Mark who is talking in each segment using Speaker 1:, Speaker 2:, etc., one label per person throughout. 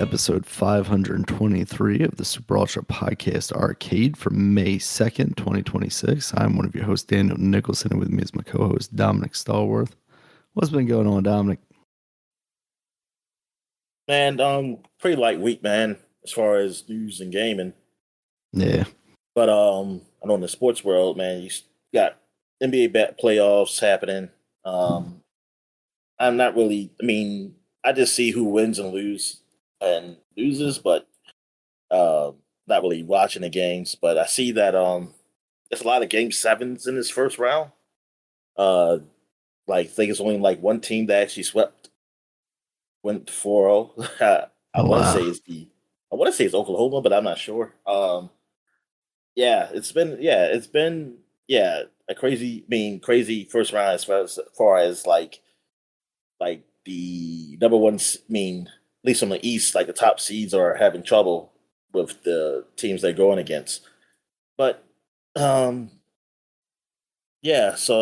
Speaker 1: episode 523 of the Super Ultra Podcast Arcade for May 2nd, 2026. I'm one of your hosts, Daniel Nicholson, and with me is my co-host, Dominic Stallworth. What's been going on, Dominic?
Speaker 2: Man, pretty light week, man, as far as news and gaming.
Speaker 1: Yeah.
Speaker 2: But I know in the sports world, man, you got NBA playoffs happening. I'm not really. I mean, I just see who wins and loses, but not really watching the games. But I see that there's a lot of game sevens in this first round. I think it's only like one team that actually went 4-0. I want to say it's Oklahoma, but I'm not sure. It's been a crazy first round as far as like the number one. At least on the East, like the top seeds are having trouble with the teams they're going against. But so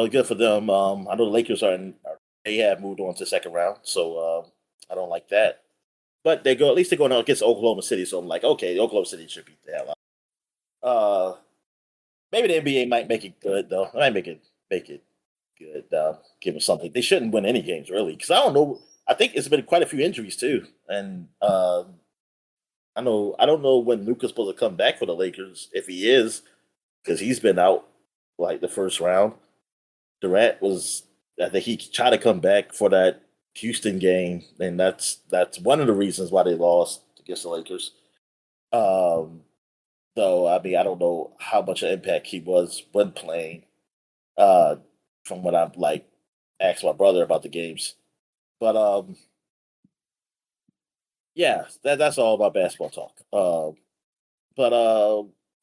Speaker 2: good for them. I know the Lakers they have moved on to the second round, so I don't like that. But at least they're going out against Oklahoma City, so I'm like, okay, Oklahoma City should beat the hell out. Maybe the NBA might make it good though. They might make it good. Give them something. They shouldn't win any games really, because I don't know. I think it's been quite a few injuries too, and I don't know when Luka's supposed to come back for the Lakers if he is, because he's been out like the first round. Durant I think he tried to come back for that Houston game, and that's one of the reasons why they lost against the Lakers. Though I mean, I don't know how much of impact he was when playing. From what I've asked my brother about the games, but that's all about basketball talk. But I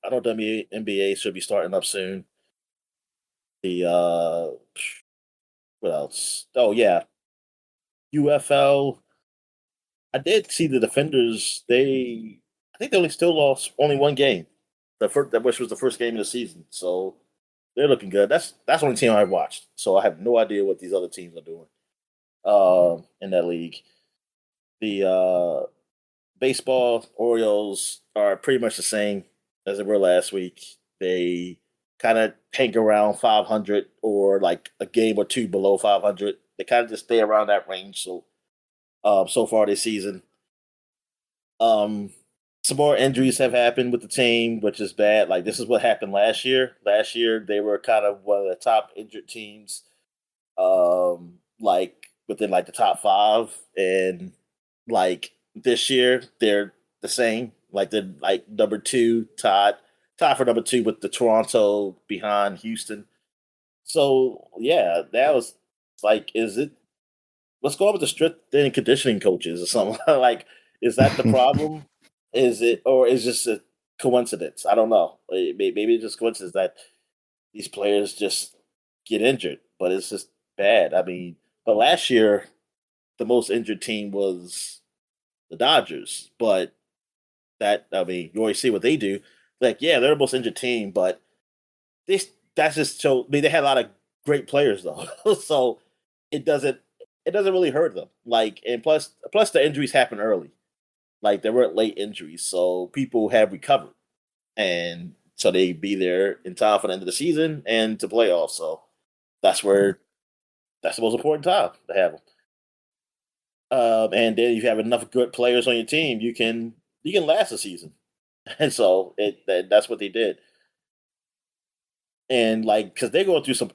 Speaker 2: know NBA should be starting up soon. The what else? Oh yeah, UFL. I did see the Defenders. I think they lost only one game. Which was the first game of the season. So they're looking good. That's the only team I've watched. So I have no idea what these other teams are doing in that league. The baseball Orioles are pretty much the same as they were last week. They kind of hang around 500 or like a game or two below 500. They kind of just stay around that range. So far this season, some more injuries have happened with the team, which is bad. Like this is what happened last year. Last year they were kind of one of the top injured teams, like within like the top five, and like this year they're the same. Like they're like number two, tied for number two with the Toronto behind Houston. So yeah, that was like, what's going on with the strength and conditioning coaches or something? Like, is that the problem? Is it, or is this a coincidence? I don't know. Maybe it's just coincidence that these players just get injured, but it's just bad. I mean, but last year the most injured team was the Dodgers, but you always see what they do. Like, yeah, they're the most injured team, but this that's just so. I mean, they had a lot of great players though, so it doesn't really hurt them. Like, and plus the injuries happen early. Like, there weren't late injuries, so people have recovered, and so they be there in time for the end of the season and to playoffs. So that's the most important time to have them. And then if you have enough good players on your team, you can last a season. And so that's what they did. And like, because they're going through some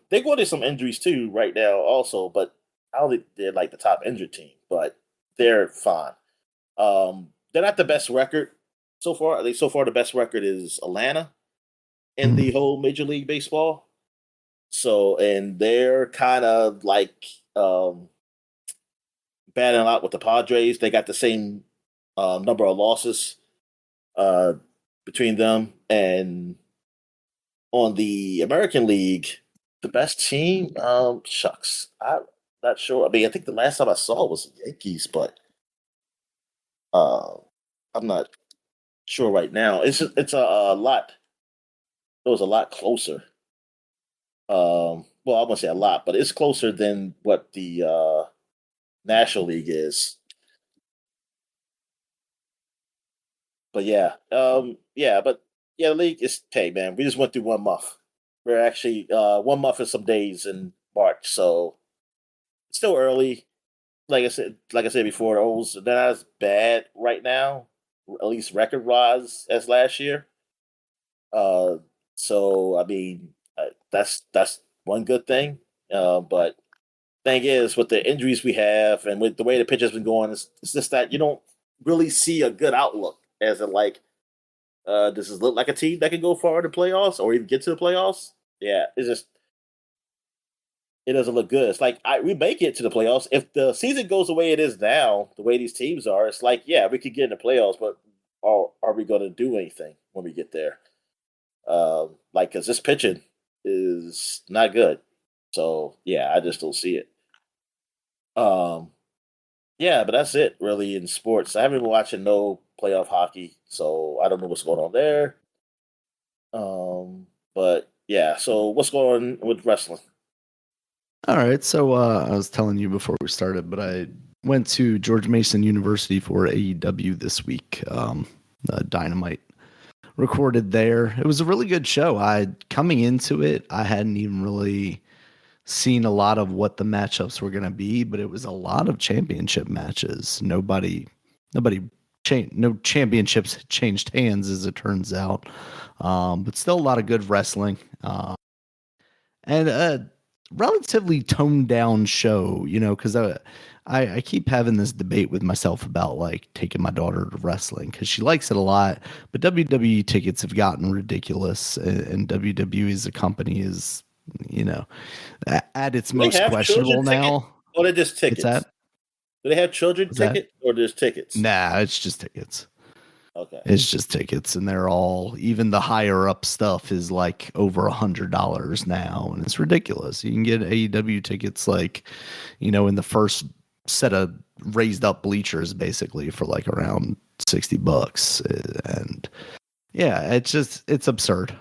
Speaker 2: injuries too right now also, but I don't think they're like the top injured team, but they're fine. They're not the best record so far. I think so far the best record is Atlanta in the whole Major League Baseball. So, and they're kind of like battling out with the Padres. They got the same number of losses uh, between them. And on the American League, the best team, shucks, I'm not sure. I mean, I think the last time I saw was the Yankees, but uh, I'm not sure right now. It's a lot. It was a lot closer. Well, I won't say a lot, but it's closer than what the National League is. But the league is hey man. We just went through 1 month. We're actually 1 month and some days in March, so it's still early. Like I said before, the O's they're not as bad right now, at least record wise as last year. Uh, so I mean, that's one good thing. But thing is, with the injuries we have and with the way the pitch has been going, it's just that you don't really see a good outlook. As in, like, does this look like a team that can go far in the playoffs or even get to the playoffs? Yeah, it's just it doesn't look good. It's like we may get to the playoffs if the season goes the way it is now, the way these teams are. It's like yeah, we could get in the playoffs, but are we going to do anything when we get there? Like, because this pitching is not good. So yeah, I just don't see it. Um, yeah, but that's it really in sports. I haven't been watching no playoff hockey, so I don't know what's going on there. But yeah, so what's going on with wrestling?
Speaker 1: All right. So I was telling you before we started, but I went to George Mason University for AEW this week. Dynamite recorded there. It was a really good show. Coming into it, I hadn't even really seen a lot of what the matchups were going to be, but it was a lot of championship matches. Nobody changed. No championships changed hands, as it turns out. But still a lot of good wrestling. And a relatively toned down show, because I keep having this debate with myself about like taking my daughter to wrestling because she likes it a lot, but WWE tickets have gotten ridiculous, and WWE as a company is, at its
Speaker 2: Do they
Speaker 1: most
Speaker 2: have children
Speaker 1: questionable
Speaker 2: ticket
Speaker 1: now.
Speaker 2: or they're just
Speaker 1: It's that.
Speaker 2: tickets? Do they have children
Speaker 1: Is that?
Speaker 2: ticket or just tickets?
Speaker 1: Nah, it's just tickets.
Speaker 2: Okay.
Speaker 1: It's just tickets, and they're all even the higher up stuff is like over $100 now, and it's ridiculous. You can get AEW tickets like, in the first set of raised up bleachers basically for like around $60, and yeah, it's absurd.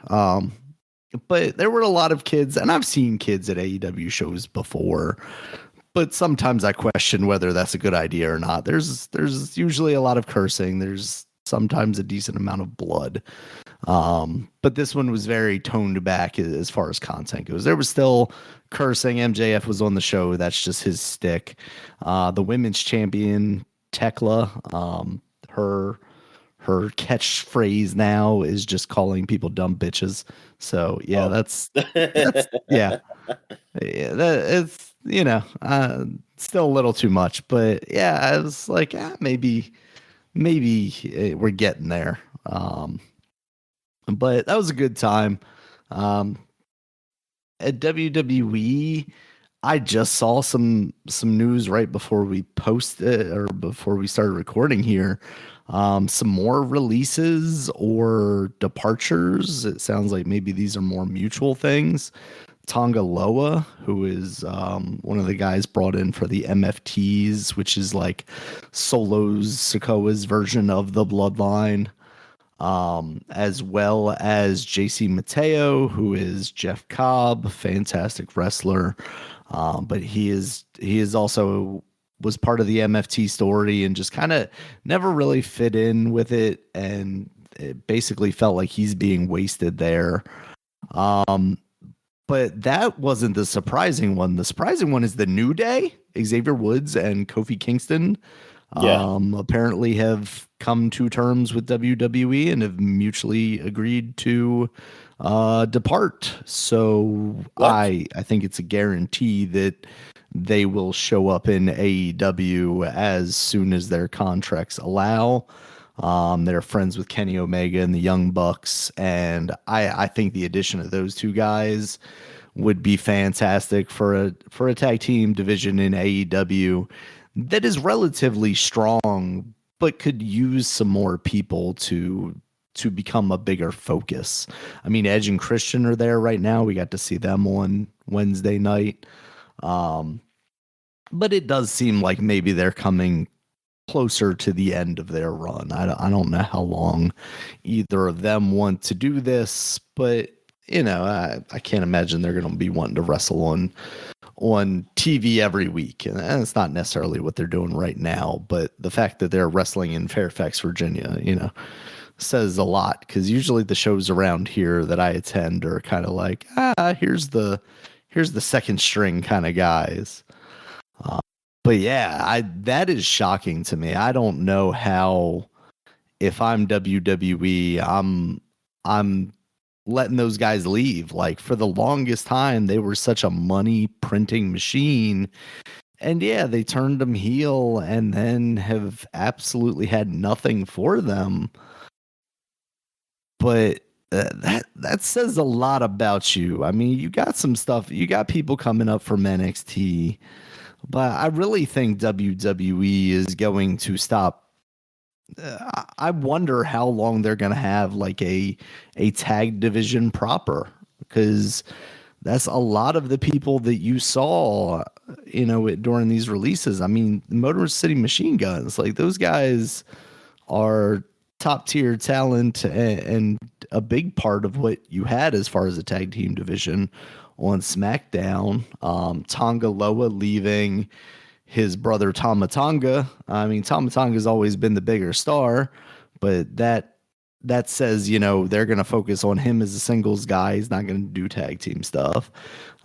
Speaker 1: But there were a lot of kids, and I've seen kids at AEW shows before, but sometimes I question whether that's a good idea or not. There's usually a lot of cursing. There's sometimes a decent amount of blood. But this one was very toned back as far as content goes. There was still cursing. MJF was on the show. That's just his stick. The women's champion, Tekla, her catchphrase now is just calling people dumb bitches. So yeah,
Speaker 2: Oh.
Speaker 1: that's yeah. Yeah, that it's still a little too much, but yeah, I was like, maybe we're getting there. But that was a good time. Um, at WWE, I just saw some news right before we posted or before we started recording here. Some more releases or departures. It sounds like maybe these are more mutual things. Tonga Loa, who is one of the guys brought in for the MFTs, which is like Solo's Sikoa's version of the Bloodline, as well as JC Mateo, who is Jeff Cobb, fantastic wrestler, but he is also was part of the MFT story and just kind of never really fit in with it, and it basically felt like he's being wasted there. But that wasn't the surprising one. The surprising one is the New Day. Xavier Woods and Kofi Kingston
Speaker 2: Yeah.
Speaker 1: apparently have come to terms with WWE and have mutually agreed to depart. So
Speaker 2: What?
Speaker 1: I think it's a guarantee that they will show up in AEW as soon as their contracts allow. They're friends with Kenny Omega and the Young Bucks, and I think the addition of those two guys would be fantastic for a tag team division in AEW that is relatively strong, but could use some more people to become a bigger focus. I mean, Edge and Christian are there right now. We got to see them on Wednesday night. But it does seem like maybe they're coming closer to the end of their run. I don't know how long either of them want to do this, but I can't imagine they're going to be wanting to wrestle on TV every week, and it's not necessarily what they're doing right now. But the fact that they're wrestling in Fairfax, Virginia, says a lot, because usually the shows around here that I attend are kind of like, here's the second string kind of guys. But yeah, that is shocking to me. I don't know how, if I'm WWE, I'm letting those guys leave. Like, for the longest time, they were such a money printing machine. And yeah, they turned them heel and then have absolutely had nothing for them. But that says a lot about you. I mean, you got some stuff. You got people coming up from NXT, but I really think WWE is going to stop. I wonder how long they're going to have like a tag division proper, because that's a lot of the people that you saw, during these releases. I mean, Motor City Machine Guns, like those guys are top tier talent and a big part of what you had as far as a tag team division on SmackDown. Tonga Loa leaving his brother Tama Tonga. I mean, Tama Tonga's always been the bigger star, but that says, they're going to focus on him as a singles guy. He's not going to do tag team stuff.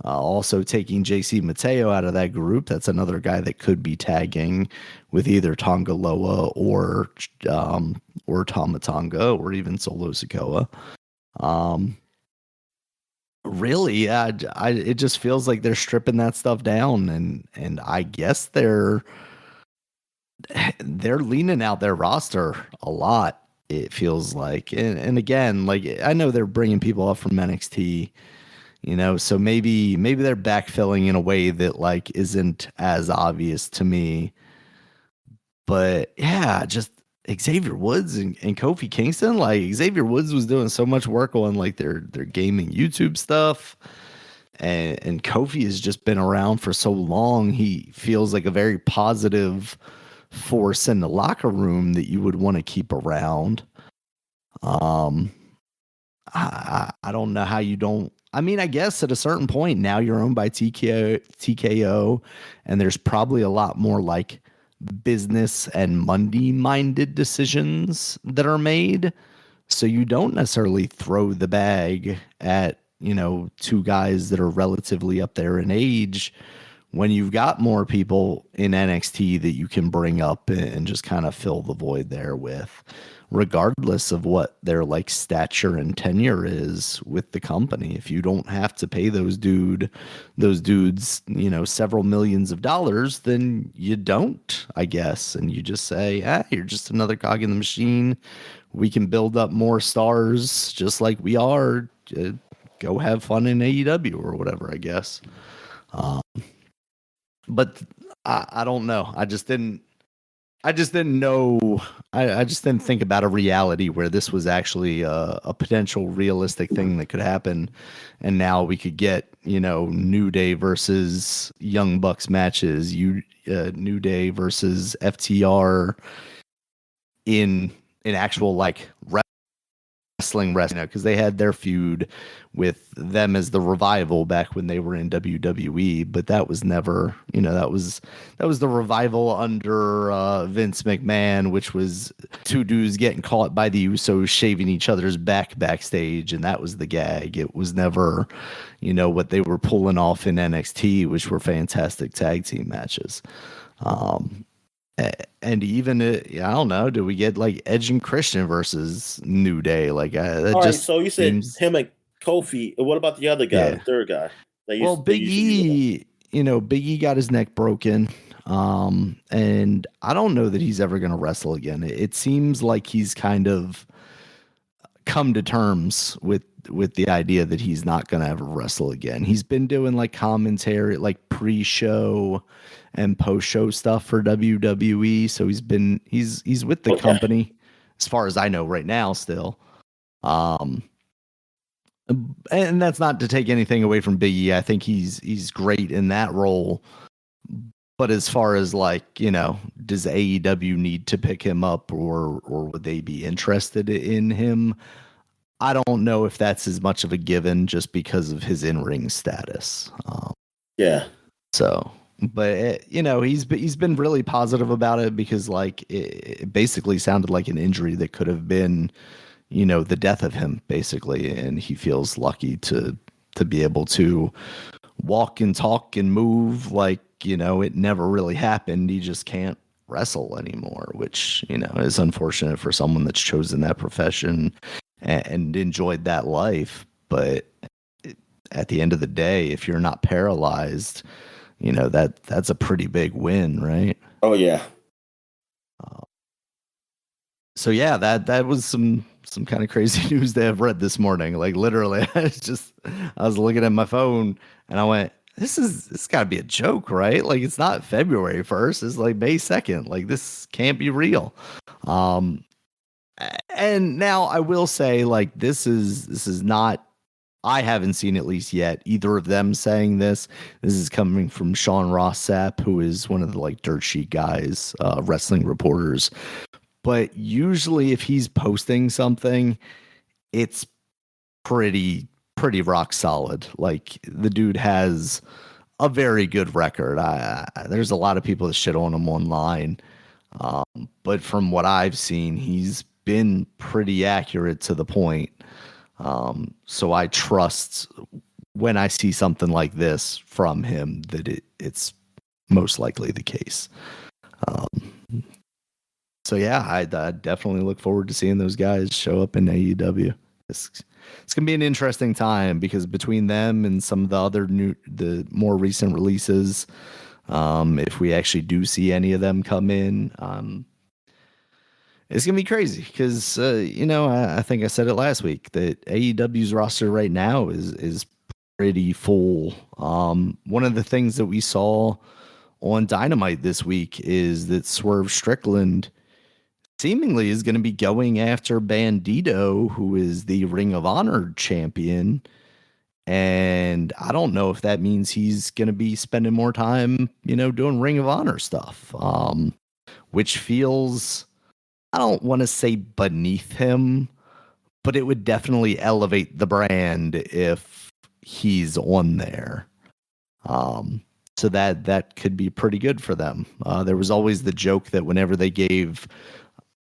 Speaker 1: Also taking JC Mateo out of that group. That's another guy that could be tagging with either Tonga Loa or Tama Tonga or even Solo Sikoa. Really, it just feels like they're stripping that stuff down, and I guess they're leaning out their roster a lot. It feels like, and again, like I know they're bringing people up from NXT, so maybe they're backfilling in a way that like isn't as obvious to me. But yeah, just Xavier Woods and Kofi Kingston. Like Xavier Woods was doing so much work on like their gaming YouTube stuff. And Kofi has just been around for so long. He feels like a very positive force in the locker room that you would want to keep around. I don't know how you don't. I mean, I guess at a certain point now you're owned by TKO, and there's probably a lot more like business and money-minded decisions that are made. So you don't necessarily throw the bag at, two guys that are relatively up there in age when you've got more people in NXT that you can bring up and just kind of fill the void there with, regardless of what their like stature and tenure is with the company. If you don't have to pay those dudes, several millions of dollars, then you don't, I guess. And you just say, you're just another cog in the machine. We can build up more stars just like we are. Go have fun in AEW or whatever, I guess. But I don't know. I just didn't know. I just didn't think about a reality where this was actually a potential realistic thing that could happen. And now we could get, New Day versus Young Bucks matches, New Day versus FTR in actual like wrestling, because they had their feud with them as the Revival back when they were in WWE, but that was never, that was the Revival under Vince McMahon, which was two dudes getting caught by the Usos shaving each other's backstage, and that was the gag. It was never, what they were pulling off in NXT, which were fantastic tag team matches. And even I don't know, do we get like Edge and Christian versus New Day? Like that. All
Speaker 2: right, so you said him and Kofi. What about the other guy, the third guy?
Speaker 1: Well, Big E, Big E got his neck broken, and I don't know that he's ever going to wrestle again. It seems like he's kind of come to terms with the idea that he's not going to ever wrestle again. He's been doing like commentary, like pre-show and post-show stuff for WWE. So he's with the company as far as I know right now still. And that's not to take anything away from Big E. I think he's great in that role. But as far as like, does AEW need to pick him up or would they be interested in him? I don't know if that's as much of a given just because of his in-ring status.
Speaker 2: Yeah.
Speaker 1: So But he's been really positive about it because like it basically sounded like an injury that could have been, the death of him basically, and he feels lucky to be able to walk and talk and move like it never really happened. He just can't wrestle anymore, which is unfortunate for someone that's chosen that profession and enjoyed that life. But at the end of the day, if you're not paralyzed, that's a pretty big win, right?
Speaker 2: Oh yeah.
Speaker 1: So yeah, that was some kind of crazy news that I've read this morning. Like literally, I was looking at my phone and I went, this got to be a joke, right? Like it's not February 1st, it's like May 2nd. Like this can't be real. And now I will say, like this is not. I haven't seen at least yet either of them saying this. This is coming from Sean Ross Sapp, who is one of the like dirt sheet guys, wrestling reporters. But usually, if he's posting something, it's pretty rock solid. Like the dude has a very good record. There's a lot of people that shit on him online, but from what I've seen, he's been pretty accurate to the point. So I trust when I see something like this from him that it's most likely the case. So yeah, I definitely look forward to seeing those guys show up in AEW. It's gonna be an interesting time because between them and some of the more recent releases, if we actually do see any of them come in, it's gonna be crazy because I think I said it last week that AEW's roster right now is pretty full. One of the things that we saw on Dynamite this week is that Swerve Strickland seemingly is going to be going after Bandito, who is the Ring of Honor champion. And I don't know if that means he's going to be spending more time, doing Ring of Honor stuff, which feels, I don't want to say beneath him, but it would definitely elevate the brand if he's on there. So that could be pretty good for them. There was always the joke that whenever they gave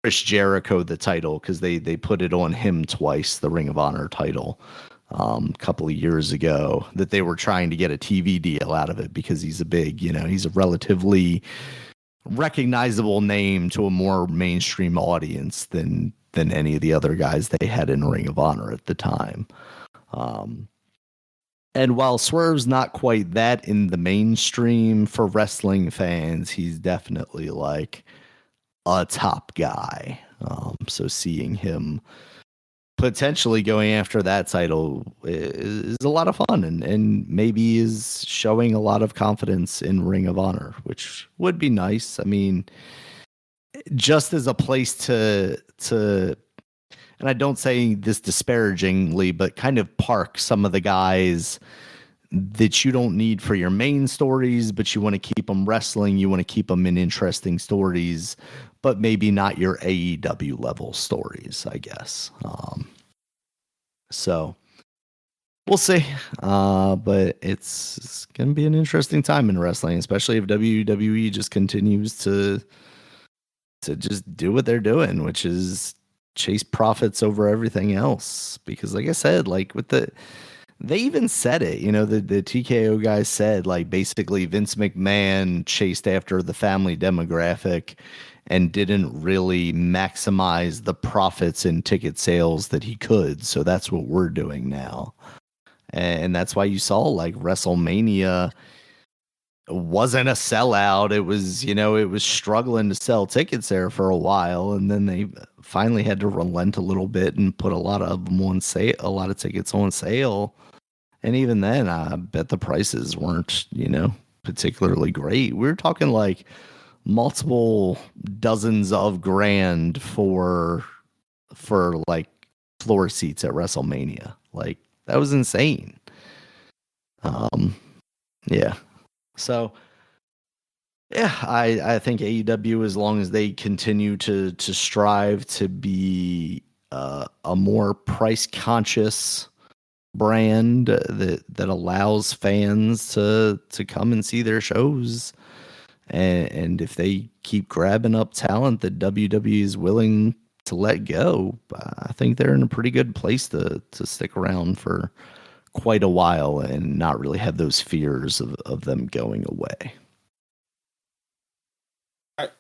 Speaker 1: Chris Jericho the title, because they put it on him twice, the Ring of Honor title, a couple of years ago, that they were trying to get a TV deal out of it because he's he's a relatively recognizable name to a more mainstream audience than any of the other guys they had in Ring of Honor at the time. And while Swerve's not quite that in the mainstream for wrestling fans, he's definitely like a top guy. So seeing him potentially going after that title is a lot of fun and maybe is showing a lot of confidence in Ring of Honor, which would be nice. I mean, just as a place to and I don't say this disparagingly, but kind of park some of the guys that you don't need for your main stories, but you want to keep them wrestling. You want to keep them in interesting stories, but maybe not your AEW level stories, I guess. So we'll see. But it's going to be an interesting time in wrestling, especially if WWE just continues to just do what they're doing, which is chase profits over everything else. Because like I said, like they even said it, the TKO guys said, like, basically Vince McMahon chased after the family demographic and didn't really maximize the profits in ticket sales that he could. So that's what we're doing now. And that's why you saw like WrestleMania wasn't a sellout. It was, it was struggling to sell tickets there for a while. And then they finally had to relent a little bit and put a lot of them on sale, a lot of tickets on sale. And even then, I bet the prices weren't, particularly great. We were talking like multiple dozens of grand for like floor seats at WrestleMania. Like that was insane. Yeah. So yeah, I think AEW, as long as they continue to strive to be a more price conscious brand that allows fans to come and see their shows. And if they keep grabbing up talent that WWE is willing to let go, I think they're in a pretty good place to stick around for quite a while and not really have those fears of them going away.
Speaker 2: All right.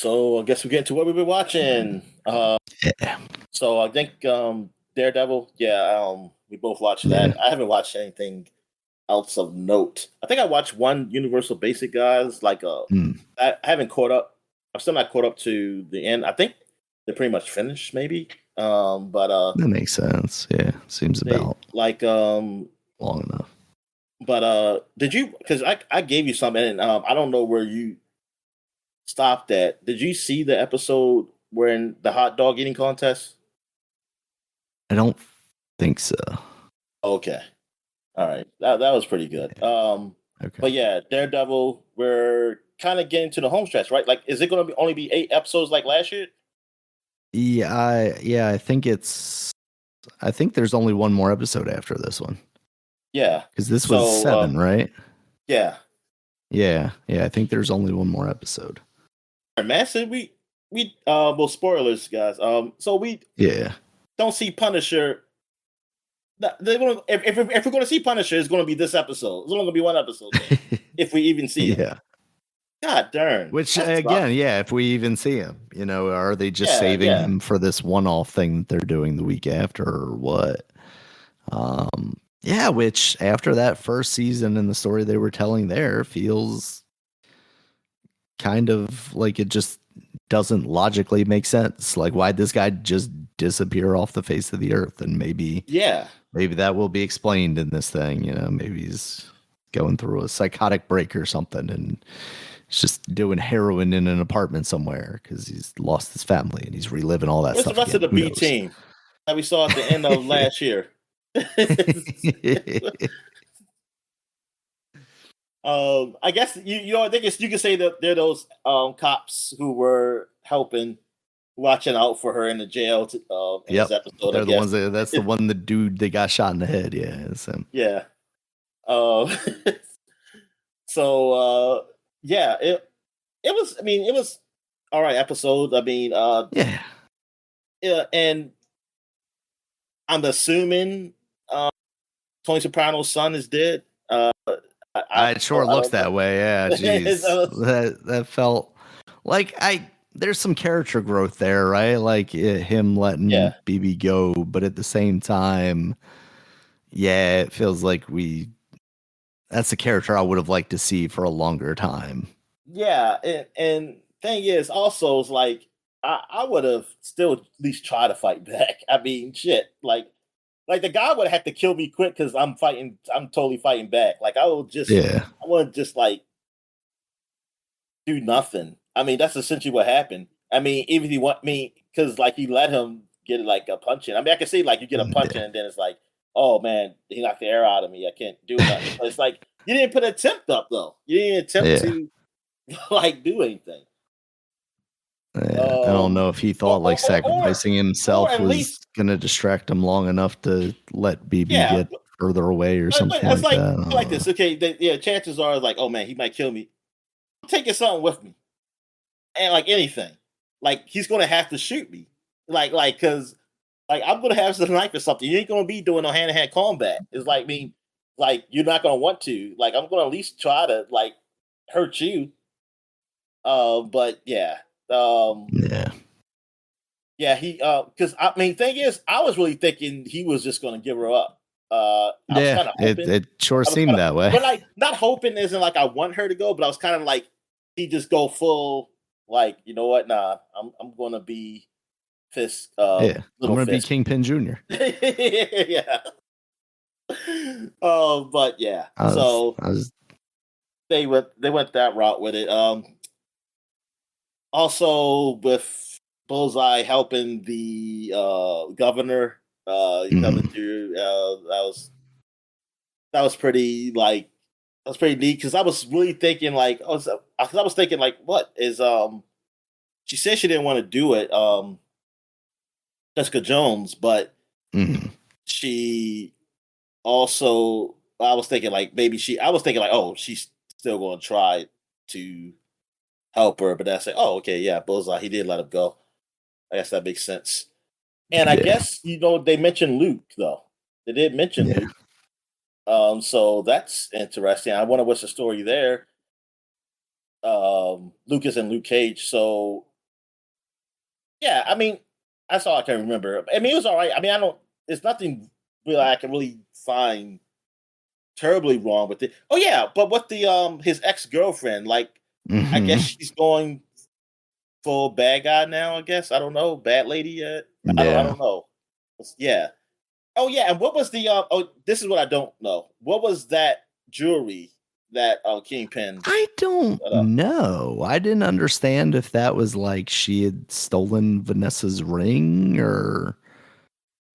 Speaker 2: So I guess we get into what we've been watching.
Speaker 1: Yeah.
Speaker 2: So I think Daredevil, we both watched that. I haven't watched anything else of note. I think I watched one Universal Basic Guys. I haven't caught up. I'm still not caught up to the end. I think they're pretty much finished, maybe. But
Speaker 1: that makes sense. Yeah, seems about long enough.
Speaker 2: But did you? Because I gave you something, and I don't know where you stopped at. Did you see the episode where in the hot dog eating contest?
Speaker 1: I don't think so.
Speaker 2: Okay. All right. That was pretty good.
Speaker 1: Okay.
Speaker 2: But yeah, Daredevil, we're kind of getting to the home stretch, right? Like, is it going to only be 8 episodes like last year?
Speaker 1: I think there's only one more episode after this one.
Speaker 2: Yeah.
Speaker 1: Because this was 7, right?
Speaker 2: Yeah.
Speaker 1: Yeah. I think there's only one more episode.
Speaker 2: All right, man, so we well, spoilers, guys. So we don't see Punisher. If we're going to see Punisher, it's going to be this episode. It's only going to be one episode if we even see him. God darn.
Speaker 1: Which again, if we even see him, are they just saving him for this one-off thing that they're doing the week after, or what? Which after that first season and the story they were telling there feels kind of like it just doesn't logically make sense. Like, why'd this guy just disappear off the face of the earth? And maybe that will be explained in this thing. Maybe he's going through a psychotic break or something, and he's just doing heroin in an apartment somewhere because he's lost his family and he's reliving all that stuff.
Speaker 2: What's the rest of the B team that we saw at the end of last year? I guess I think you can say that they're those cops who were watching out for her in the jail. In this episode,
Speaker 1: they're the ones that's the one, the dude that got shot in the head. Yeah, it's him.
Speaker 2: Yeah. So it was. I mean, it was all right episode. I mean, and I'm assuming Tony Soprano's son is dead.
Speaker 1: It sure looks that way. Yeah, geez. that felt like there's some character growth there, right? Like him letting BB go, but at the same time, it feels like that's a character I would have liked to see for a longer time.
Speaker 2: Yeah, and thing is also is like I would have still at least tried to fight back. I mean, shit, like the guy would have to kill me quick because I'm totally fighting back. Like I want to just like do nothing. I mean, that's essentially what happened. I mean, even if he want me, because like he let him get like a punch in. I mean, I can see like you get a punch in and then it's like, oh man, he knocked the air out of me. I can't do nothing. But it's like you didn't put an attempt up though. You didn't attempt to like do anything.
Speaker 1: I don't know if he thought sacrificing himself was going to distract him long enough to let BB get further away or something like that.
Speaker 2: Like this, okay? Chances are like, oh man, he might kill me. I'm taking something with me, and like anything, like he's going to have to shoot me, like because like I'm going to have some knife or something. You ain't going to be doing no hand-to-hand combat. It's like like you're not going to want to. Like I'm going to at least try to like hurt you. But he because I mean, thing is, I was really thinking he was just going to give her up.
Speaker 1: It sure seemed that way.
Speaker 2: But like, not hoping isn't like I want her to go, but I was kind of like he just go full like, you know what? Nah, I'm going to be Fist.
Speaker 1: I'm going to be Kingpin Jr.
Speaker 2: Yeah. But yeah, they went that route with it. Also with Bullseye helping the governor coming through, that was pretty neat because I was really thinking like what is she said she didn't want to do it, Jessica Jones, but she also, I was thinking like maybe I was thinking like, oh, she's still going to try to help her, but then I said, oh, okay, yeah, Bullseye, he did let him go. I guess that makes sense. And I
Speaker 1: Yeah.
Speaker 2: guess they mentioned Luke though. They did mention
Speaker 1: Yeah.
Speaker 2: Luke. So that's interesting. I wonder what's the story there. Lucas and Luke Cage. So yeah, I mean, that's all I can remember. I mean, it was all right. I mean, I don't. There's nothing really I can really find terribly wrong with it. Oh yeah, but what the his ex girlfriend, like, I guess
Speaker 1: Hmm.
Speaker 2: she's going full bad guy now. I guess I don't know, bad lady yet. I
Speaker 1: Yeah.
Speaker 2: don't know. Yeah. Oh yeah, and what was the oh, this is what I don't know. What was that jewelry that Kingpin
Speaker 1: I don't
Speaker 2: put up?
Speaker 1: know. I didn't understand if that was like she had stolen Vanessa's ring or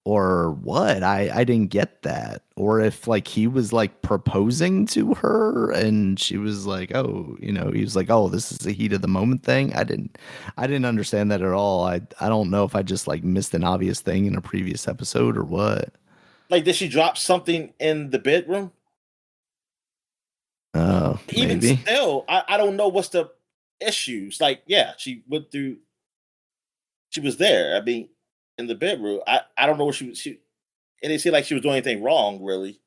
Speaker 1: what. I didn't get that. Or if like he was like proposing to her and she was like, "Oh, he was like, "Oh, this is the heat of the moment thing." I didn't understand that at all. I don't know if I just like missed an obvious thing in a previous episode or what.
Speaker 2: Like, did she drop something in the bedroom?
Speaker 1: Oh,
Speaker 2: Even
Speaker 1: maybe.
Speaker 2: still, I don't know what's the issues. Like, yeah, she went through. She was there. I mean, in the bedroom. I don't know what she was. It didn't seem like she was doing anything wrong, really.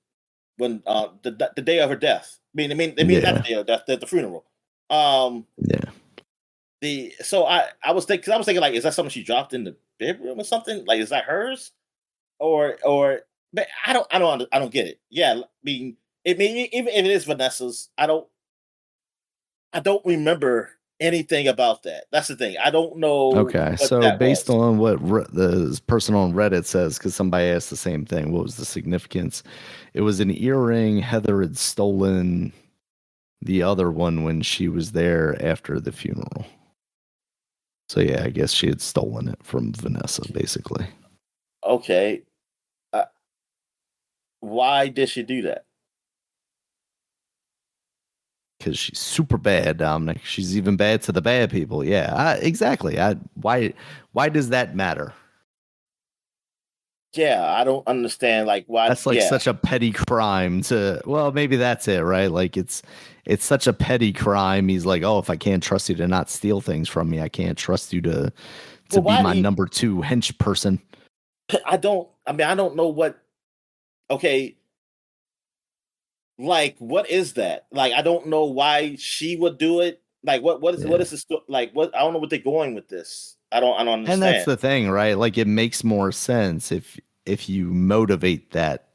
Speaker 2: When the day of her death. I mean, not the
Speaker 1: Yeah.
Speaker 2: day of death, the funeral. Um,
Speaker 1: Yeah.
Speaker 2: I was thinking, like, is that something she dropped in the bedroom or something? Like, is that hers? Or but I don't get it. Yeah, I mean, even if it is Vanessa's, I don't remember anything about that. That's the thing. I don't know
Speaker 1: Okay,
Speaker 2: what
Speaker 1: so
Speaker 2: that
Speaker 1: based
Speaker 2: was.
Speaker 1: on what the person on Reddit says, because somebody asked the same thing, what was the significance? It was an earring. Heather had stolen the other one when she was there after the funeral. So yeah, I guess she had stolen it from Vanessa, basically,
Speaker 2: Okay, uh, why did she do that?
Speaker 1: because she's super bad, Dominic. She's even bad to the bad people. Yeah, exactly. Why does that matter?
Speaker 2: Yeah, I don't understand. Like, why?
Speaker 1: That's like
Speaker 2: Yeah,
Speaker 1: such a petty crime to, well, maybe that's it, right? Like it's such a petty crime. He's like, "Oh, if I can't trust you to not steal things from me, I can't trust you to
Speaker 2: but
Speaker 1: be
Speaker 2: why do
Speaker 1: my
Speaker 2: you?
Speaker 1: number 2 hench person."
Speaker 2: I don't. I mean, I don't know what. Okay, like, what is that? Like, I don't know why she would do it. Like, what
Speaker 1: Yeah.
Speaker 2: is this? Like, what? I don't know what they're going with this. I don't
Speaker 1: And that's
Speaker 2: understand.
Speaker 1: the thing, right? Like it makes more sense if you motivate that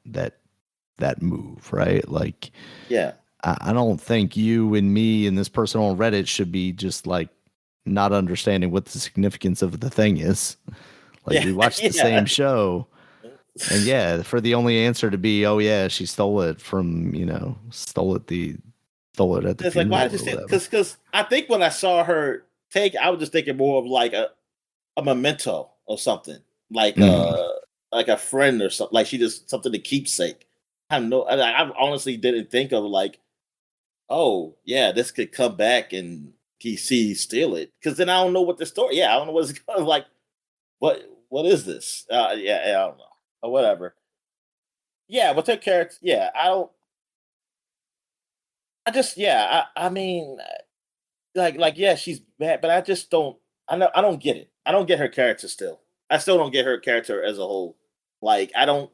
Speaker 1: move, right? Like
Speaker 2: Yeah,
Speaker 1: I don't think you and me and this person on Reddit should be just like not understanding what the significance of the thing is. Like
Speaker 2: yeah,
Speaker 1: we watched the
Speaker 2: yeah.
Speaker 1: same show. And yeah, for the only answer to be, oh yeah, she stole it from, stole it at the
Speaker 2: It's like, why did
Speaker 1: funeral
Speaker 2: you
Speaker 1: or
Speaker 2: say?
Speaker 1: whatever.
Speaker 2: Because I think when I saw her take, I was just thinking more of like a memento or something,
Speaker 1: Mm,
Speaker 2: like a friend or something. Like she just something to keepsake. I honestly didn't think of like, oh yeah, this could come back and he steal it. Because then I don't know what the story. Yeah, I don't know what's kind of like. What is this? Yeah, I don't know or whatever. Yeah, but her character. Yeah, I don't. I just yeah. I mean, like yeah, she's bad, but I just don't. I don't get it. I don't get her character still. I still don't get her character as a whole. Like I don't.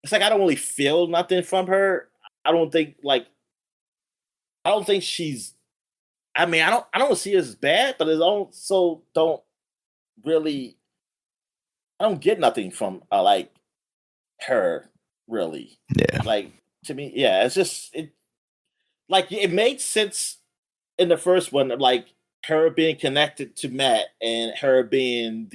Speaker 2: It's like I don't really feel nothing from her. I don't think like I don't think she's. I mean, I don't see her as bad, but it's also don't really. I don't get nothing from like her really.
Speaker 1: yeah.
Speaker 2: Like to me, yeah, it's just like it made sense in the first one, like her being connected to Matt and her being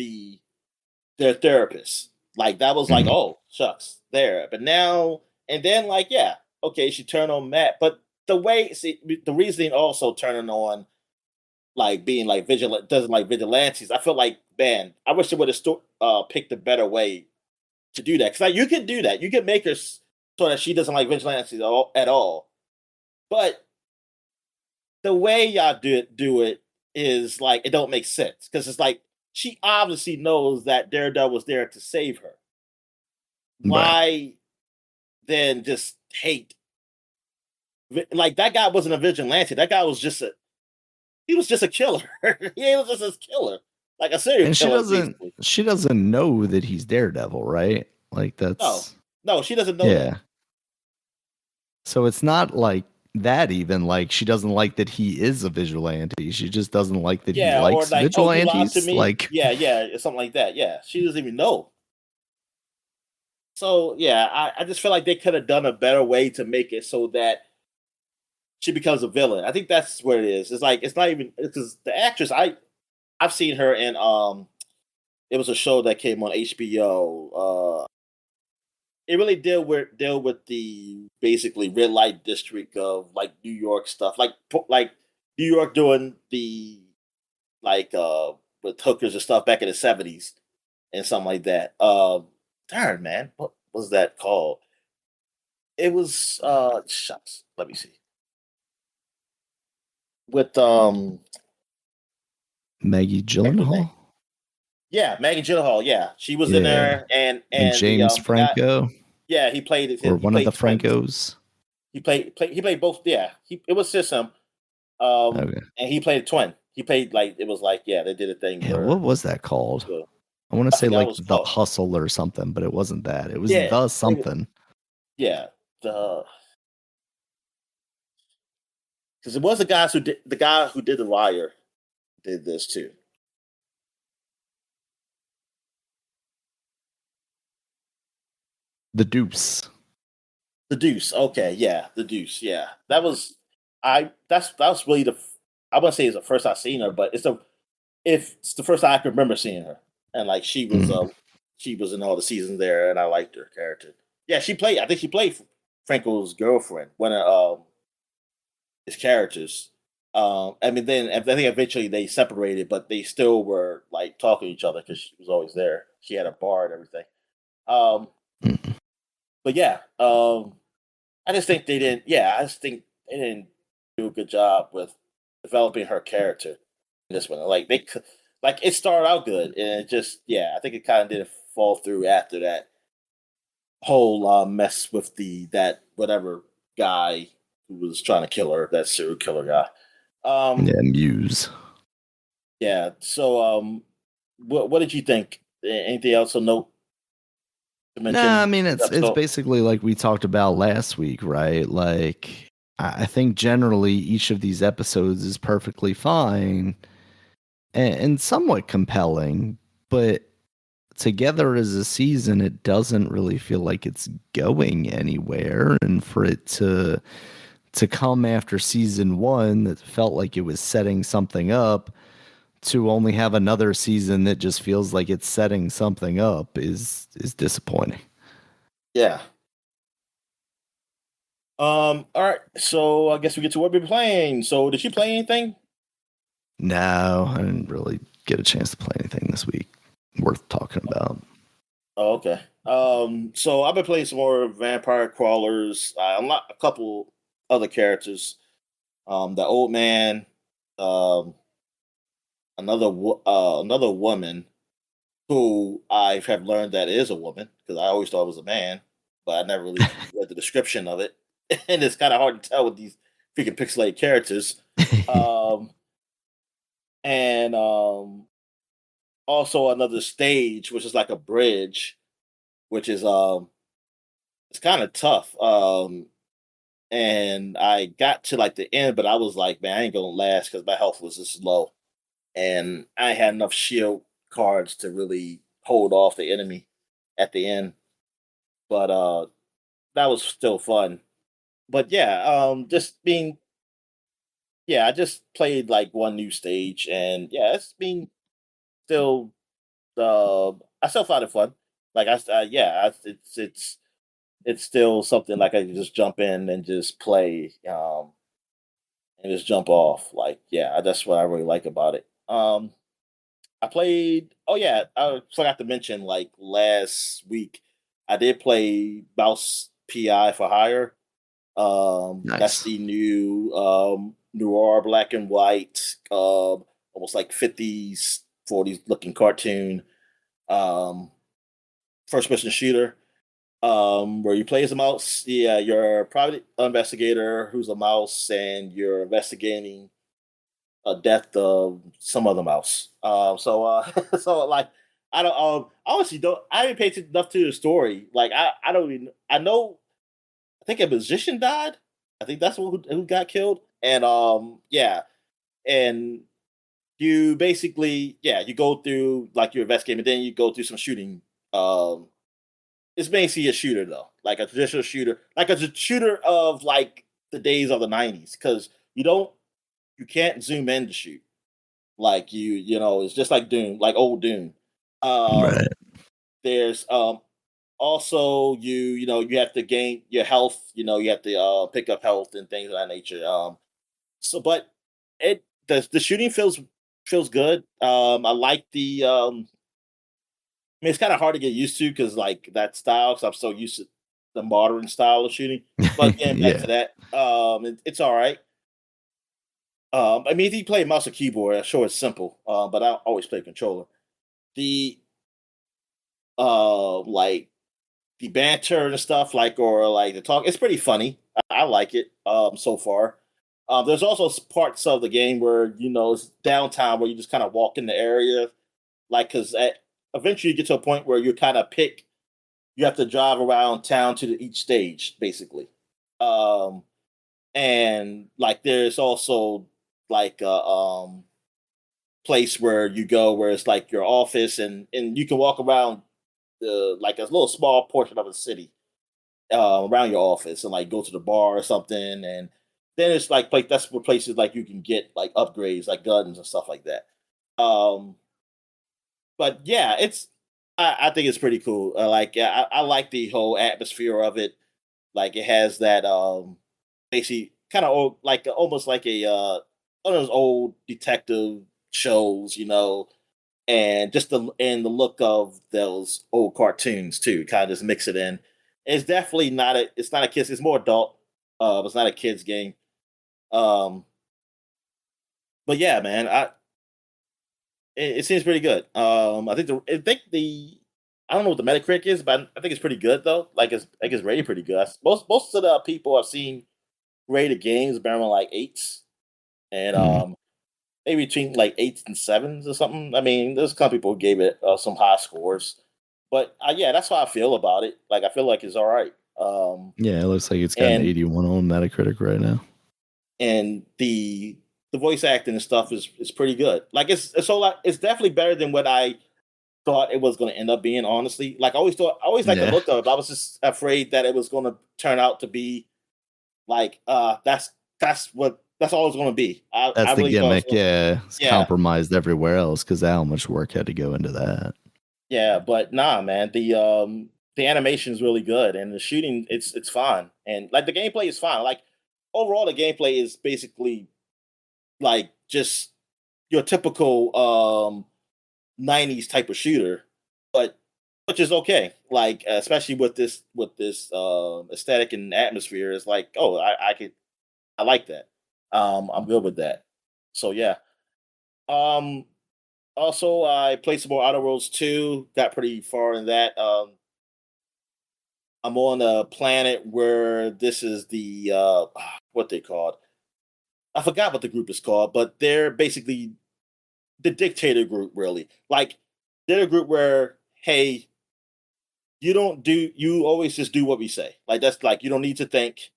Speaker 2: their therapist. Like that was like,
Speaker 1: Mhm.
Speaker 2: oh shucks, there. But now and then, like, yeah, okay, she turned on Matt, but the reasoning also turning on like being like vigilant doesn't like vigilantes. I feel like, man, I wish they would have picked a better way to do that because like you can do that. You can make her so that she doesn't like vigilantes at all. But the way y'all do it is like it don't make sense because it's like she obviously knows that Daredevil was there to save her.
Speaker 1: Right.
Speaker 2: why then just hate? Like that guy wasn't a vigilante. That guy was just a killer. He was just a killer, like a serial
Speaker 1: And
Speaker 2: killer, basically.
Speaker 1: she doesn't know that he's Daredevil, right? Like
Speaker 2: No,
Speaker 1: that's
Speaker 2: no, she doesn't know that.
Speaker 1: yeah. So it's not like that even like she doesn't like that he is a vigilante. She just doesn't like that he
Speaker 2: Yeah, or
Speaker 1: likes
Speaker 2: like, oh, you lied to
Speaker 1: vigilantes.
Speaker 2: me.
Speaker 1: Like
Speaker 2: Yeah, yeah, something like that. Yeah, she doesn't even know. So yeah, I just feel like they could have done a better way to make it so that she becomes a villain. I think that's what it is. It's like it's not even because the actress I've seen her in it was a show that came on HBO. It really deal with the basically red light district of like New York stuff, like New York doing the like with hookers and stuff back in the '70s and something like that. Darn man, what was that called? It was shucks. Let me see. With
Speaker 1: Maggie
Speaker 2: what's her name?
Speaker 1: Gyllenhaal
Speaker 2: Yeah, Maggie Gyllenhaal. Yeah, she was in
Speaker 1: yeah,
Speaker 2: there, and
Speaker 1: and James
Speaker 2: the guy.
Speaker 1: Franco
Speaker 2: Yeah, he played
Speaker 1: or
Speaker 2: he
Speaker 1: one of the
Speaker 2: played twins.
Speaker 1: Francos.
Speaker 2: He played both. Yeah, it was just him.
Speaker 1: Okay.
Speaker 2: And he played a twin. He played like it was like yeah, they did a thing
Speaker 1: Yeah, what
Speaker 2: where
Speaker 1: was that called?
Speaker 2: uh,
Speaker 1: I want to
Speaker 2: I
Speaker 1: say
Speaker 2: forgot what
Speaker 1: like
Speaker 2: it's
Speaker 1: The
Speaker 2: called.
Speaker 1: Hustle or something, but it wasn't that. It was
Speaker 2: Yeah,
Speaker 1: The
Speaker 2: maybe,
Speaker 1: something.
Speaker 2: yeah. The because it was the guy who did the Wire did this too.
Speaker 1: The Deuce.
Speaker 2: The Deuce. Okay, yeah, the Deuce. Yeah, that was that was really I wouldn't say it's the first I've seen her, but it's the first time I can remember seeing her, and like
Speaker 1: Mm.
Speaker 2: she was in all the seasons there, and I liked her character. Yeah, she played. I think she played Franco's girlfriend, one of his characters. I mean, then I think eventually they separated, but they still were like talking to each other because she was always there. She had a bar and everything. Um,
Speaker 1: Mm.
Speaker 2: but yeah, I just think they didn't. Yeah, I just think they didn't do a good job with developing her character in this one. Like like it started out good, and it just yeah, I think it kind of didn't fall through after that whole mess with that whatever guy who was trying to kill her, that serial killer guy.
Speaker 1: Yeah, Muse.
Speaker 2: Yeah. So what did you think? Anything else to note to
Speaker 1: Nah, I
Speaker 2: mention
Speaker 1: mean
Speaker 2: this
Speaker 1: it's
Speaker 2: episode?
Speaker 1: basically like we talked about last week, right? Like I think generally each of these episodes is perfectly fine and somewhat compelling, but together as a season, it doesn't really feel like it's going anywhere. And for it to come after season one that felt like it was setting something up to only have another season that just feels like it's setting something up is disappointing.
Speaker 2: Yeah. All right. So I guess we get to what we're playing. So did you play anything?
Speaker 1: No, I didn't really get a chance to play anything this week worth talking about.
Speaker 2: Oh, okay. So I've been playing some more Vampire Crawlers. I unlocked a couple other characters. The old man, um, another woman who I have learned that is a woman because I always thought it was a man, but I never really read the description of it, and it's kind of hard to tell with these freaking pixelated characters. Um, and Also another stage, which is like a bridge, which is it's kind of tough. And I got to like the end, but I was like, man, I ain't gonna last because my health was just low, and I had enough shield cards to really hold off the enemy at the end. But that was still fun. But yeah, just being yeah, I just played like one new stage, and yeah, it's been still I still found it fun. Like yeah, it's still something like I can just jump in and just play and just jump off. Like yeah, that's what I really like about it. I played. Oh yeah, I forgot to mention like last week I did play Mouse PI for Hire. That's
Speaker 1: Nice.
Speaker 2: the new noir black and white, almost like 50s, 40s looking cartoon, um, first person shooter. where you play as a mouse. Yeah, you're a private investigator who's a mouse, and you're investigating a death of some other mouse. So like I don't honestly don't I didn't pay attention enough to the story. Like I don't even I know I think a musician died. I think that's who got killed. And yeah, and you basically you go through like your invest game, and then you go through some shooting. Um, it's basically a shooter though, like a traditional shooter, like a shooter of like the days of the '90s, because you can't zoom in to shoot like it's just like Doom, like old Doom.
Speaker 1: Right.
Speaker 2: There's also you have to gain your health. You have to pick up health and things of that nature. But the shooting feels good. I like the I mean, it's kind of hard to get used to because like that style, because I'm so used to the modern style of shooting. But getting back
Speaker 1: Yeah.
Speaker 2: to that, it's all right. I mean, if you play mouse or keyboard, I'm sure it's simple. But I always play controller. The like the banter and stuff, like or like the talk, it's pretty funny. I like it so far. There's also parts of the game where it's downtown where you just kind of walk in the area, like because eventually you get to a point where you kind of pick. You have to drive around town to each stage, basically. Um, and like there's also like a place where you go where it's like your office, and you can walk around like a little small portion of the city around your office, and like go to the bar or something. And then it's like that's where places like you can get like upgrades like guns and stuff like that. Um, but yeah, I think it's pretty cool. I like the whole atmosphere of it. Like it has that basically kind of like almost like a one of those old detective shows, and just the look of those old cartoons too. Kind of just mix it in. It's not a kids. It's more adult. It's not a kids game. Um, but yeah, man, it seems pretty good. I think the I don't know what the Metacritic is, but I think it's pretty good though. Like it's rated pretty good. Most of the people I've seen rated games around like eights, and
Speaker 1: Mm.
Speaker 2: maybe between like eights and sevens or something. I mean, there's a couple people who gave it some high scores, but yeah, that's how I feel about it. Like I feel like it's all right.
Speaker 1: Yeah, it looks like it's got an
Speaker 2: And
Speaker 1: 81 on Metacritic right now.
Speaker 2: the voice acting and stuff is pretty good. Like it's definitely better than what I thought it was going to end up being. Honestly, like I always like the
Speaker 1: Yeah.
Speaker 2: look of it. But I was just afraid that it was going to turn out to be like that's all it's going to be. I
Speaker 1: That's the
Speaker 2: really thought it was
Speaker 1: gimmick.
Speaker 2: gonna,
Speaker 1: Yeah. It's
Speaker 2: yeah.
Speaker 1: compromised everywhere else because how much work had to go into that.
Speaker 2: Yeah, but nah, man. The animation is really good, and the shooting it's fine, and like the gameplay is fine. Like overall, the gameplay is basically like just your typical '90s type of shooter, but which is okay. Like especially with this aesthetic and atmosphere, it's like I like that. I'm good with that. So yeah. Um, Also, I played some more Outer Worlds 2. Got pretty far in that. I'm on a planet where this is the what they called. I forgot what the group is called, but they're basically the dictator group. Really, like they're a group where hey, you always just do what we say. Like that's like you don't need to think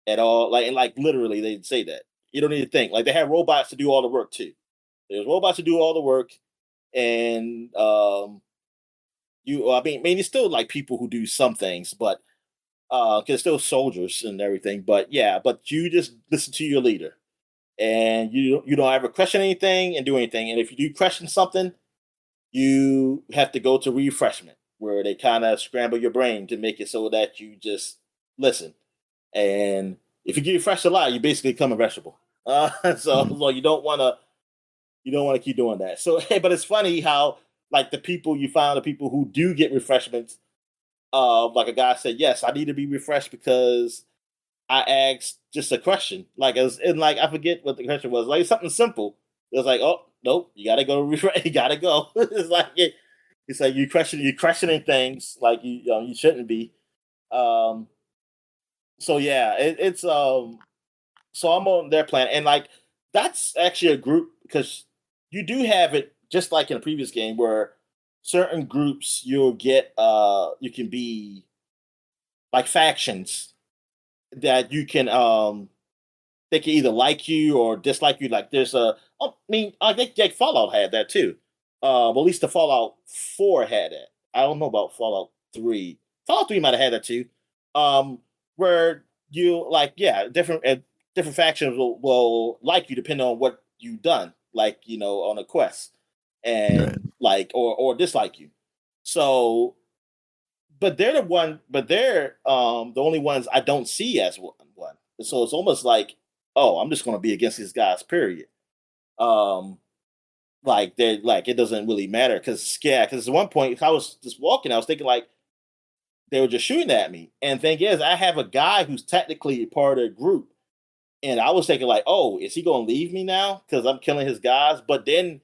Speaker 2: at all. Like and like literally, they say that you don't need to think. Like they have robots to do all the work too. There's robots to do all the work, and I mean, it's still like people who do some things, but because still soldiers and everything. But yeah, but you just listen to your leader, and you don't ever question anything and do anything. And if you do question something, you have to go to refreshment, where they kind of scramble your brain to make it so that you just listen. And if you get refreshed a lot, you basically become a vegetable. So
Speaker 1: Mm.
Speaker 2: well, you don't want to keep doing that. So, hey, but it's funny how like the people you find the people who do get refreshments. Like a guy said, yes, I need to be refreshed because I asked just a question. Like as and like I forget what the question was. Like something simple. It was like, oh nope, you gotta go refresh. You gotta go. It's like you questioning things like you shouldn't be. Um, so yeah, it's so I'm on their plan, and like that's actually a group because you do have it just like in a previous game where certain groups you'll get you can be like factions that you can they can either like you or dislike you. Like there's I mean, I think Fallout had that too. Well, at least the Fallout 4 had it. I don't know about Fallout 3. Fallout 3 might have had that too. Where you like, yeah, different factions will like you depending on what you've done, like on a quest,
Speaker 1: Right.
Speaker 2: and like or dislike you. So but they're the one, but they're the only ones I don't see as one. So it's almost like, oh, I'm just going to be against these guys. Period. Um, like they like it doesn't really matter because because at one point I was just walking, I was thinking like they were just shooting at me, and thing is, I have a guy who's technically part of the group, and I was thinking like, oh, is he going to leave me now because I'm killing his guys? But then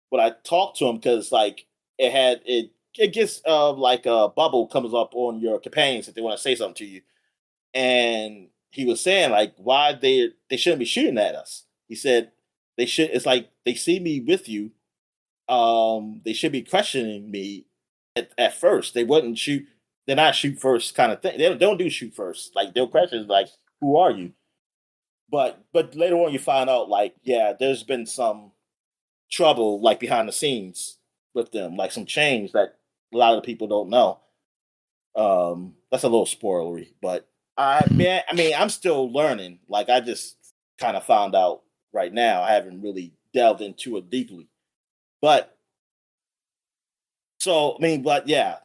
Speaker 2: when I talked to him, because like it gets like a bubble comes up on your companions if they want to say something to you, and he was saying like why they shouldn't be shooting at us. He said they should. It's like they see me with you. They should be questioning me at first. They wouldn't shoot. They're not shoot first kind of thing. They don't do shoot first. Like they'll question like who are you? But later on you find out like yeah, there's been some trouble like behind the scenes with them, like some change that a lot of the people don't know. That's a little spoilery, but I mean, I'm still learning. Like I just kind of found out right now. I haven't really delved into it deeply, but so I mean, but yeah.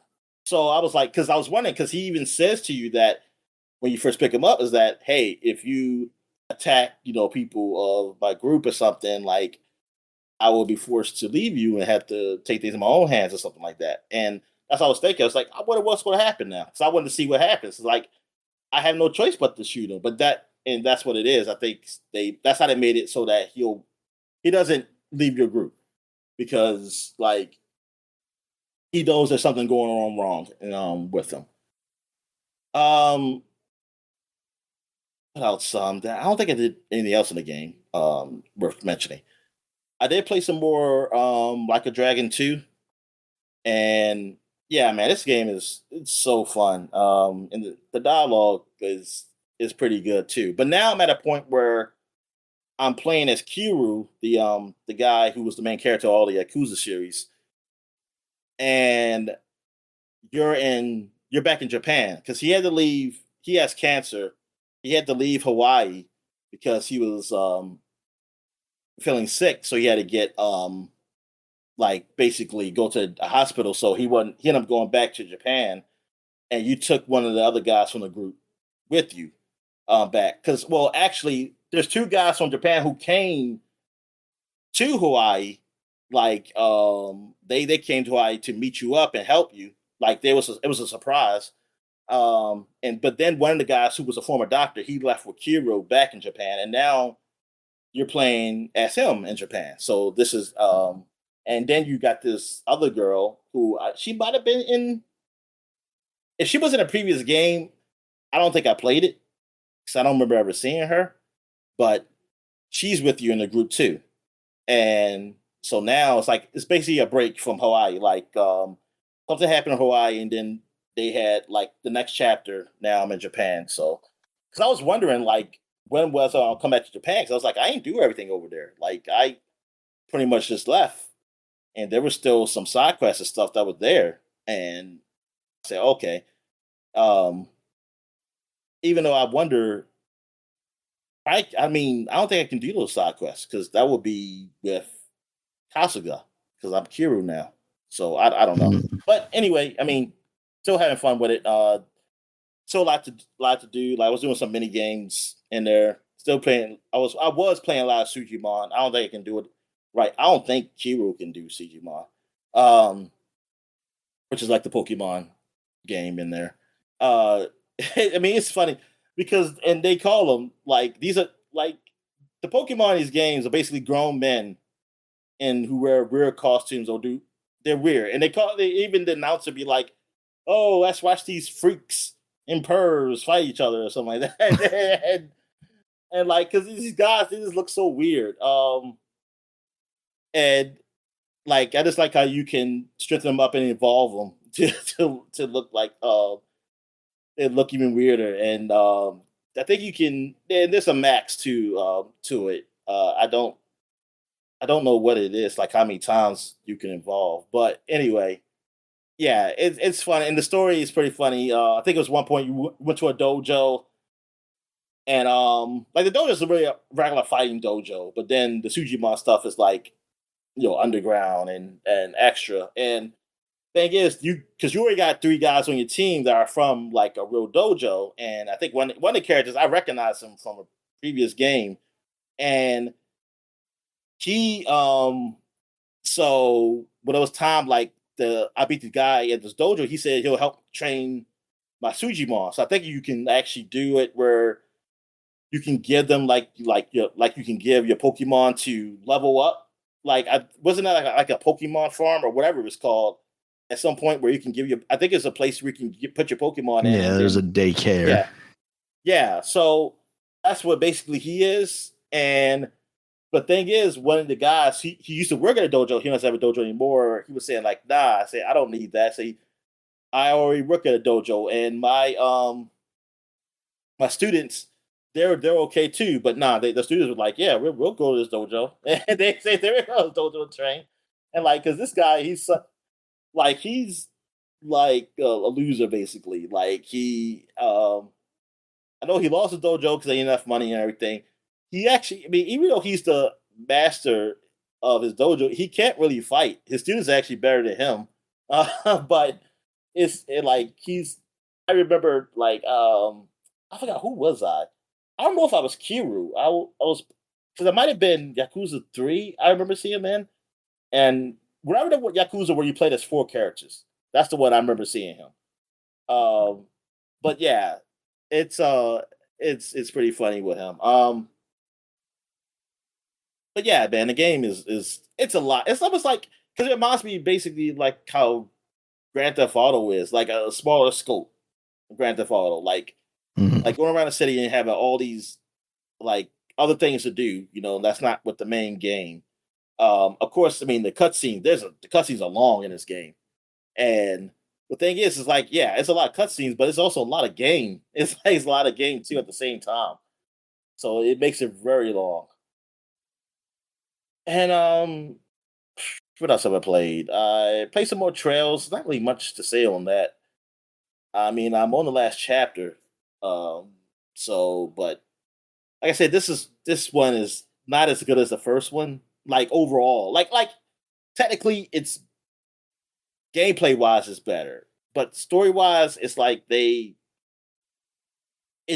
Speaker 2: So I was like, because I was wondering, because he even says to you that when you first pick him up, is that hey, if you attack, people of my group or something, like I will be forced to leave you and have to take things in my own hands or something like that. And that's what I was thinking. I was like, I wonder what's going to happen now. So I wanted to see what happens. It's like I have no choice but to shoot him. But that's what it is. I think that's how they made it so that he doesn't leave your group because like he knows there's something going on wrong with him. Um, what else? I don't think I did anything else in the game worth mentioning. I did play some more like a Dragon 2. And yeah, man, this game it's so fun. And the dialogue is pretty good too. But now I'm at a point where I'm playing as Kiryu, the guy who was the main character of all the Yakuza series, and you're back in Japan because he had to leave. He has cancer. He had to leave Hawaii because he was feeling sick, so he had to get like basically go to a hospital. So he ended up going back to Japan, and you took one of the other guys from the group with you back because well actually there's two guys from Japan who came to Hawaii. Like they came to Hawaii to meet you up and help you. Like it was a surprise. And but then one of the guys who was a former doctor, he left with Kiro back in Japan, and now you're playing as him in Japan. So this is and then you got this other girl who she might have been in. If she was in a previous game, I don't think I played it because I don't remember ever seeing her. But she's with you in the group too, and so now it's like it's basically a break from Hawaii. Like something happened in Hawaii, and then they had like the next chapter. Now I'm in Japan, so because I was wondering like when was I'll come back to Japan because I was like I ain't do everything over there. Like I pretty much just left, and there was still some side quests and stuff that was there, and I said okay. Um, even though I wonder, I mean I don't think I can do those side quests because that would be with Kasuga because I'm Kiru now. So I don't know.
Speaker 1: Mhm.
Speaker 2: But anyway, I mean, still having fun with it. Still a lot to do. Like I was doing some mini games in there. Still playing. I was playing a lot of Sujimon. I don't think I can do it right. I don't think Kiru can do Sujimon, um, which is like the Pokemon game in there. Uh, I mean, it's funny because and they call them like these are like the Pokemon in these games are basically grown men and who wear weird costumes or do they're weird. And they even the announcer be like, "Oh, let's watch these freaks impers fight each other or something like that. And like, because these guys, they just look so weird. And like, I just like how you can strengthen them up and evolve them to look like it look even weirder. And I think you can. And there's a max to it. I don't know what it is, like how many times you can evolve. But anyway, yeah, it's funny, and the story is pretty funny. I think it was one point you went to a dojo, and like the dojo is a really regular fighting dojo, but then the Sujimon stuff is like underground and extra. And thing is, you already got three guys on your team that are from like a real dojo, and I think one of the characters I recognize him from a previous game, and he so when it was time, like I beat the guy at this dojo, he said he'll help train my Sujimon. So I think you can actually do it where you can give them like you can give your Pokemon to level up. Like I wasn't that like a Pokemon farm or whatever it was called at some point where you can give I think it's a place where you can put your Pokemon in.
Speaker 1: Yeah, there's a daycare.
Speaker 2: Yeah, yeah. So that's what basically he is. And but thing is, one of the guys he used to work at a dojo. He doesn't have a dojo anymore. He was saying like, nah. I said I don't need that. Say I already work at a dojo, and my students they're okay too. But nah, the students were like, yeah, we'll go to this dojo, and they say they're going to dojo train, and like because this guy he's like a loser basically. Like I know he lost his dojo because they didn't have enough money and everything. He actually, I mean, even though he's the master of his dojo, he can't really fight. His students are actually better than him. But like he's. I remember like I forgot who was I. I don't know if I was Kiru. I was because it might have been Yakuza 3. I remember seeing him in, and remember what Yakuza where you played as 4 characters. That's the one I remember seeing him. But yeah, it's pretty funny with him. But yeah, man, the game is it's a lot. It's almost like because it reminds me basically like how Grand Theft Auto is, like a smaller scope. Grand Theft Auto, like going around the city and having all these like other things to do. That's not what the main game. Of course, I mean the cutscene. The cutscenes are long in this game, and the thing is like yeah, it's a lot of cutscenes, but it's also a lot of game. It's a lot of game too at the same time, so it makes it very long. And what else have I played? I played some more Trails. Not really much to say on that. I mean, I'm on the last chapter. But like I said, this one is not as good as the first one. Like overall, like technically, it's gameplay wise is better, but story wise, it's like it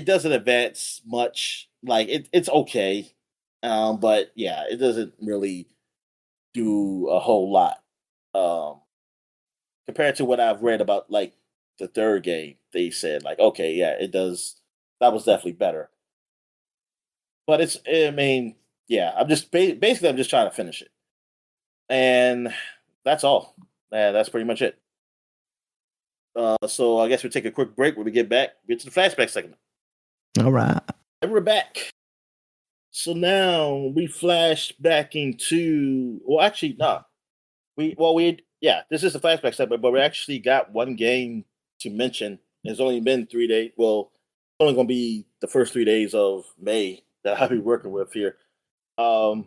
Speaker 2: doesn't advance much. Like it's okay, but yeah, it doesn't really do a whole lot compared to what I've read about like the third game. They said like, okay, yeah, it does. That was definitely better. But I mean, yeah, I'm just basically I'm just trying to finish it, and that's all. That's pretty much it. So I guess we'll take a quick break when we get back. Get to the flashback segment.
Speaker 1: All right.
Speaker 2: And we're back. So now we flash back into. Well, actually, no. This is a flashback segment, but we actually got one game to mention. It's only been 3 days. Well, it's only going to be the first 3 days of May that I'll be working with here. Yeah,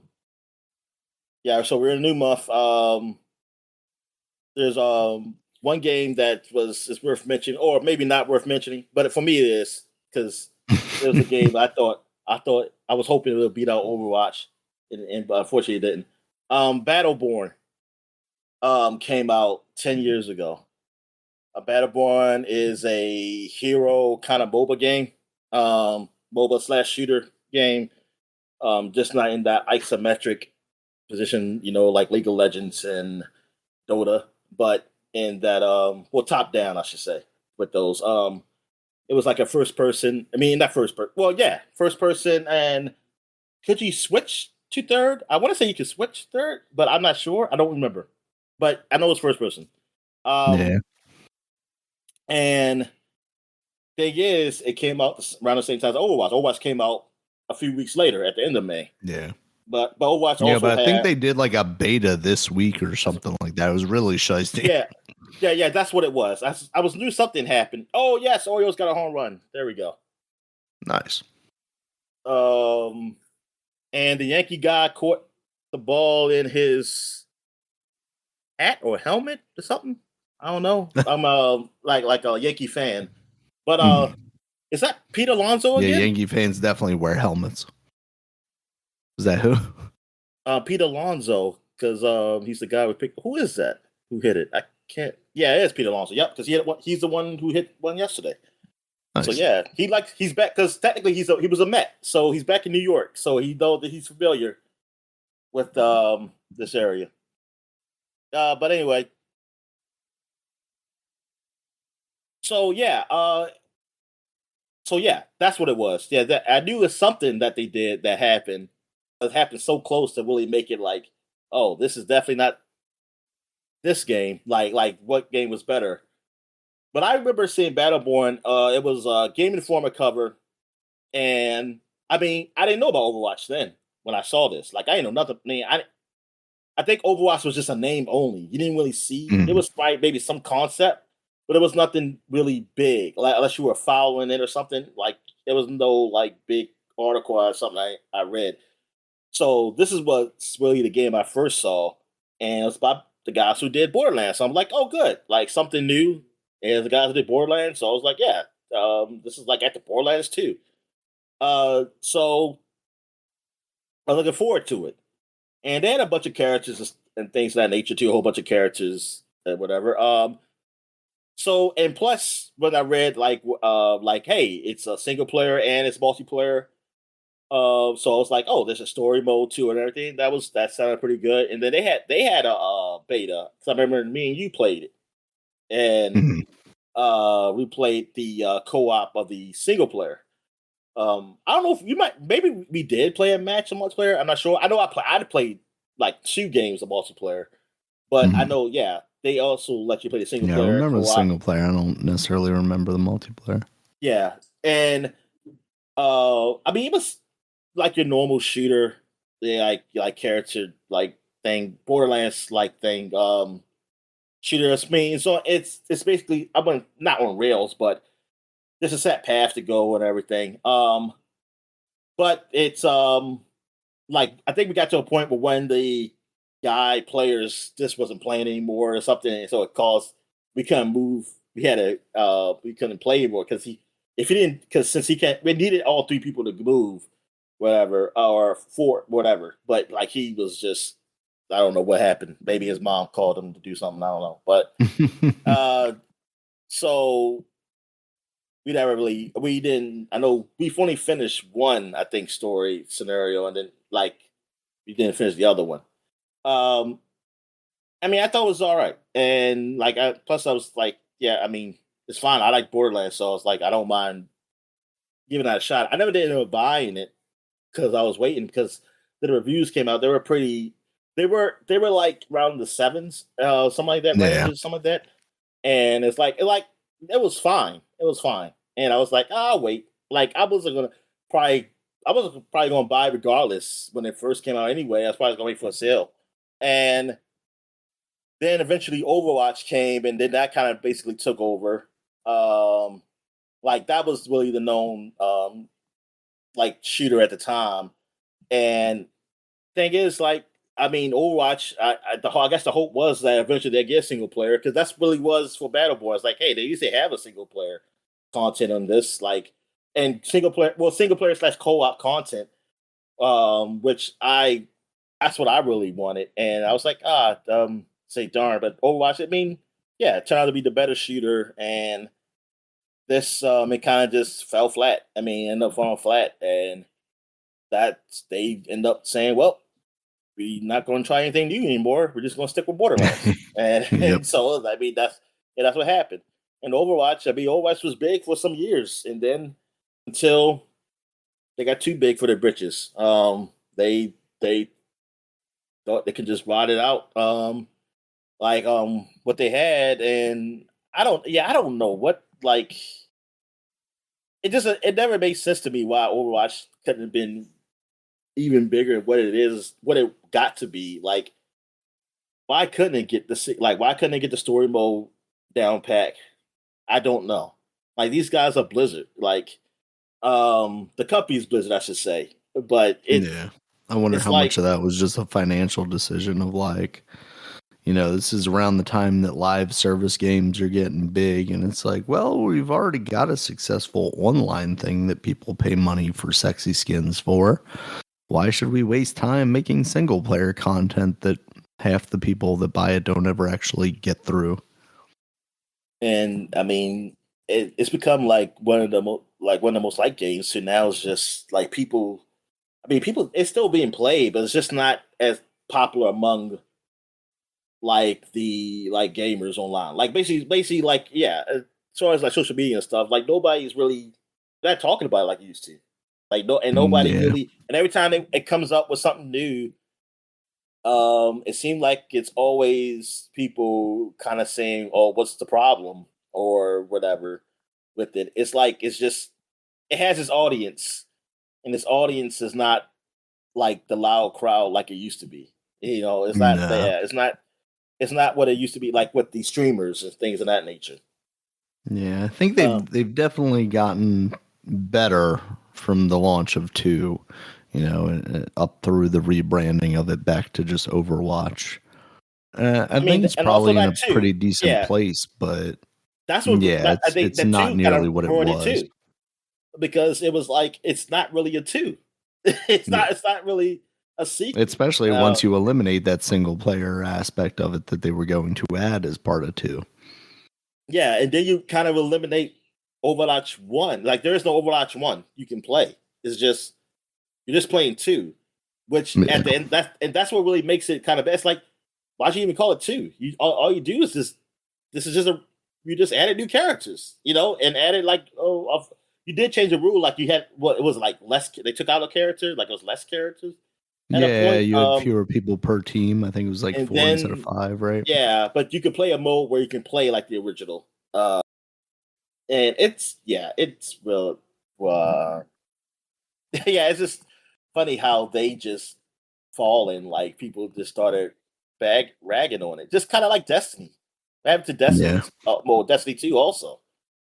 Speaker 2: so we're in a new month. There's one game that is worth mentioning, or maybe not worth mentioning, but for me it is because it was a game I thought I was hoping it would beat out Overwatch, but unfortunately it didn't. Battleborn came out 10 years ago. Battleborn is a hero kind of MOBA game, MOBA / shooter game, just not in that isometric position, like League of Legends and Dota, but in that top down, I should say, with those. It was like a first person. I mean, not first person. Well, yeah, first person. And could you switch to third? I want to say you could switch third, but I'm not sure. I don't remember, but I know it's first person.
Speaker 1: Yeah.
Speaker 2: And thing is, it came out around the same time as Overwatch. Overwatch came out a few weeks later at the end of May.
Speaker 1: Yeah.
Speaker 2: But Overwatch
Speaker 1: Yeah,
Speaker 2: also
Speaker 1: but I think
Speaker 2: had
Speaker 1: they did like a beta this week or something like that. It was really shiesty.
Speaker 2: yeah. That's what it was. I was knew something happened. Oh yes, Orioles got a home run. There we go.
Speaker 1: Nice.
Speaker 2: And the Yankee guy caught the ball in his hat or helmet or something. I don't know. I'm like a Yankee fan, but is that Pete Alonso
Speaker 1: Yeah,
Speaker 2: again?
Speaker 1: Yankee fans definitely wear helmets. Is that who?
Speaker 2: Pete Alonso, because he's the guy who picked. Who is that? Who hit it? I can't. Yeah, it is Pete Alonso. Yep, because he's the one who hit one yesterday.
Speaker 1: Nice.
Speaker 2: So yeah, he's back because technically he was a Met, so he's back in New York. So he know that he's familiar with this area. But anyway, so yeah, that's what it was. Yeah, that I knew it was something that they did that happened. It happened so close to really make it like, oh, this is definitely not this game. Like what game was better? But I remember seeing Battleborn. It was Game Informer cover, and I mean, I didn't know about Overwatch then when I saw this. Like, I didn't know nothing. I think Overwatch was just a name only. You didn't really see. It was like maybe some concept, but it was nothing really big. Like, unless you were following it or something. Like, there was no like big article or something I read. So this is what's really the game I first saw, and it's about the guys who did Borderlands. So I'm like, oh, good, like something new. And the guys who did Borderlands, so I was like, yeah, this is like at the Borderlands 2. So I'm looking forward to it. And they had a bunch of characters and things of that nature too, a whole bunch of characters and whatever. So and plus when I read like hey, it's a single player and it's multiplayer. So I was like, oh, there's a story mode too and everything. That sounded pretty good. And then they had a beta. So I remember me and you played it, and we played the co-op of the single player. I don't know if maybe we did play a match of multiplayer. I'm not sure. I know I played like 2 games of multiplayer, but I know, yeah, they also let you play the single
Speaker 1: Yeah, I
Speaker 2: player
Speaker 1: remember the
Speaker 2: co-op.
Speaker 1: single player. I don't necessarily remember the multiplayer.
Speaker 2: Yeah, and I mean, it was like your normal shooter, yeah, like character like thing, Borderlands like thing, shooter. I mean, so it's basically not on rails, but there's a set path to go and everything. But it's like I think we got to a point where when the guy players just wasn't playing anymore or something, so it caused we couldn't move. We couldn't play anymore because since he can't, we needed all 3 people to move, whatever, or 4, whatever. But like he was just, I don't know what happened. Maybe his mom called him to do something. I don't know. But so we didn't. I know we've only finished one, I think, story scenario, and then like we didn't finish the other one. I mean, I thought it was all right, and like plus I was like, yeah, I mean, it's fine. I like Borderlands, so I was like, I don't mind giving that a shot. I never did end up buying it because I was waiting because the reviews came out. They were pretty. They were like around the 7s, something like that,
Speaker 1: Yeah.
Speaker 2: range, something like that. And it's like it was fine. It was fine. And I was like, I'll wait. Like I wasn't probably gonna buy regardless when it first came out anyway. I was probably gonna wait for a sale. And then eventually Overwatch came and then that kind of basically took over. Like that was really the known like shooter at the time. And thing is, like, I mean, Overwatch. I guess the hope was that eventually they get single player because that's really was for Battleborn. It's like, hey, they used to have a single player content on this, like, and single player slash co-op content, which that's what I really wanted, and I was like, say darn, but Overwatch. I mean, yeah, it turned out to be the better shooter, and this it kind of just fell flat. I mean, ended up falling flat, and that they end up saying, well, we're not going to try anything new anymore. We're just going to stick with Borderlands. And so, I mean, that's what happened. And Overwatch, I mean, Overwatch was big for some years. And then until they got too big for their britches, they thought they could just ride it out what they had. And I don't know what, like, it never made sense to me why Overwatch couldn't have been even bigger than what it is, what it got to be. Like, why couldn't it get why couldn't it get the story mode down pack? I don't know. Like, these guys are Blizzard. Like, the company's Blizzard, I should say. But
Speaker 1: Yeah. I wonder
Speaker 2: it's
Speaker 1: how much
Speaker 2: like,
Speaker 1: of that was just a financial decision of like, this is around the time that live service games are getting big. And it's like, well, we've already got a successful online thing that people pay money for sexy skins for. Why should we waste time making single player content that half the people that buy it don't ever actually get through?
Speaker 2: and I mean, it's become like one of the most liked games. So now it's just like people. I mean, people. It's still being played, but it's just not as popular among the gamers online. Like, basically, like, yeah. As far as like social media and stuff, like, nobody's really not talking about it like it used to. Like, no, and nobody
Speaker 1: Yeah.
Speaker 2: really. And every time it comes up with something new, it seemed like it's always people kind of saying, "Oh, what's the problem?" or whatever with it. It's like it's just it has its audience, and its audience is not like the loud crowd like it used to be. It's not
Speaker 1: Nah.
Speaker 2: there. It's not what it used to be like with the streamers and things of that nature.
Speaker 1: Yeah, I think
Speaker 2: Um,
Speaker 1: they've definitely gotten better from the launch of 2, up through the rebranding of it back to just Overwatch. I
Speaker 2: I
Speaker 1: think
Speaker 2: mean,
Speaker 1: it's
Speaker 2: and also
Speaker 1: probably in a
Speaker 2: that too.
Speaker 1: pretty decent
Speaker 2: Yeah,
Speaker 1: place, but
Speaker 2: that's what
Speaker 1: yeah,
Speaker 2: I
Speaker 1: it's
Speaker 2: think
Speaker 1: it's
Speaker 2: that
Speaker 1: not
Speaker 2: two kind
Speaker 1: nearly
Speaker 2: of
Speaker 1: what it
Speaker 2: ruined it
Speaker 1: was.
Speaker 2: too, because it was like it's not really a two. it's
Speaker 1: Yeah.
Speaker 2: not. It's not really a sequel.
Speaker 1: Especially once you eliminate that single player aspect of it that they were going to add as part of 2.
Speaker 2: Yeah, and then you kind of eliminate Overwatch 1. Like, there is no Overwatch 1 you can play. It's just you're just playing 2, which
Speaker 1: Yeah.
Speaker 2: at the end that's what really makes it kind of bad. It's like, why'd you even call it 2? All you do is this is just you just added new characters, and added like you did change the rule, like you had what it was like less, they took out a character, like it was less characters at a
Speaker 1: Yeah,
Speaker 2: point.
Speaker 1: you had fewer people per team. I think it was like
Speaker 2: And
Speaker 1: 4 instead of
Speaker 2: then
Speaker 1: 5, right?
Speaker 2: yeah, but you could play a mode where you can play like the original. And it's real. Uh, yeah, it's just funny how they just fall in, like, people just started ragging on it, just kind of like Destiny. What happened to
Speaker 1: Yeah.
Speaker 2: Destiny's? Well, Destiny 2 also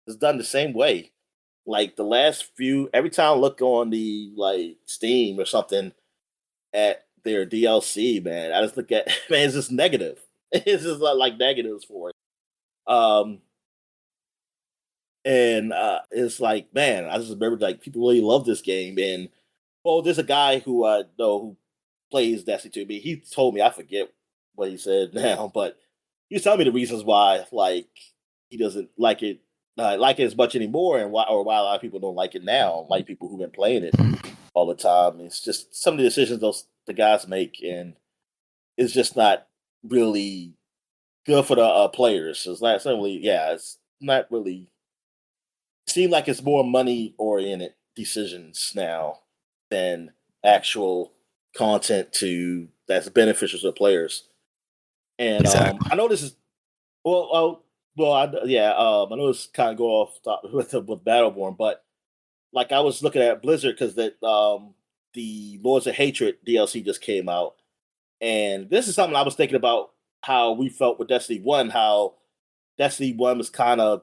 Speaker 2: is done the same way. Like, the last few, every time I look on the like Steam or something at their DLC, man, I just look at man, it's just negative. It's just like negatives for it. Um, And it's like, man, I just remember like people really love this game. And well, there's a guy who I know who plays Destiny 2. Me, he told me, I forget what he said now, but he was telling me the reasons why, like, he doesn't like it as much anymore, and why a lot of people don't like it now. Like, people who've been playing it all the time. It's just some of the decisions the guys make, and it's just not really good for the players. It's not really, yeah, it's not really seem like it's more money oriented decisions now than actual content that's beneficial to the players. And
Speaker 1: Exactly.
Speaker 2: I know this is well, I know it's kind of go off with Battleborn, but like, I was looking at Blizzard because the Lords of Hatred DLC just came out, and this is something I was thinking about, how we felt with Destiny 1, how Destiny 1 was kind of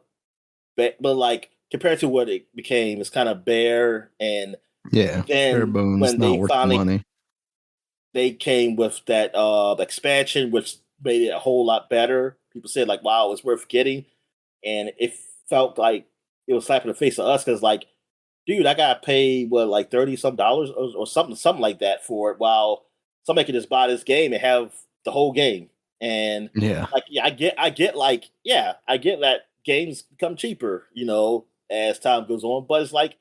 Speaker 2: but like, compared to what it became, it's kind of bare. And
Speaker 1: Yeah. Bare
Speaker 2: then
Speaker 1: bones,
Speaker 2: when
Speaker 1: not
Speaker 2: they
Speaker 1: worth the
Speaker 2: finally
Speaker 1: money.
Speaker 2: they came with that expansion, which made it a whole lot better, people said like, "Wow, it's worth getting." And it felt like it was slapping the face of us, because like, dude, I gotta pay what, like $30 some or something like that for it, while somebody can just buy this game and have the whole game. And
Speaker 1: Yeah.
Speaker 2: like, yeah, I get like, yeah, I get that games become cheaper, as time goes on. But it's like,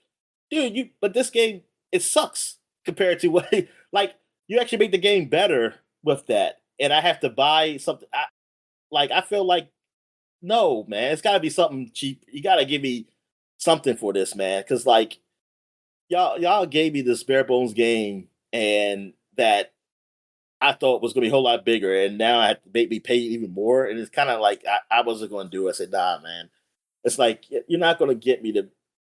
Speaker 2: dude, but this game, it sucks compared to what like, you actually make the game better with that, and I have to buy something. I feel like, no, man, it's got to be something cheap. You got to give me something for this, man, because like, y'all gave me this bare bones game, and that I thought was gonna be a whole lot bigger, and now I have to make me pay even more. And it's kind of like, I wasn't gonna do it. I said, nah, man. It's like, you're not gonna get me to.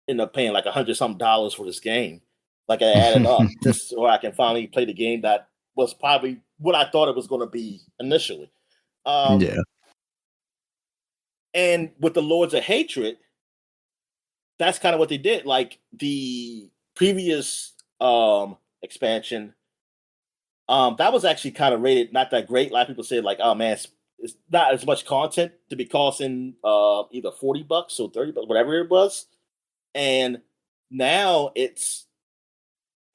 Speaker 2: end up paying like $100 for this game. Like I added up just so I can finally play the game that was probably what I thought it was going to be initially.
Speaker 1: Yeah.
Speaker 2: And with the Lords of Hatred, that's kind of what they did. Like the previous expansion, that was actually kind of rated not that great. A lot of people said like, "Oh man, it's not as much content to be costing either $40 or $30, whatever it was." And now it's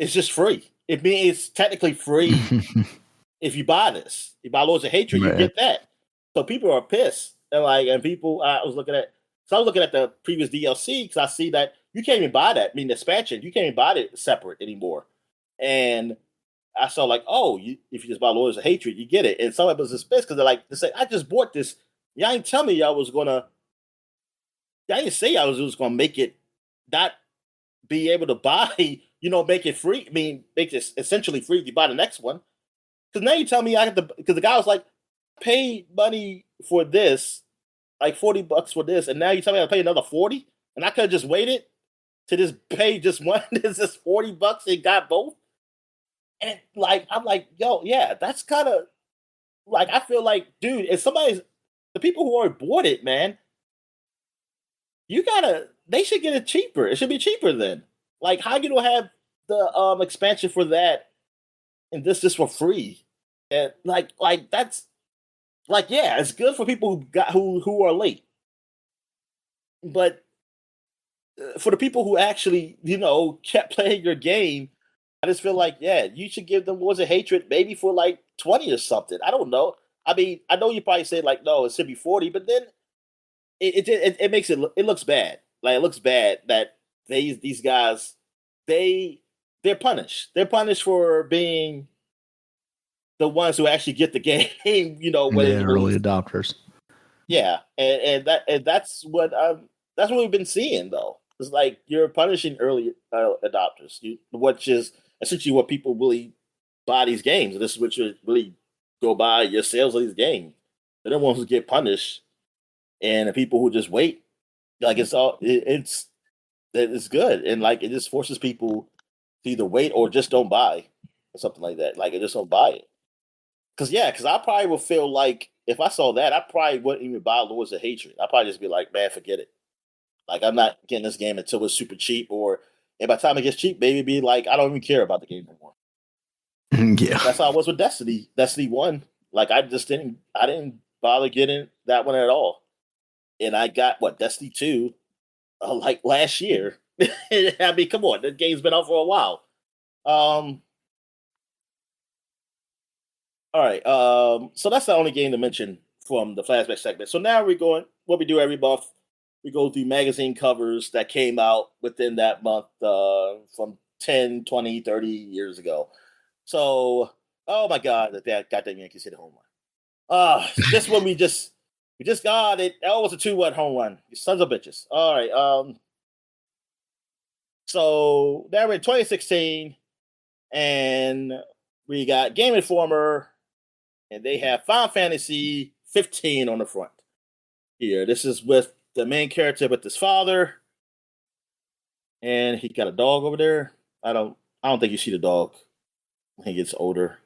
Speaker 2: just free. It means it's technically free if you buy this. You buy Lords of Hatred, you get that. So people are pissed. And people, I was looking at the previous DLC because I see that you can't even buy that. I mean, the expansion, you can't even buy it separate anymore. And I saw like, if you just buy Lords of Hatred, you get it. And some of us is pissed because they say, I just bought this. Y'all ain't tell me y'all didn't say I was just gonna make it not be able to buy, make it free. I mean, make it essentially free if you buy the next one. Because now you tell me I have to, because the guy was like, pay money for this, like $40 for this, and now you tell me I have to pay another 40, and I could have just waited to just pay just one. This is $40 and got both. And like I'm like, yo, yeah, that's kind of like I feel like, dude, if the people who already bought it, man, they should get it cheaper. It should be cheaper then. Like, how you don't have the expansion for that and this just for free? And like that's like, yeah, it's good for people who are late. But for the people who actually, kept playing your game, I just feel like, yeah, you should give them Lords of Hatred maybe for like 20 or something. I don't know. I mean, I know you probably say like, no, it should be 40, but then it makes it looks bad. Like it looks bad that these guys they're punished. They're punished for being the ones who actually get the game. When it's
Speaker 1: early adopters.
Speaker 2: Yeah, and that's what we've been seeing though. It's like you're punishing early adopters, which is essentially what people really buy these games. And this is what you really go by your sales of these games. They're the ones who get punished, and the people who just wait, like it's good, and like it just forces people to either wait or just don't buy or something like that. Like, I just don't buy it. Because I probably would feel like if I saw that, I probably wouldn't even buy Lords of Hatred. I'd probably just be like, man, forget it. Like, I'm not getting this game until it's super cheap, and by the time it gets cheap, maybe be like, I don't even care about the game anymore.
Speaker 1: Yeah.
Speaker 2: That's how I was with Destiny. Destiny 1. Like, I didn't bother getting that one at all. And I got, Destiny 2, like last year. I mean, come on, the game's been out for a while. All right. So that's the only game to mention from the flashback segment. So now we're going, what we do every month, we go through magazine covers that came out within that month from 10, 20, 30 years ago. So, oh my God, that goddamn Yankees hit a home run. This one we just got it. That was a 2-1 home run. You sons of bitches. All right. So now we're in 2016, and we got Game Informer, and they have Final Fantasy 15 on the front here. This is with the main character with his father, and he got a dog over there. I don't think you see the dog when he gets older.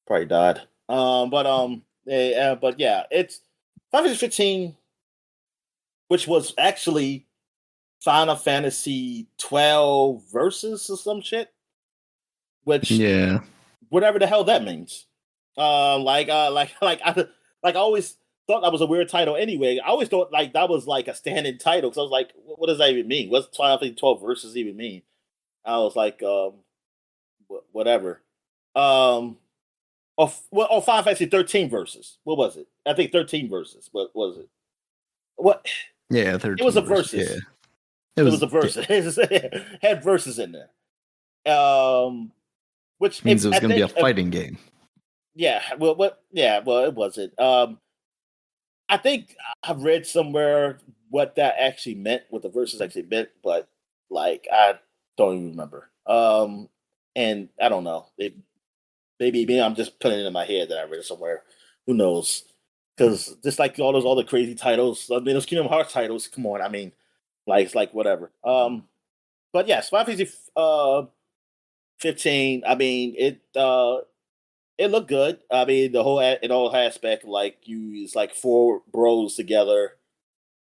Speaker 2: Probably died. But yeah, it's Final Fantasy 15, which was actually Final Fantasy 12 Versus or some shit. Which,
Speaker 1: yeah,
Speaker 2: whatever the hell that means. I always thought that was a weird title anyway. I always thought like that was like a standing title, because I was like, what does that even mean? What's Final Fantasy 12 Versus even mean? I was like, whatever. Final Fantasy 13 Versus. What was it? I think 13 Versus. What was it? What?
Speaker 1: Yeah, 13.
Speaker 2: It was a Versus. Yeah. It was a Versus. It had Versus in there. Which
Speaker 1: means it was going to be a fighting game.
Speaker 2: Yeah, it wasn't. I think I've read somewhere what that actually meant, what the Versus actually meant, but like I don't even remember. And I don't know. Maybe I'm just putting it in my head that I read it somewhere. Who knows? Because just like all the crazy titles, I mean, those Kingdom Hearts titles. Come on, I mean, like it's like whatever. but yes, Final Fantasy 15. I mean, it looked good. I mean, the whole in all aspect, like it's like four bros together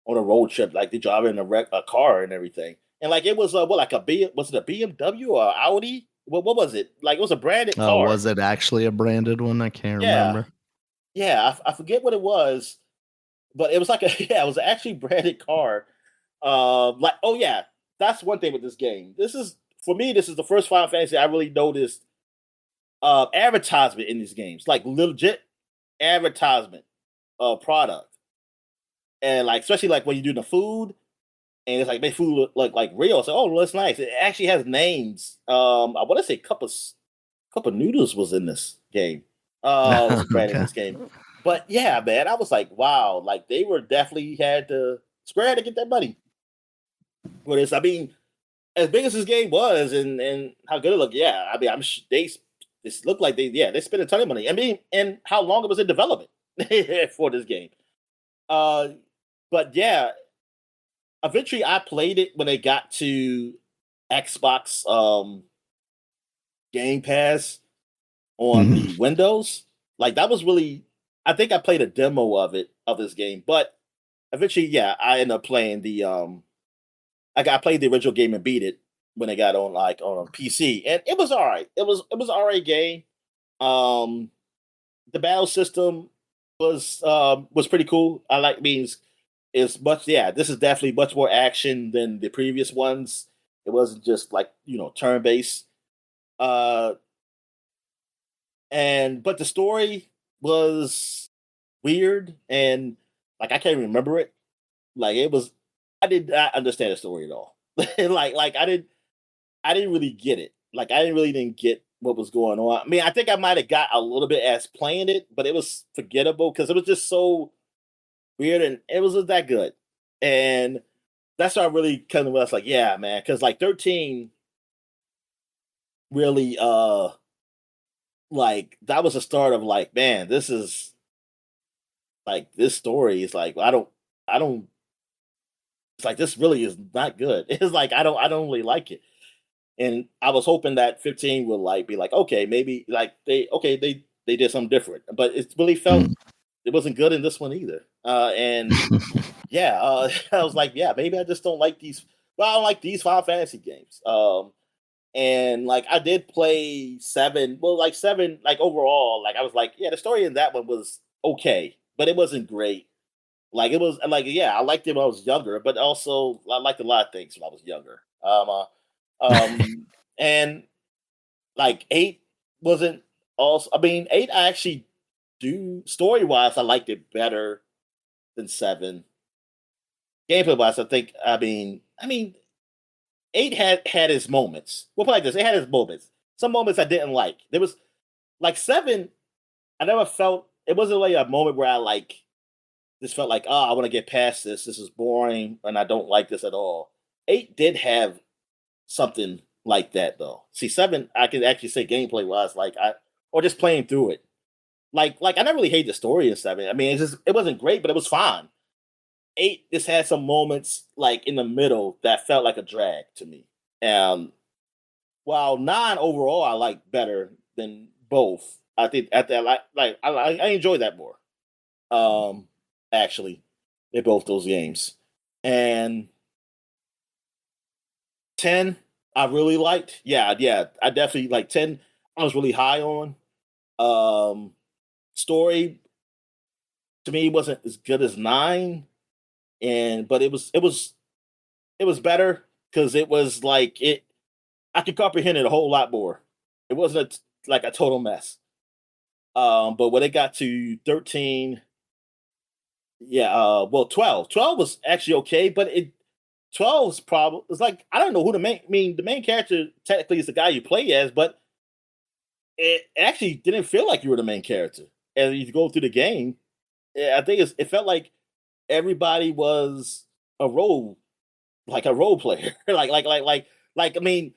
Speaker 2: on a road trip, like they drive in a car and everything. And like it was what like was it a BMW or Audi? What was it? Like it was a branded
Speaker 1: Oh,
Speaker 2: car.
Speaker 1: was it actually a branded one? I can't
Speaker 2: Yeah,
Speaker 1: remember.
Speaker 2: yeah. I forget what it was, but it was like a yeah, it was actually branded car. Like oh yeah, that's one thing with this game. This is for me. This is the first Final Fantasy I really noticed advertisement in these games, like legit advertisement of product, and like especially like when you do the food and it's like make food look like real. So oh, that's nice. It actually has names. I want to say cup of noodles was in this game. Was branded in
Speaker 1: Okay.
Speaker 2: this game. But yeah, man, I was like, wow, like they were definitely had to Square had to get that money for this. I mean, as big as this game was and how good it looked, yeah. I mean, they this looked like they spent a ton of money. I mean, and how long it was in development for this game. Uh, but yeah, eventually I played it when they got to Xbox Game Pass on
Speaker 1: Mhm.
Speaker 2: the Windows. Like that was really I think I played a demo of this game, but eventually, yeah, I ended up playing the I played the original game and beat it when it got on like on PC, and it was all right. It was all right game. Um, the battle system was pretty cool. I like means it's much yeah. This is definitely much more action than the previous ones. It wasn't just like turn based. Uh, and but the story was weird and like I can't remember it. Like it was, I did not understand the story at all. like I didn't really get it. Like I didn't get what was going on. I mean, I think I might have got a little bit as playing it, but it was forgettable because it was just so weird and it wasn't that good. And that's why I really kind of was like, yeah, man, because like 13 really like that was the start of like, man, this is like this story is like I don't it's like this really is not good. It's like I don't really like it. And I was hoping that 15 would like be like, okay, maybe like they did something different. But it really felt
Speaker 1: Mm.
Speaker 2: it wasn't good in this one either. And yeah, I was like, yeah, maybe I just don't like these well, I don't like these Final Fantasy games. And like I did play seven, well, like seven, like overall, like I was like, yeah, the story in that one was okay, but it wasn't great. Like it was like yeah, I liked it when I was younger, but also I liked a lot of things when I was younger. And like eight wasn't also. I mean, eight I actually do story wise, I liked it better than seven. Gameplay wise, I think. I mean, eight had its moments. We'll put it like this: it had its moments. Some moments I didn't like. There was like seven. I never felt it wasn't like a moment where I like this felt like, oh, I want to get past this. This is boring, and I don't like this at all. Eight did have something like that though. See, seven, I can actually say gameplay wise, like I or just playing through it. Like I never really hate the story in seven. I mean, it wasn't great, but it was fine. Eight just had some moments like in the middle that felt like a drag to me. Um, while nine overall I like better than both. I think at that I enjoy that more. Um, actually, in both those games. And 10, I really liked. Yeah, yeah. I definitely like 10, I was really high on. Um Story to me wasn't as good as 9. And but it was better because it was like it I could comprehend it a whole lot more. It wasn't like a total mess. But when it got to 13, yeah, well 12. 12 was actually okay, but it 12's problem is like I don't know who the main character technically is the guy you play as, but it actually didn't feel like you were the main character. And you go through the game, I think it felt like everybody was a role, like a role player. like. I mean,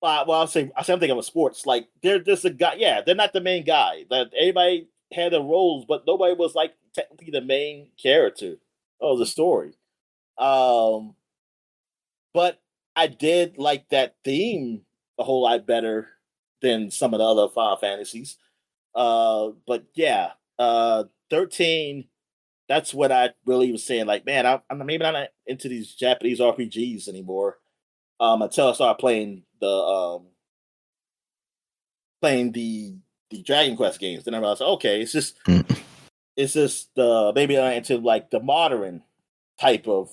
Speaker 2: well, I say I'm thinking of sports. Like they're just a guy. Yeah, they're not the main guy. That everybody had their roles, but nobody was like technically the main character of the story. Um, but I did like that theme a whole lot better than some of the other Final Fantasies. But yeah, 13. That's what I really was saying. Like, man, I'm maybe not into these Japanese RPGs anymore. Until I started playing the Dragon Quest games. Then I realized, okay, it's just maybe I'm into like the modern type of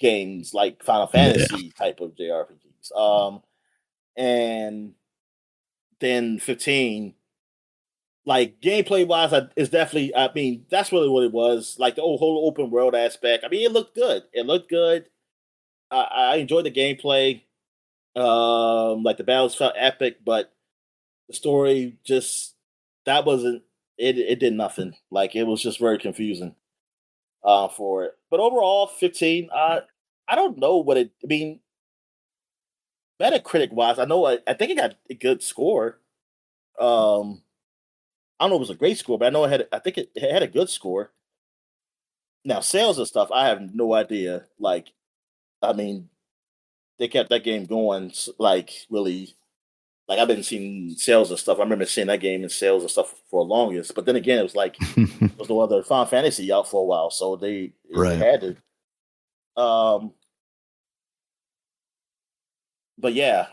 Speaker 2: games, like Final
Speaker 1: Yeah.
Speaker 2: Fantasy type of JRPGs. And then 15, like gameplay wise, is definitely. I mean, that's really what it was. Like the whole open world aspect. I mean, it looked good. It looked good. I enjoyed the gameplay. Like the battles felt epic, but the story just that wasn't. It did nothing. Like it was just very confusing. For it. But overall, 15. I don't know what it. I mean, Metacritic wise, I know. I think it got a good score. Um, I don't know if it was a great score, but I know it had. I think it had a good score. Now sales and stuff, I have no idea. Like, I mean, they kept that game going. Like, really. Like I've been seeing sales and stuff. I remember seeing that game in sales and stuff for the longest. But then again, it was like there was no other Final Fantasy out for a while, so they
Speaker 1: Right.
Speaker 2: had to. Um, but yeah,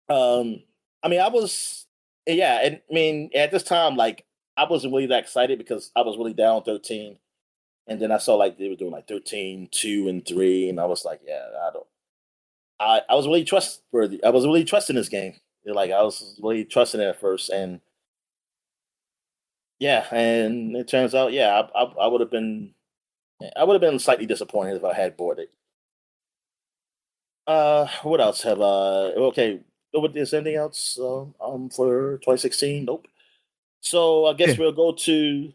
Speaker 2: I mean, I was, yeah, and I mean, at this time, like, I wasn't really that excited because I was really down 13. And then I saw like they were doing like 13, 2, and 3. And I was like, yeah, I don't, I was really trustworthy. I was really trusting this game. Like, I was really trusting it at first. And yeah, and it turns out, yeah, I I would have been slightly disappointed if I had bought it. What else have okay, is anything else for 2016? Nope. So I
Speaker 1: Yeah.
Speaker 2: guess we'll go to
Speaker 1: You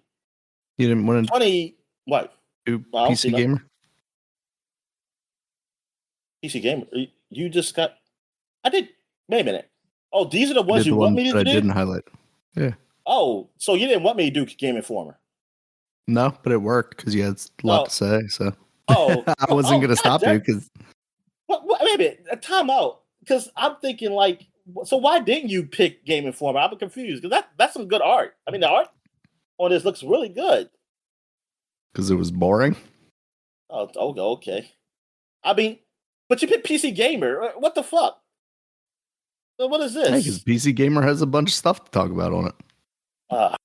Speaker 1: didn't want to
Speaker 2: 20. What?
Speaker 1: do
Speaker 2: Well, I don't see
Speaker 1: PC
Speaker 2: nothing.
Speaker 1: gamer?
Speaker 2: PC Gamer. You just got. I did. Wait a minute. Oh, these are the
Speaker 1: I
Speaker 2: ones
Speaker 1: did
Speaker 2: you
Speaker 1: the
Speaker 2: want
Speaker 1: ones
Speaker 2: me
Speaker 1: that
Speaker 2: to
Speaker 1: I
Speaker 2: do?
Speaker 1: didn't highlight. Yeah.
Speaker 2: Oh, so you didn't want me to do Game Informer?
Speaker 1: No, but it worked because you had a lot to
Speaker 2: Oh,
Speaker 1: say. So
Speaker 2: oh,
Speaker 1: I
Speaker 2: oh,
Speaker 1: wasn't
Speaker 2: oh,
Speaker 1: going to
Speaker 2: God,
Speaker 1: stop you because
Speaker 2: wait a minute. Time out. Because I'm thinking like, so why didn't you pick Game Informer? I'm confused because that's some good art. I mean, the art on this looks really good.
Speaker 1: it was boring.
Speaker 2: Oh, okay. I mean, but you picked PC Gamer. What the fuck? So what is
Speaker 1: Hey, because
Speaker 2: this?
Speaker 1: PC gamer has a bunch of stuff to talk about on it.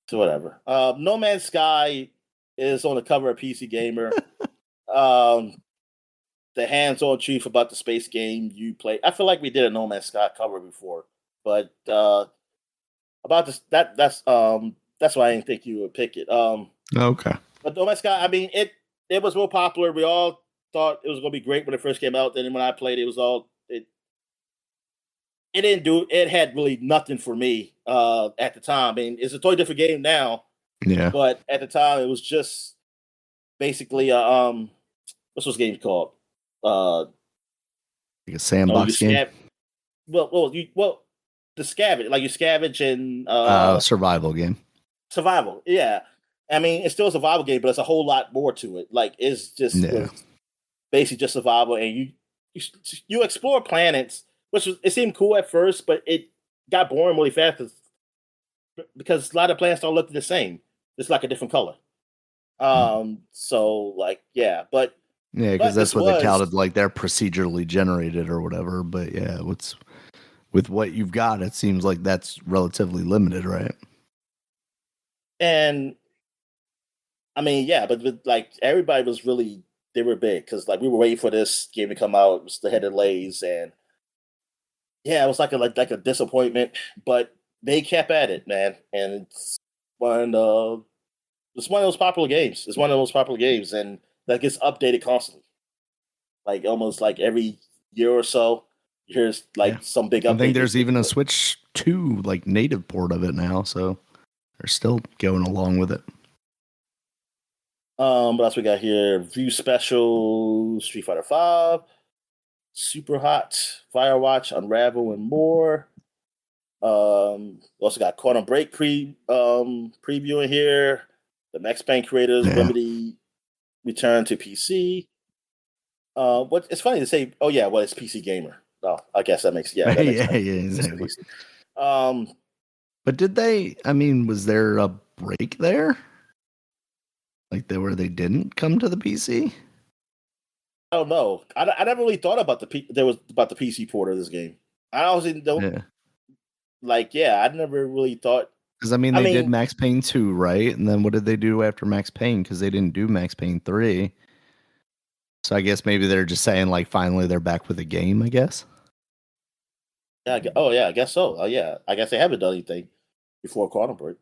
Speaker 2: So whatever. No Man's Sky is on the cover of PC Gamer. Um, the hands-on truth about the space game you play. I feel like we did a No Man's Sky cover before, but about this that's why I didn't think you would pick it.
Speaker 1: Okay.
Speaker 2: But No Man's Sky, I mean it was real popular. We all thought it was going to be great when it first came out. Then when I played it, it didn't do it had really nothing for me at the time. I mean, it's a totally different game now,
Speaker 1: Yeah.
Speaker 2: but at the time it was just basically what's this game called?
Speaker 1: Like a
Speaker 2: You
Speaker 1: sandbox game.
Speaker 2: the scavenge, like you scavenge and
Speaker 1: Survival game.
Speaker 2: survival. Yeah, I mean it's still a survival game, but it's a whole lot more to it. Like it's just
Speaker 1: Yeah.
Speaker 2: was basically just survival, and you explore planets, which was it seemed cool at first, but it got boring really fast because a lot of planets don't look the same. It's like a different color. So like yeah,
Speaker 1: Yeah, because
Speaker 2: but
Speaker 1: that's
Speaker 2: this
Speaker 1: what they
Speaker 2: was
Speaker 1: counted, like they're procedurally generated or whatever. But yeah, with what you've got, it seems like that's relatively limited, right?
Speaker 2: and I mean yeah, but like everybody was really they were big because like we were waiting for this game to come out. It was the head of Lays and yeah, it was like a disappointment, but they kept at it, man, and one uh, it's one of those popular games. It's one of those popular games, and that gets updated constantly. Like almost like every year or so, here's
Speaker 1: Yeah.
Speaker 2: like some big
Speaker 1: I think
Speaker 2: update.
Speaker 1: there's even a Switch 2 like native port of it now, so they're still going along with it.
Speaker 2: What else we got here? View Special, Street Fighter Five, Super Hot, Firewatch, Unravel, and more. Also got Quantum Break preview in here. The Max Payne creators
Speaker 1: Yeah.
Speaker 2: Remedy return to PC. What it's funny to say. Oh yeah, well it's PC Gamer. No, I guess that makes
Speaker 1: yeah,
Speaker 2: that makes sense.
Speaker 1: yeah,
Speaker 2: It's just
Speaker 1: exactly.
Speaker 2: PC.
Speaker 1: But did they? I mean, was there a break there? Like where they didn't come to the PC?
Speaker 2: I don't know. I never really thought about there was about the PC port of this game. I honestly don't
Speaker 1: Yeah,
Speaker 2: like. Yeah, I never really thought.
Speaker 1: because I mean,
Speaker 2: I
Speaker 1: they did
Speaker 2: mean,
Speaker 1: Max Payne 2, right? And then what did they do after Max Payne? Because they didn't do Max Payne 3. So I guess maybe they're just saying like finally they're back with a game. I guess.
Speaker 2: yeah. Oh yeah, I guess so. Yeah, I guess they haven't done anything before Quantum Break.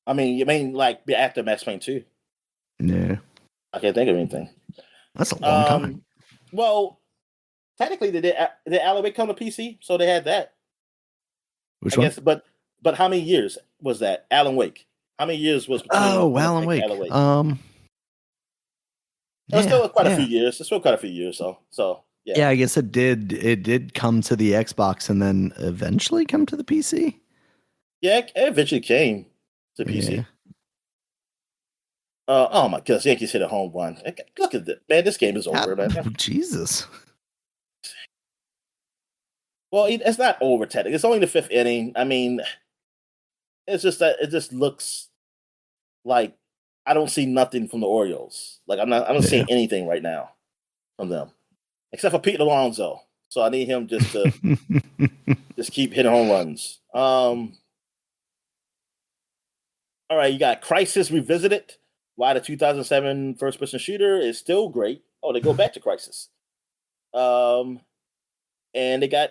Speaker 2: I mean, you mean like after Max Payne 2?
Speaker 1: Yeah,
Speaker 2: I can't think of anything.
Speaker 1: that's a long time.
Speaker 2: Um, well, technically, did Alan Wake come to PC? So they had that. I
Speaker 1: Which one?
Speaker 2: guess, but how many years was that Alan Wake? How many years was between
Speaker 1: Oh,
Speaker 2: Quantum
Speaker 1: Alan
Speaker 2: Break and
Speaker 1: Wake.
Speaker 2: Alan Wake? It was
Speaker 1: Yeah,
Speaker 2: still quite a few
Speaker 1: yeah.
Speaker 2: years. It's still quite a few years. So yeah,
Speaker 1: Yeah, I guess it did. It did come to the Xbox and then eventually come to the PC.
Speaker 2: yeah. It eventually came to
Speaker 1: Yeah.
Speaker 2: PC. Oh my goodness, Yankees hit a home run. Look at this, man. This game is over, man.
Speaker 1: Jesus.
Speaker 2: Well, it's not over, technically. It's only the fifth inning. I mean, it's just that it just looks like I don't see nothing from the Orioles. Like I don't
Speaker 1: Yeah.
Speaker 2: see anything right now from them, except for Pete Alonso. So I need him just to just keep hitting home runs. All right, you got Crisis Revisited. Why the 2007 first-person shooter is still great. Oh, they go back to Crisis. And they got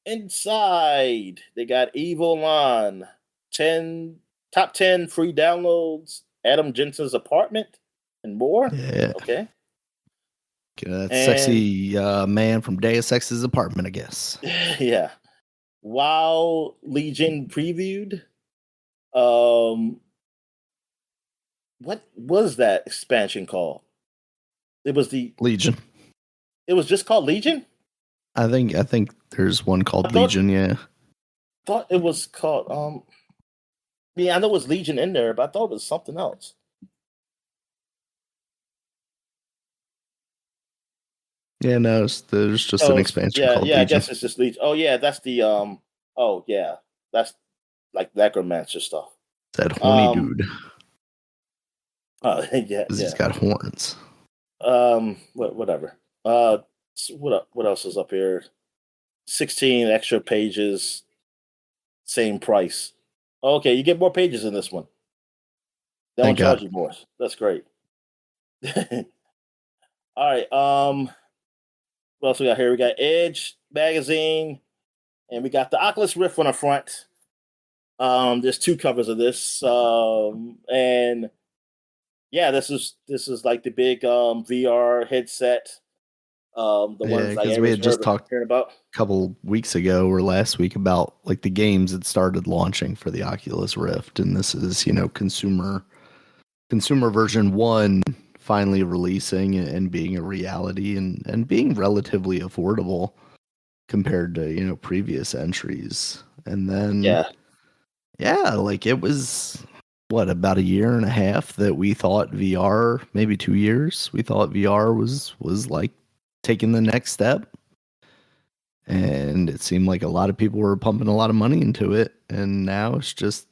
Speaker 2: Inside. They got Evil on 10 top 10 free downloads. Adam Jensen's Apartment and more.
Speaker 1: Yeah.
Speaker 2: Okay.
Speaker 1: That
Speaker 2: And
Speaker 1: sexy man from Deus Ex's apartment, I guess.
Speaker 2: yeah. WoW Legion previewed. Um, what was that expansion called? It was
Speaker 1: Legion.
Speaker 2: It was just called Legion.
Speaker 1: I think there's one
Speaker 2: I
Speaker 1: called
Speaker 2: thought
Speaker 1: Legion, yeah.
Speaker 2: thought it was called yeah, I know it was Legion in there, but I thought it was something else.
Speaker 1: Yeah, no, there's just
Speaker 2: Oh,
Speaker 1: an expansion
Speaker 2: yeah,
Speaker 1: called
Speaker 2: yeah. I
Speaker 1: Legion.
Speaker 2: guess it's just Legion. Oh, yeah, that's the Oh, yeah, that's like necromancer stuff.
Speaker 1: That horny
Speaker 2: Um.
Speaker 1: dude.
Speaker 2: Yeah,
Speaker 1: Because he's
Speaker 2: yeah.
Speaker 1: got horns.
Speaker 2: Whatever. What else is up here? 16 extra pages, same price. Okay, you get more pages in this one. They don't
Speaker 1: Thank
Speaker 2: charge
Speaker 1: God.
Speaker 2: you more. That's great. All right. What else we got here? We got Edge magazine, and we got the Oculus Rift on the front. There's two covers of this, and yeah, this is like the big VR headset. The
Speaker 1: Yeah,
Speaker 2: ones like
Speaker 1: because we
Speaker 2: everyone's
Speaker 1: had just talked
Speaker 2: heard about.
Speaker 1: a couple weeks ago or last week about like the games that started launching for the Oculus Rift, and this is consumer version 1 finally releasing and being a reality and being relatively affordable compared to previous entries. And then
Speaker 2: Yeah,
Speaker 1: yeah, like it was what, about a year and a half that we thought VR, maybe 2 years, we thought VR was like taking the next step. And it seemed like a lot of people were pumping a lot of money into it, and now it's just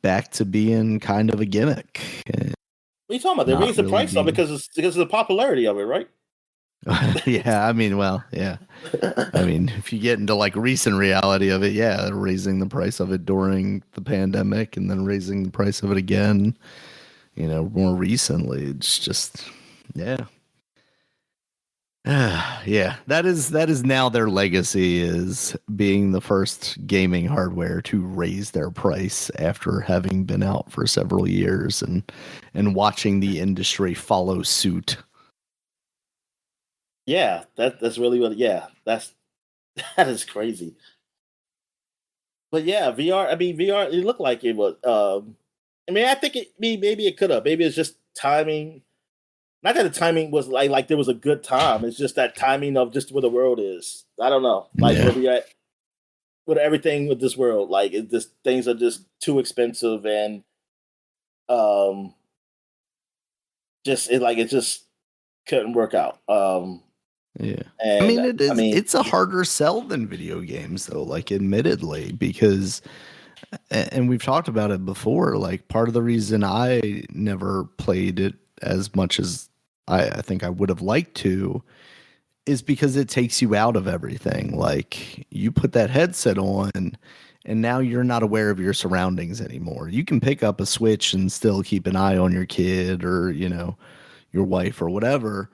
Speaker 1: back to being kind of a gimmick and
Speaker 2: what are you talking about? They
Speaker 1: not
Speaker 2: raised the
Speaker 1: really
Speaker 2: price up
Speaker 1: being.
Speaker 2: because of the popularity of it, right?
Speaker 1: Yeah, I mean, well, yeah. I mean, if you get into like recent reality of it, yeah, raising the price of it during the pandemic and then raising the price of it again, more recently, it's just, yeah. Yeah, that is now their legacy, is being the first gaming hardware to raise their price after having been out for several years and watching the industry follow suit.
Speaker 2: Yeah, that's really what. Yeah, that is crazy. But yeah, VR. I mean, VR. It looked like it was. I mean, I think maybe it could have. Maybe it's just timing. Not that the timing was like there was a good time. It's just that timing of just where the world is. I don't know, like where
Speaker 1: Yeah.
Speaker 2: we at with everything with this world. Like it just things are just too expensive and um, it just couldn't work out.
Speaker 1: Yeah. I
Speaker 2: And
Speaker 1: mean, it
Speaker 2: I
Speaker 1: is,
Speaker 2: mean,
Speaker 1: it's a harder sell than video games though, like admittedly, because and we've talked about it before, like part of the reason I never played it as much as I think I would have liked to is because it takes you out of everything. Like you put that headset on and now you're not aware of your surroundings anymore. You can pick up a Switch and still keep an eye on your kid or, your wife or whatever.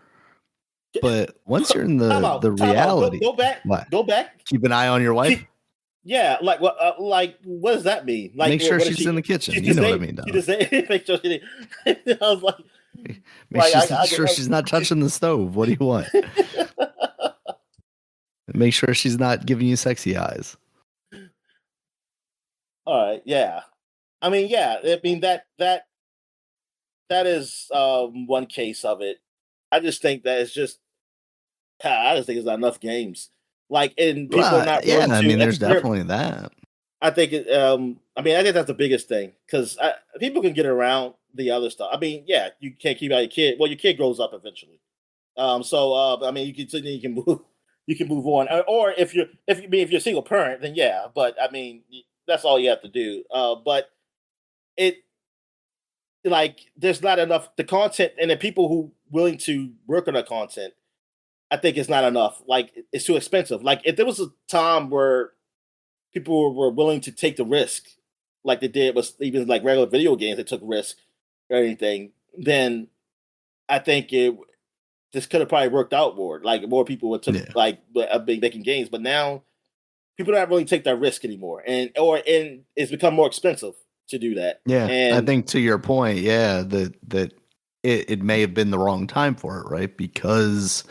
Speaker 1: But once you're in the
Speaker 2: time out.
Speaker 1: reality,
Speaker 2: Go back.
Speaker 1: what?
Speaker 2: Go back.
Speaker 1: Keep an eye on your wife?
Speaker 2: Keep, yeah, what does that mean? Like,
Speaker 1: Make sure
Speaker 2: what is
Speaker 1: she's in
Speaker 2: she?
Speaker 1: the kitchen.
Speaker 2: She's
Speaker 1: You
Speaker 2: just
Speaker 1: know what I
Speaker 2: saying.
Speaker 1: mean,
Speaker 2: She
Speaker 1: Dom.
Speaker 2: just saying. Make sure she. I was
Speaker 1: Make
Speaker 2: I
Speaker 1: sure she's not touching the stove. What do you want? Make sure she's not giving you sexy eyes.
Speaker 2: all right. Yeah. I mean, yeah. I mean that is one case of it. I just think that it's just. I just think it's not enough games. Like, and people are
Speaker 1: Well,
Speaker 2: not
Speaker 1: yeah,
Speaker 2: willing
Speaker 1: I
Speaker 2: to.
Speaker 1: mean, there's definitely that.
Speaker 2: I think it. I mean, I think that's the biggest thing because people can get around the other stuff. I mean, yeah, you can't keep out your kid. Well, your kid grows up eventually. I mean, you can move, you can move on. Or if you're a single parent, then yeah. But I mean, that's all you have to do. But it like there's not enough the content and the people who willing to work on the content. I think it's not enough. Like it's too expensive. Like if there was a time where people were willing to take the risk, like they did with even like regular video games, they took risk or anything, then I think this could have probably worked out more. Like more people would took
Speaker 1: Yeah.
Speaker 2: like been making games, but now people don't really take that risk anymore, and it's become more expensive to do that.
Speaker 1: Yeah. I
Speaker 2: And
Speaker 1: think to your point, yeah, that it may have been the wrong time for it, right? Because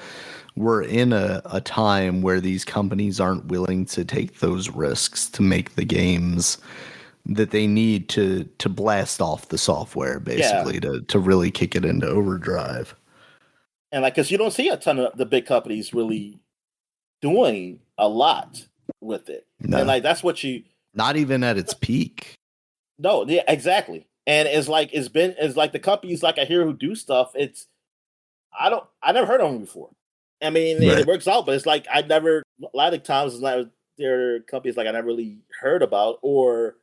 Speaker 1: we're in a time where these companies aren't willing to take those risks to make the games that they need to blast off the software,
Speaker 2: yeah,
Speaker 1: basically, to really kick it into overdrive.
Speaker 2: and like because you don't see a ton of the big companies really doing a lot with it, and
Speaker 1: No,
Speaker 2: like that's what you
Speaker 1: not even at its peak.
Speaker 2: no, yeah, exactly. And it's like the companies like I hear who do stuff. I never heard of them before. I mean, and
Speaker 1: Right.
Speaker 2: it works out, but it's like I never a lot of times it's not there are companies like I never really heard about, or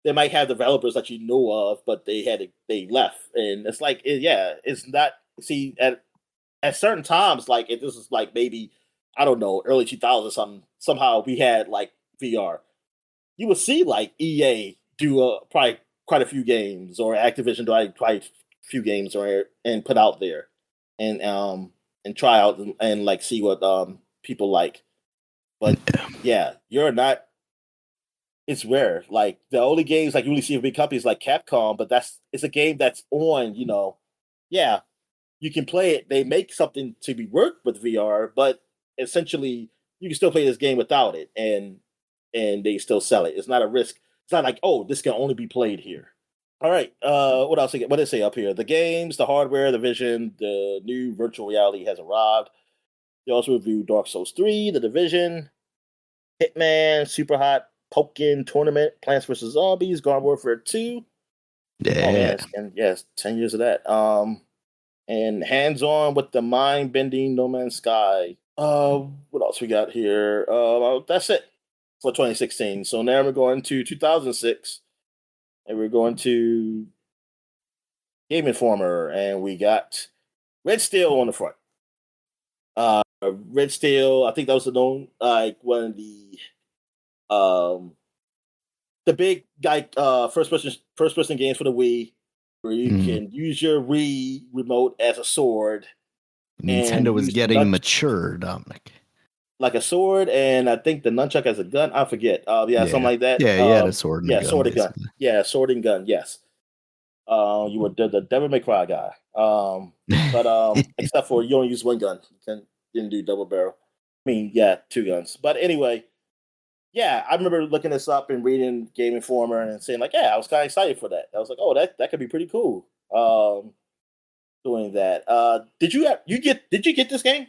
Speaker 2: they might have developers that you know of, but they left, and it's like yeah, it's not. See at certain times, like if this is like maybe I don't know early 2000s something. Somehow we had like VR. You would see like EA do probably quite a few games, or Activision do probably a few games, or and put out there, and try out and like see what people like. But yeah, you're not. It's rare. Like the only games like you really see of big companies like Capcom, but it's a game that's on. Yeah, you can play it. They make something to be worked with VR, but essentially you can still play this game without it, and they still sell it. It's not a risk. It's not like, oh, this can only be played here. All right. What else? What did it say up here? The games, the hardware, the vision, the new virtual reality has arrived. They also reviewed Dark Souls 3, The Division, Hitman, Super Hot, Pokken Tournament, Plants vs. Zombies, Garden Warfare 2. Oh
Speaker 1: Yeah.
Speaker 2: man, and yes, 10 years of that. And hands on with the mind bending No Man's Sky. What else we got here? That's it for 2016. So now we're going to 2006, and we're going to Game Informer, and we got Red Steel on the front. Red Steel, I think that was known like one of the big like first person games for the Wii, where you can use your Wii remote as a sword and
Speaker 1: Nintendo was
Speaker 2: use the
Speaker 1: getting mature, Dominic.
Speaker 2: like a sword, and I think the nunchuck as a gun. I forget. Yeah, something
Speaker 1: Yeah.
Speaker 2: like that.
Speaker 1: Yeah, you had a sword and a
Speaker 2: Yeah,
Speaker 1: gun,
Speaker 2: sword and gun.
Speaker 1: basically.
Speaker 2: Yeah, sword and gun. Yes. You were the Devil May Cry guy. But except for you only use one gun. You didn't do double barrel. I mean, yeah, two guns. But anyway, yeah, I remember looking this up and reading Game Informer and saying like, yeah, I was kind of excited for that. I was like, oh, that could be pretty cool. Doing that. Did you get this game?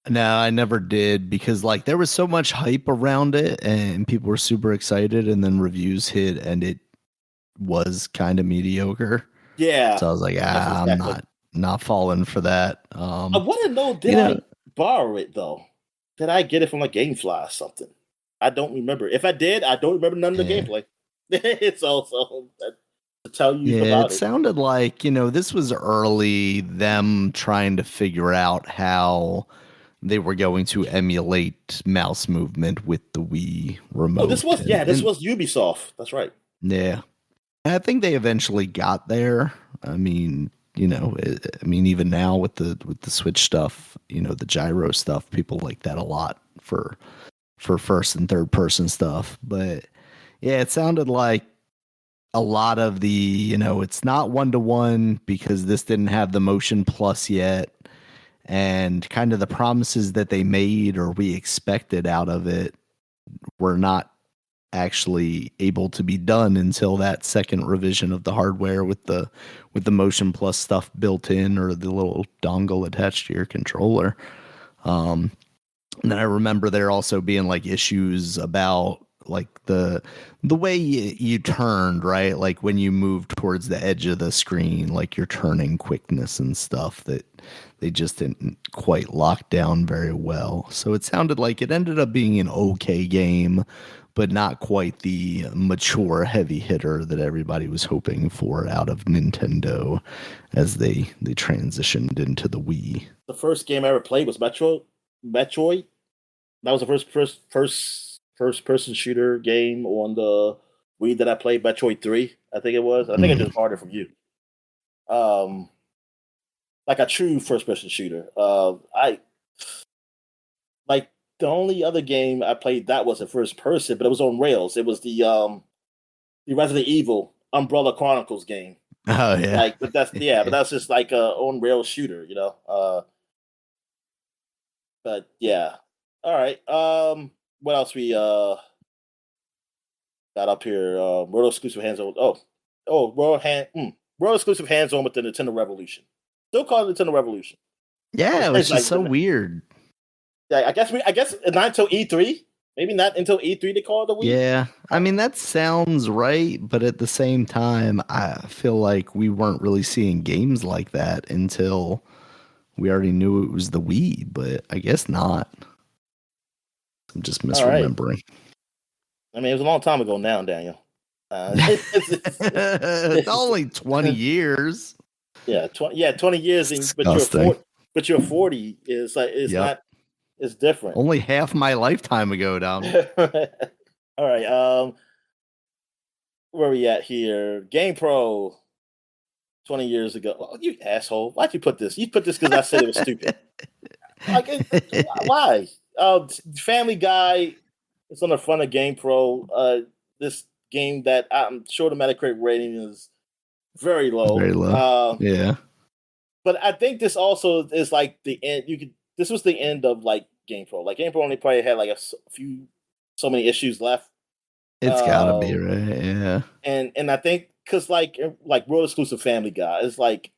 Speaker 1: No, I never did because like there was so much hype around it and people were super excited and then reviews hit and it was kind of mediocre.
Speaker 2: Yeah.
Speaker 1: So I was like,
Speaker 2: That's
Speaker 1: I'm
Speaker 2: exactly.
Speaker 1: not falling for that.
Speaker 2: I want to know,
Speaker 1: You know,
Speaker 2: borrow it though. Did I get it from a GameFly or something? I don't remember. If I did, I don't remember none of the gameplay. It's also to tell you
Speaker 1: Yeah, it
Speaker 2: about it.
Speaker 1: sounded like, this was early, them trying to figure out how they were going to emulate mouse movement with the Wii
Speaker 2: Oh,
Speaker 1: remote.
Speaker 2: this was Ubisoft. That's right.
Speaker 1: Yeah. And I think they eventually got there. I mean, even now with the Switch stuff, the gyro stuff, people like that a lot for first and third person stuff. But yeah, it sounded like a lot of the, it's not 1-to-1 because this didn't have the motion plus yet. And kind of the promises that they made or we expected out of it were not actually able to be done until that second revision of the hardware with the motion plus stuff built in or the little dongle attached to your controller. And then I remember there also being like issues about like the way you turned, right? Like when you moved towards the edge of the screen, like your turning quickness and stuff that they just didn't quite lock down very well. So it sounded like it ended up being an okay game, but not quite the mature heavy hitter that everybody was hoping for out of Nintendo as they transitioned into the Wii.
Speaker 2: The first game I ever played was Metroid. That was the first person shooter game on the Wii that I played. Metroid 3, I think it was. I think I just borrowed it from you. Like a true first person shooter. I like the only other game I played that was a first person, but it was on rails. It was the Resident Evil Umbrella Chronicles game.
Speaker 1: Oh yeah,
Speaker 2: but that's just like a on rail shooter, But yeah, all right. What else we got up here? World exclusive hands on. World exclusive hands on with the Nintendo Revolution. Still called it Nintendo Revolution.
Speaker 1: Yeah, it was just so weird.
Speaker 2: Yeah, I guess not until E3. Maybe not until E3 they call it the Wii.
Speaker 1: Yeah, I mean that sounds right, but at the same time, I feel like we weren't really seeing games like that until we already knew it was the Wii. But I guess not. I'm just misremembering.
Speaker 2: Right. I mean, it was a long time ago now, Daniel.
Speaker 1: It's only 20 years.
Speaker 2: Yeah, 20 years, but you're 40 is like not. It's different.
Speaker 1: Only half my lifetime ago, Dom.
Speaker 2: All right. Where are we at here? GamePro. 20 years ago. Oh, you asshole! Why'd you put this? You put this because I said it was stupid. Why? Family Guy. It's on the front of GamePro. This game that I'm sure the Metacritic rating is very low.
Speaker 1: Very low. Yeah.
Speaker 2: But I think this also is like the end. This was the end of like GamePro. Like GamePro only probably had like so many issues left.
Speaker 1: It's gotta be right, yeah.
Speaker 2: And I think because like world exclusive Family Guy is like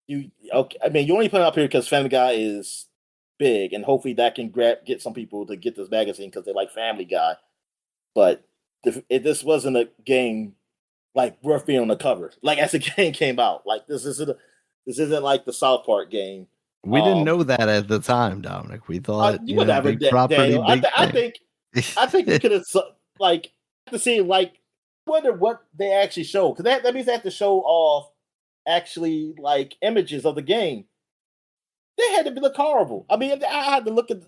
Speaker 2: you only put it up here because Family Guy is big, and hopefully that can get some people to get this magazine because they like Family Guy. But if this wasn't a game like worth being on the cover, like as the game came out, like this isn't like the South Park game.
Speaker 1: We didn't know that at the time, Dominic. We thought
Speaker 2: you would never
Speaker 1: big property.
Speaker 2: I think we could have like to see like wonder what they actually show because that means they have to show off actually like images of the game. They had to look horrible. I mean, I had to look at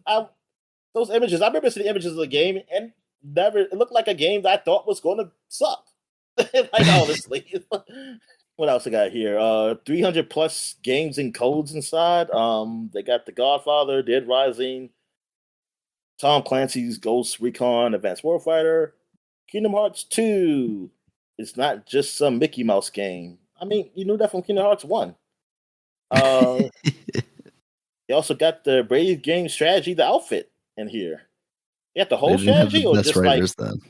Speaker 2: those images. I remember seeing the images of the game and it looked like a game that I thought was going to suck. Like honestly. What else I got here? 300 plus games and codes inside. They got The Godfather, Dead Rising, Tom Clancy's Ghost Recon, Advanced Warfighter, Kingdom Hearts 2. It's not just some Mickey Mouse game. I mean, you knew that from Kingdom Hearts 1. They also got the Brave Game Strategy, the outfit in here. You got the whole strategy, or just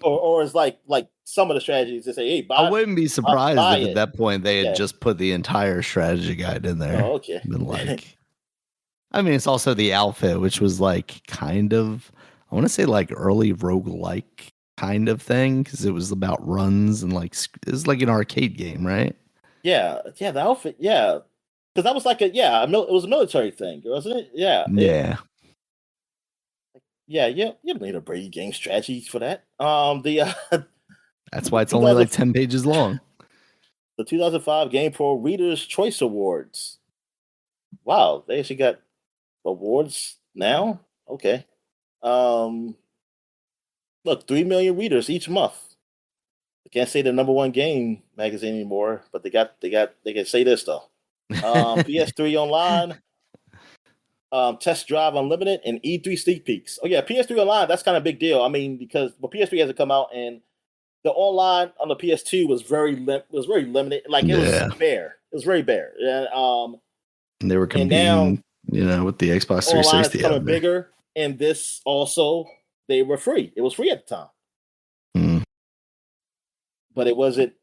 Speaker 2: or is like some of the strategies they say, hey, buy.
Speaker 1: I wouldn't be surprised if at that point they had just put the entire strategy guide in there.
Speaker 2: Oh, okay.
Speaker 1: Been like, I mean, it's also the outfit, which was like kind of, I want to say like early roguelike kind of thing because it was about runs and like it was like an arcade game, right?
Speaker 2: Yeah, the outfit, yeah. because that was like it was a military thing, wasn't it? Yeah,
Speaker 1: Yeah.
Speaker 2: you don't need a Brady game strategy for that.
Speaker 1: That's why it's only like 10 pages long.
Speaker 2: The 2005 Game Pro Readers' Choice Awards. Wow, they actually got awards now? Okay. Look, 3 million readers each month. I can't say the number one game magazine anymore, but they can say this though. PS3 Online, Test Drive Unlimited, and E3 sneak peeks. Oh yeah, PS3 Online, that's kind of a big deal. I mean, because PS3 hasn't come out, and the online on the PS2 was very limited. Like it was bare. It was very bare. And
Speaker 1: they were competing, with the Xbox 360.
Speaker 2: Online is becoming bigger, and this also they were free. It was free at the time. But it wasn't.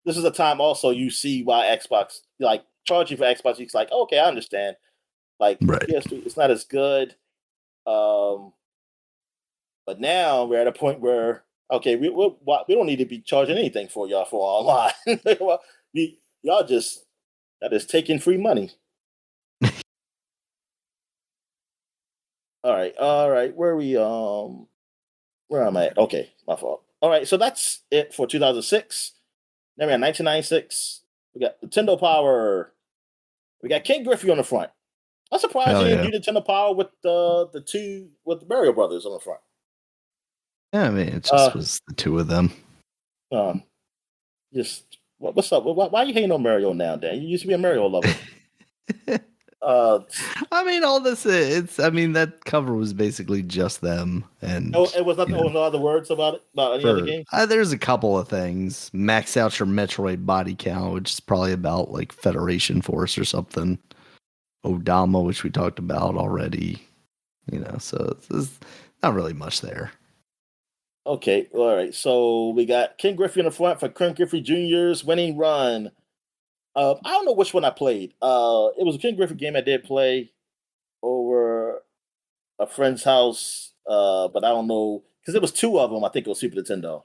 Speaker 2: This is a time also you see why Xbox like charging for Xbox. It's like, okay, I understand. Like PS3, it's not as good. But now we're at a point where we don't need to be charging anything for y'all for online. y'all just taking free money. All right. Where am I at? Okay, my fault. All right, so that's it for 2006. Then we got 1996. We got Nintendo Power. We got King Griffey on the front. I'm surprised you didn't do Nintendo Power with the Mario Brothers on the front.
Speaker 1: Yeah, I mean, it just was the two of them.
Speaker 2: What's up? Why are you hating on Mario now, Dan? You used to be a Mario lover.
Speaker 1: I mean, all this that cover was basically just them, and
Speaker 2: it was nothing. No other words about any other game.
Speaker 1: There's a couple of things. Max out your Metroid body count, which is probably about like Federation Force or something. Odama, which we talked about already. So there's not really much there.
Speaker 2: Okay, all right. So we got King Griffey in the front for King Griffey Jr.'s winning run. I don't know which one I played. It was a King Griffey game I did play over a friend's house, but I don't know because there was two of them. I think it was Super Nintendo,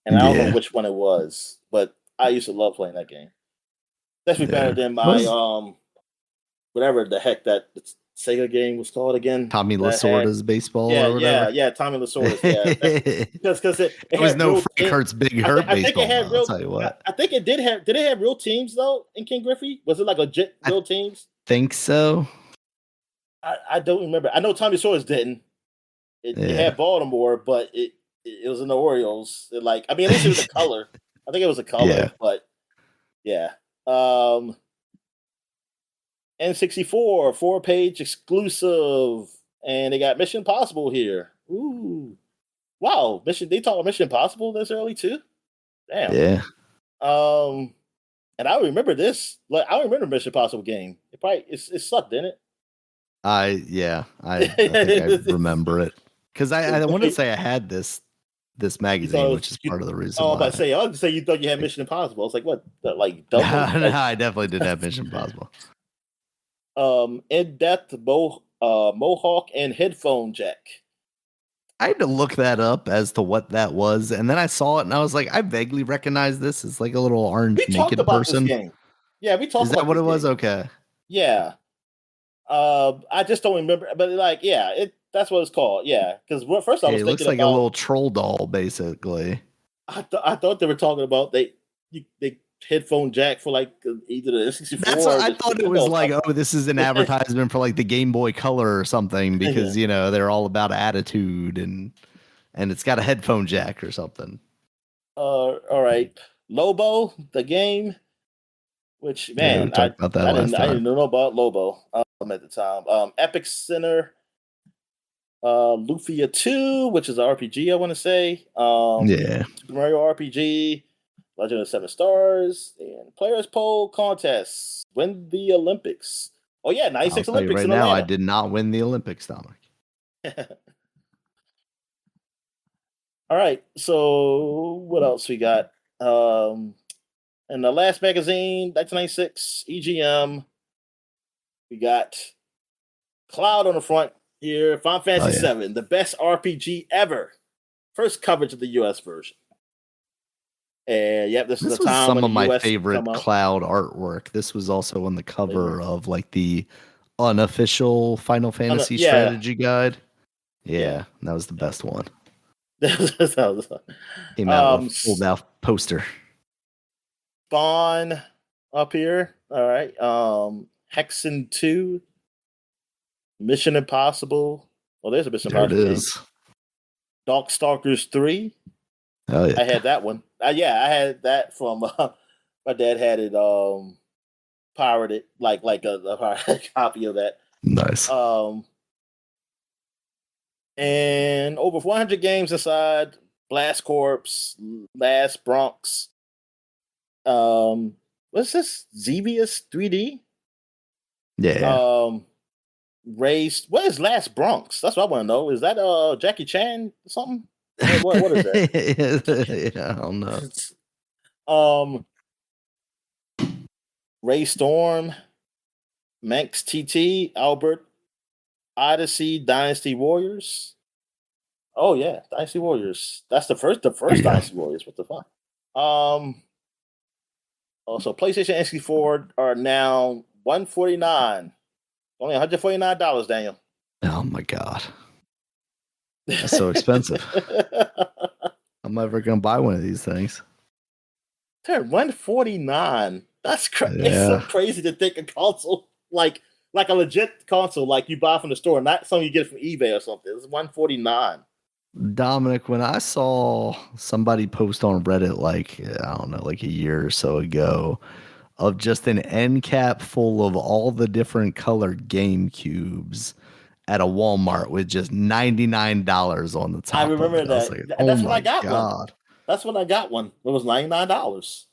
Speaker 2: and I don't know which one it was. But I used to love playing that game. Definitely better than my whatever the heck that Sega game was called again.
Speaker 1: Tommy Lasorda's baseball.
Speaker 2: Yeah,
Speaker 1: or whatever.
Speaker 2: yeah. Tommy Lasorda's. Yeah, because it
Speaker 1: was no Frank Hurt's Big Hurt baseball. I'll tell you what.
Speaker 2: I think it did have. Did it have real teams though in King Griffey? Was it like real teams?
Speaker 1: Think so.
Speaker 2: I don't remember. I know Tommy Lasorda's didn't. It had Baltimore, but it was in the Orioles. At least it was a color. I think it was a color, but yeah. N64 4-page exclusive, and they got Mission Impossible here. Ooh, wow! They talk about Mission Impossible this early too. Damn.
Speaker 1: Yeah.
Speaker 2: And I remember this. Like I remember Mission Impossible game. It sucked, didn't it?
Speaker 1: I think I remember it because I want to say I had this magazine, which is part of the reason.
Speaker 2: I was about to say you thought you had Mission Impossible. I was like, what? Like
Speaker 1: no, I definitely did have Mission Impossible.
Speaker 2: In-depth mohawk and headphone jack.
Speaker 1: I had to look that up as to what that was, and then I saw it, and I was like, I vaguely recognize this as like a little orange naked person.
Speaker 2: This game. Yeah, we talked.
Speaker 1: Is that
Speaker 2: about
Speaker 1: what
Speaker 2: this
Speaker 1: it was?
Speaker 2: game.
Speaker 1: Okay.
Speaker 2: Yeah. I just don't remember, but that's what it's called. Yeah, because first I was thinking
Speaker 1: looks like a little troll doll, basically.
Speaker 2: I thought they were talking about they headphone jack for like either the N64.
Speaker 1: That's what I thought it was like. Oh, this is an advertisement for like the Game Boy Color or something because they're all about attitude and it's got a headphone jack or something.
Speaker 2: All right, Lobo the game, which man,
Speaker 1: I
Speaker 2: didn't know about Lobo at the time. Epic Center, Lufia 2, which is an RPG. I want to say. Super Mario RPG. Legend of 7 Stars, and Players Poll Contests. Win the Olympics. Oh, yeah, 96 Olympics
Speaker 1: right
Speaker 2: in
Speaker 1: now,
Speaker 2: Atlanta.
Speaker 1: I did not win the Olympics, Dominic.
Speaker 2: All right, so what else we got? In the last magazine, 1996, EGM. We got Cloud on the front here. Final Fantasy VII, the best RPG ever. First coverage of the US version. And yep, this is
Speaker 1: This
Speaker 2: the
Speaker 1: was
Speaker 2: time
Speaker 1: some
Speaker 2: when
Speaker 1: of
Speaker 2: the
Speaker 1: my
Speaker 2: US come
Speaker 1: favorite
Speaker 2: out.
Speaker 1: cloud artwork. This was also on the
Speaker 2: They were,
Speaker 1: cover of like the unofficial Final Fantasy
Speaker 2: yeah,
Speaker 1: strategy guide.
Speaker 2: yeah.
Speaker 1: Yeah, that was the best one. Came out with a
Speaker 2: um,
Speaker 1: full mouth poster.
Speaker 2: Spawn up here. All right. Hexen 2, Mission Impossible. Oh, there's a Mission
Speaker 1: There it
Speaker 2: Impossible game.
Speaker 1: is.
Speaker 2: Darkstalkers 3.
Speaker 1: Oh
Speaker 2: I
Speaker 1: yeah,
Speaker 2: had that one. Yeah, I had that from my dad had it pirated, like a pirated copy of that.
Speaker 1: nice.
Speaker 2: Um, and over 400 games inside. Blast Corps, Last Bronx. What's this? Xevious 3D.
Speaker 1: Yeah.
Speaker 2: Race. What is Last Bronx? That's what I want to know. Is that Jackie Chan or something? What is that?
Speaker 1: Yeah, I don't know.
Speaker 2: um, Ray Storm, Manx TT, Albert, Odyssey, Dynasty Warriors. Oh yeah, Dynasty Warriors. That's the first
Speaker 1: There you go.
Speaker 2: Dynasty Warriors. What the fuck? Also PlayStation and 64 are now $149. Only $149, Daniel.
Speaker 1: Oh my god, that's so expensive. I'm never gonna buy one of these things.
Speaker 2: They're $149. That's crazy. It's so
Speaker 1: Yeah.
Speaker 2: crazy to think a console like a legit console like you buy from the store, not something you get from eBay or something. It's $149.
Speaker 1: Dominic, when I saw somebody post on Reddit like I don't know, like a year or so ago, of just an end cap full of all the different colored Game Cubes at a Walmart with just $99 on the top
Speaker 2: I remember
Speaker 1: of it. I was
Speaker 2: that.
Speaker 1: like,
Speaker 2: And
Speaker 1: oh
Speaker 2: that's when I
Speaker 1: my
Speaker 2: got one.
Speaker 1: god.
Speaker 2: That's when I got one. It was $99.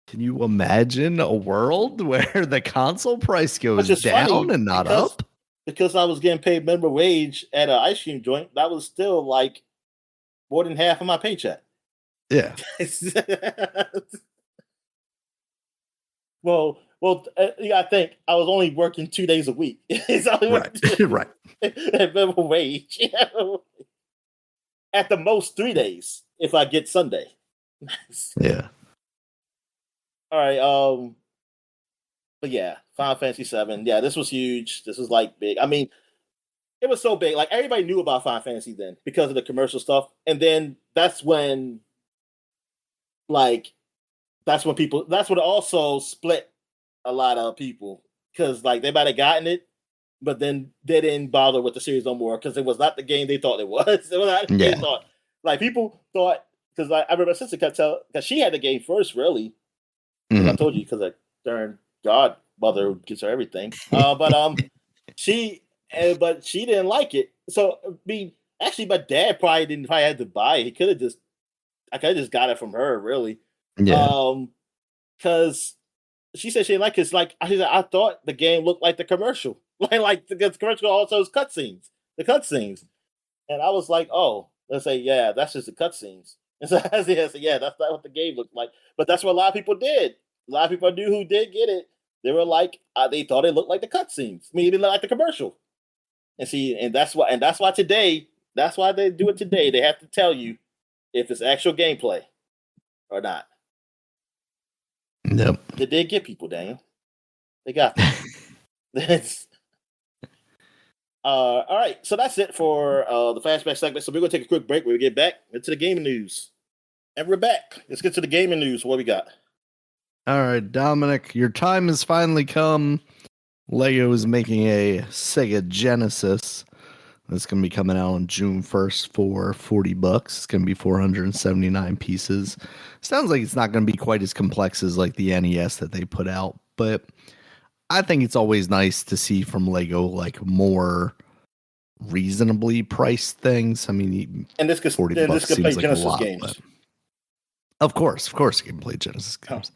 Speaker 1: Can you imagine a world where the console price
Speaker 2: Which
Speaker 1: goes
Speaker 2: is
Speaker 1: down
Speaker 2: funny
Speaker 1: and not up?
Speaker 2: because I was getting paid minimum wage at an ice cream joint. That was still like more than half of my paycheck.
Speaker 1: Yeah.
Speaker 2: well, yeah, I think I was only working 2 days a week.
Speaker 1: Right. Right.
Speaker 2: At minimum wage. At the most 3 days if I get Sunday.
Speaker 1: Yeah.
Speaker 2: All right. But yeah, Final Fantasy VII. Yeah, this was huge. This was like big. I mean, it was so big. Like everybody knew about Final Fantasy then because of the commercial stuff. And then that's when, that's when it also split a lot of people because like they might have gotten it, but then they didn't bother with the series no more because it was not the game they thought it was. It was not the game they thought. Like people thought because I remember my sister kept telling because she had the game first, really. Mm-hmm. I told you because like darn godmother gives her everything. But she didn't like it. So I mean, actually, my dad probably had to buy it. I could have just got it from her, really.
Speaker 1: Yeah.
Speaker 2: Because she said she didn't like it. It's like I thought the game looked like the commercial, like the commercial also has cutscenes, and I was like, oh, let's say yeah, that's just the cutscenes. And so I said, yeah, that's not what the game looked like. But that's what a lot of people did. A lot of people I knew who did get it. They were like, they thought it looked like the cutscenes. I mean, it looked like the commercial. And that's why today, that's why they do it today. They have to tell you if it's actual gameplay or not.
Speaker 1: Yep.
Speaker 2: They did get people, Daniel. They got them. All right, so that's it for the flashback segment. So we're gonna take a quick break. When we get back into the gaming news, and we're back. Let's get to the gaming news. What we got?
Speaker 1: All right, Dominic, your time has finally come. LEGO is making a Sega Genesis. That's going to be coming out on June 1st for $40. It's going to be 479 pieces. Sounds like it's not going to be quite as complex as like the NES that they put out, but I think it's always nice to see from LEGO like more reasonably priced things. I mean,
Speaker 2: and this could
Speaker 1: $40
Speaker 2: play
Speaker 1: seems like
Speaker 2: Genesis
Speaker 1: a lot,
Speaker 2: games.
Speaker 1: but of course, you can play Genesis games.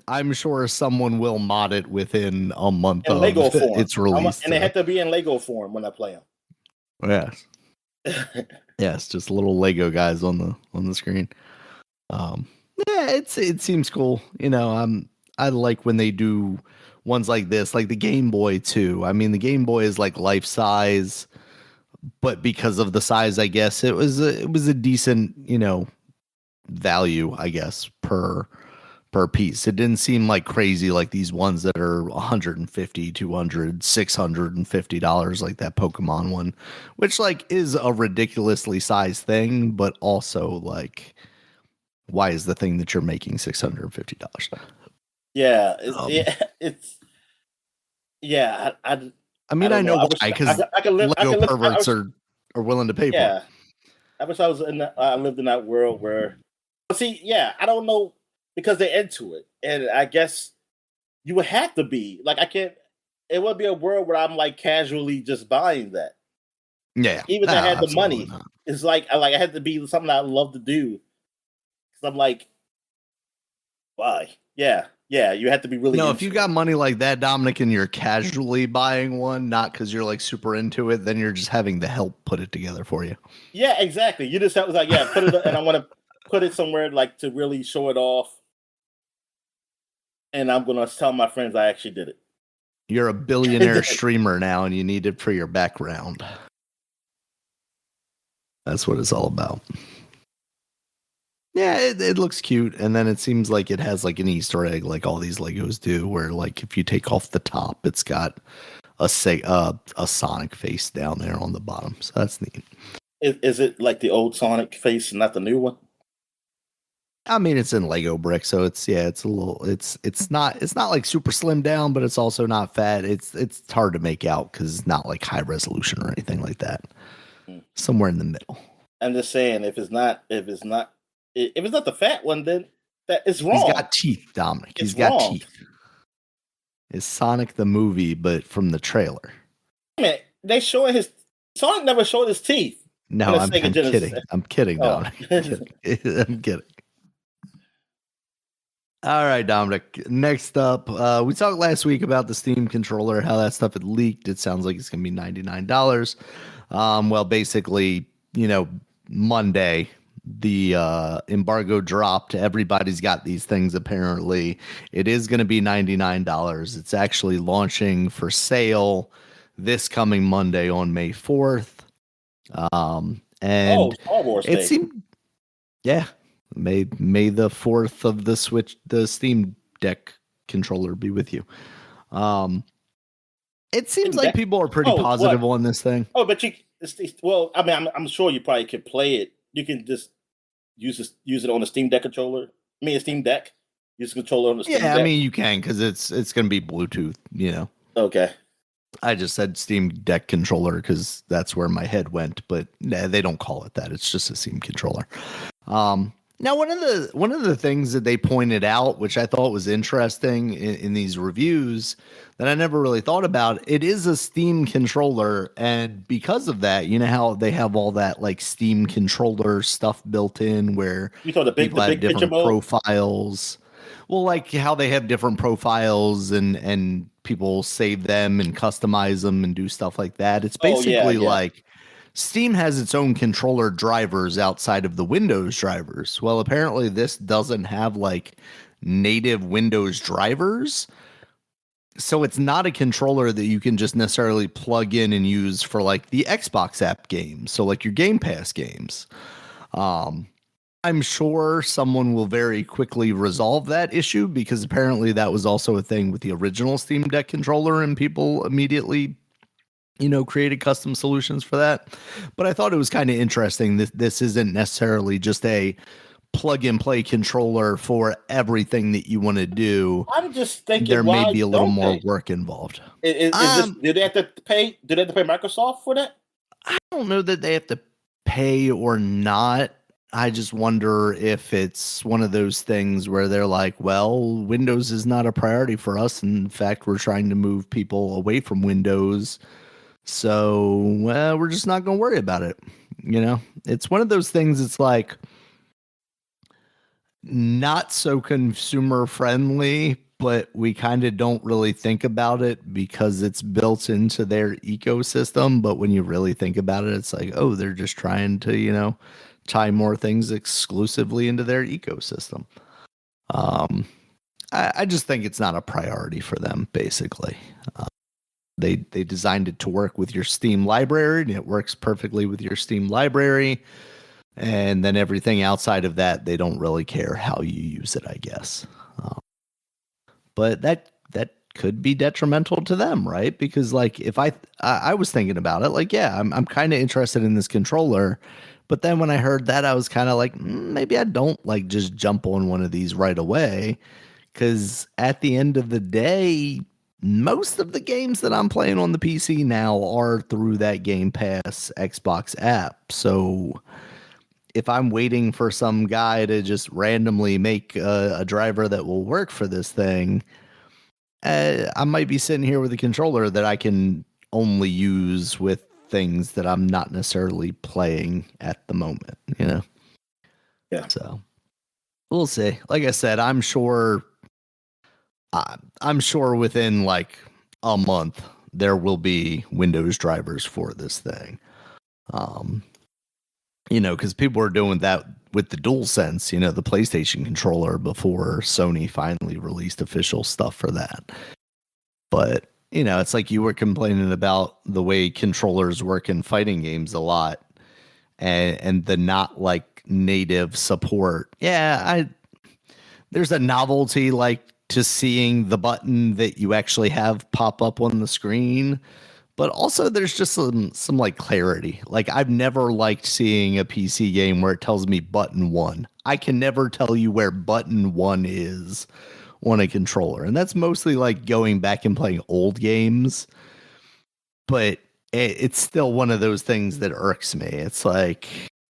Speaker 1: I'm sure someone will mod it within a month of
Speaker 2: Lego form.
Speaker 1: its release.
Speaker 2: And they have to be in Lego form when I play them.
Speaker 1: Yes. Yes, just little Lego guys on the screen. Yeah, it seems cool. You know, I like when they do ones like this, like the Game Boy too. I mean, the Game Boy is like life size, but because of the size, I guess it was a decent, you know, value, I guess, per piece. It didn't seem like crazy like these ones that are 150, 200, $650 like that Pokemon one, which like is a ridiculously sized thing, but also like why is the thing that you're making $650?
Speaker 2: Yeah,
Speaker 1: Um,
Speaker 2: it's yeah.
Speaker 1: I
Speaker 2: I
Speaker 1: mean, I
Speaker 2: don't know.
Speaker 1: know why, because
Speaker 2: I could live. I
Speaker 1: Lego
Speaker 2: could live.
Speaker 1: perverts are willing to pay for it.
Speaker 2: Yeah, I wish I was in. I lived in that world where. But see, yeah, I don't know because they're into it, and I guess you would have to be like I can't. It would be a world where I'm like casually just buying that,
Speaker 1: Yeah,
Speaker 2: even
Speaker 1: no,
Speaker 2: if I had the
Speaker 1: absolutely
Speaker 2: money.
Speaker 1: not.
Speaker 2: It's like I had to be something I love to do. Because I'm like, why? Yeah, yeah. You have to be really
Speaker 1: No, if you
Speaker 2: into it.
Speaker 1: got money like that, Dominic, and you're casually buying one, not because you're like super into it, then you're just having the help put it together for you.
Speaker 2: Yeah, exactly. You just have like, yeah, put it, and I want to put it somewhere like to really show it off, and I'm gonna tell my friends I actually did it.
Speaker 1: You're a billionaire streamer now, and you need it for your background. That's what it's all about. Yeah, it looks cute, and then it seems like it has like an Easter egg, like all these Legos do, where like if you take off the top, it's got a Sonic face down there on the bottom. So that's neat.
Speaker 2: Is it like the old Sonic face, and not the new one?
Speaker 1: I mean, it's in Lego brick, so it's it's a little, it's not like super slim down, but it's also not fat. It's hard to make out because it's not like high resolution or anything like that.
Speaker 2: Hmm.
Speaker 1: Somewhere in the middle.
Speaker 2: I'm just saying, if it's not the fat one, then that is
Speaker 1: He's
Speaker 2: wrong.
Speaker 1: got teeth, Dominic. He's
Speaker 2: It's
Speaker 1: got
Speaker 2: wrong.
Speaker 1: teeth. It's Sonic the movie, but from the trailer.
Speaker 2: Man, they showing his Sonic never showed his teeth in
Speaker 1: No,
Speaker 2: the
Speaker 1: I'm
Speaker 2: Sega Genesis.
Speaker 1: kidding. I'm kidding,
Speaker 2: Oh,
Speaker 1: Dominic. I'm kidding. I'm kidding. All right, Dominic. Next up, we talked last week about the Steam controller, how that stuff had leaked. It sounds like it's going to be $99. Well, basically, Monday, the embargo dropped. Everybody's got these things, apparently. It is going to be $99. It's actually launching for sale this coming Monday on May 4th. And
Speaker 2: Star Wars
Speaker 1: it
Speaker 2: Day.
Speaker 1: seemed, yeah, May the 4th of the Steam Deck controller be with you. It seems like people are pretty positive on this thing.
Speaker 2: Oh, but well, I mean, I'm sure you probably could play it. You can just use it on the Steam Deck controller. I mean, a Steam Deck. Use the controller on the Steam Deck.
Speaker 1: Yeah, I mean, you can because it's going to be Bluetooth.
Speaker 2: Okay.
Speaker 1: I just said Steam Deck controller because that's where my head went, but nah, they don't call it that. It's just a Steam controller. Now, one of the things that they pointed out, which I thought was interesting in these reviews that I never really thought about, it is a Steam controller, and because of that, you know how they have all that like Steam controller stuff built in where
Speaker 2: you thought the big
Speaker 1: different profiles. Well, like how they have different profiles and people save them and customize them and do stuff like that. It's basically like Steam has its own controller drivers outside of the Windows drivers. Well, apparently this doesn't have like native Windows drivers. So it's not a controller that you can just necessarily plug in and use for like the Xbox app games. So like your Game Pass games. I'm sure someone will very quickly resolve that issue because apparently that was also a thing with the original Steam Deck controller and people immediately, created custom solutions for that. But I thought it was kind of interesting that this isn't necessarily just a plug and play controller for everything that you want to do.
Speaker 2: I'm just thinking
Speaker 1: there may be a little more work involved.
Speaker 2: Do they have to pay? Do they have to pay Microsoft for that?
Speaker 1: I don't know that they have to pay or not. I just wonder if it's one of those things where they're like, well, Windows is not a priority for us. In fact, we're trying to move people away from Windows. So, we're just not going to worry about it. It's one of those things. It's like not so consumer friendly, but we kind of don't really think about it because it's built into their ecosystem. But when you really think about it, it's like, oh, they're just trying to, tie more things exclusively into their ecosystem. I just think it's not a priority for them, basically. They designed it to work with your Steam library, and it works perfectly with your Steam library. And then everything outside of that, they don't really care how you use it, I guess. But that could be detrimental to them, right? Because like if I was thinking about it, like yeah, I'm kind of interested in this controller, but then when I heard that, I was kind of like maybe I don't like just jump on one of these right away, because at the end of the day, most of the games that I'm playing on the PC now are through that Game Pass Xbox app. So if I'm waiting for some guy to just randomly make a driver that will work for this thing, I might be sitting here with a controller that I can only use with things that I'm not necessarily playing at the moment, you know?
Speaker 2: Yeah.
Speaker 1: So we'll see. Like I said, I'm sure within like a month there will be Windows drivers for this thing. You know, because people were doing that with the DualSense, you know, the PlayStation controller before Sony finally released official stuff for that. But, you know, it's like you were complaining about the way controllers work in fighting games a lot and the not like native support. Yeah, there's a novelty like to seeing the button that you actually have pop up on the screen, but also there's just some like clarity. Like I've never liked seeing a PC game where it tells me button 1. I can never tell you where button 1 is on a controller. And that's mostly like going back and playing old games, but it's still one of those things that irks me. It's like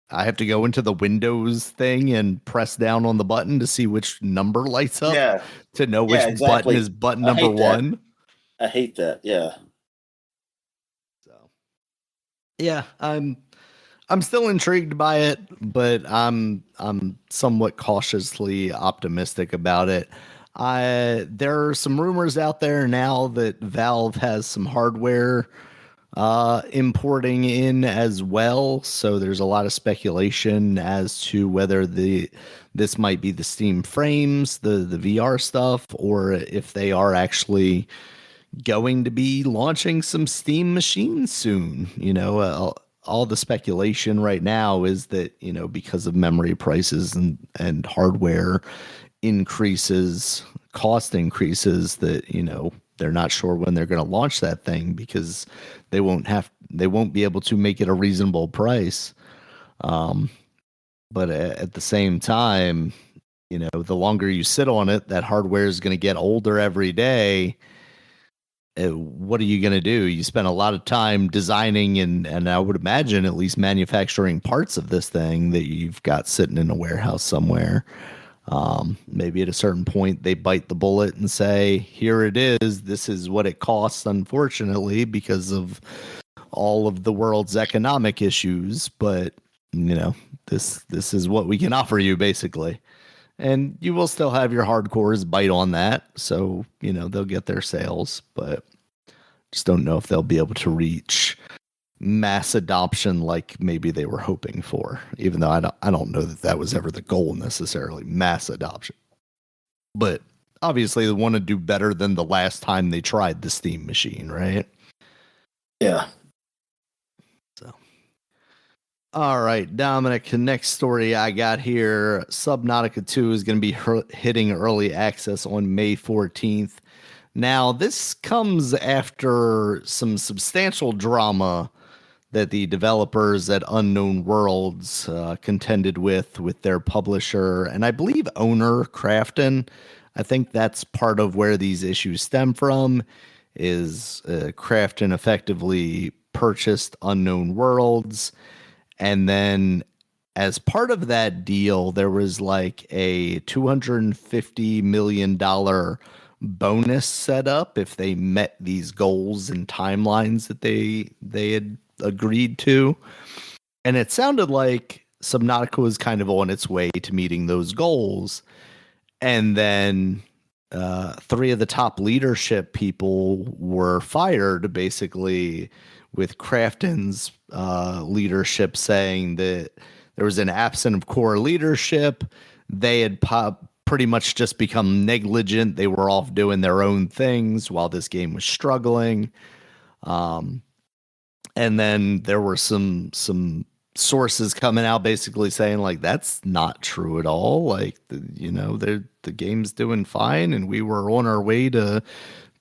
Speaker 1: I have to go into the Windows thing and press down on the button to see which number lights up
Speaker 2: Yeah.
Speaker 1: to know which
Speaker 2: Yeah,
Speaker 1: button
Speaker 2: exactly.
Speaker 1: is button
Speaker 2: I
Speaker 1: number
Speaker 2: hate that.
Speaker 1: 1.
Speaker 2: I hate that. Yeah.
Speaker 1: So, yeah, I'm still intrigued by it, but I'm somewhat cautiously optimistic about it. There are some rumors out there now that Valve has some hardware importing in as well. So there's a lot of speculation as to whether this might be the Steam frames, the VR stuff, or if they are actually going to be launching some Steam machines soon. You know, all the speculation right now is that, you know, because of memory prices and hardware increases, cost increases, that, you know, they're not sure when they're going to launch that thing because they won't be able to make it a reasonable price. But at the same time, you know, the longer you sit on it, that hardware is going to get older every day. What are you going to do? You spend a lot of time designing and I would imagine at least manufacturing parts of this thing that you've got sitting in a warehouse somewhere. Maybe at a certain point they bite the bullet and say, here it is. This is what it costs, unfortunately, because of all of the world's economic issues. But, you know, this is what we can offer you, basically. And you will still have your hardcores bite on that. So, you know, they'll get their sales, but just don't know if they'll be able to reach mass adoption like maybe they were hoping for, even though I don't know that that was ever the goal necessarily, mass adoption. But obviously they want to do better than the last time they tried the Steam machine, right?
Speaker 2: Yeah.
Speaker 1: So, all right, Dominic, the next story I got here, Subnautica 2 is going to be hitting early access on May 14th. Now, this comes after some substantial drama that the developers at Unknown Worlds contended with their publisher and I believe owner Krafton. I think that's part of where these issues stem from. Is Krafton effectively purchased Unknown Worlds, and then as part of that deal, there was like a $250 million bonus set up if they met these goals and timelines that they had agreed to. And it sounded like Subnautica was kind of on its way to meeting those goals. And then three of the top leadership people were fired, basically, with Krafton's leadership saying that there was an absence of core leadership. They had pretty much just become negligent. They were off doing their own things while this game was struggling. And then there were some sources coming out basically saying like that's not true at all. Like the game's doing fine, and we were on our way to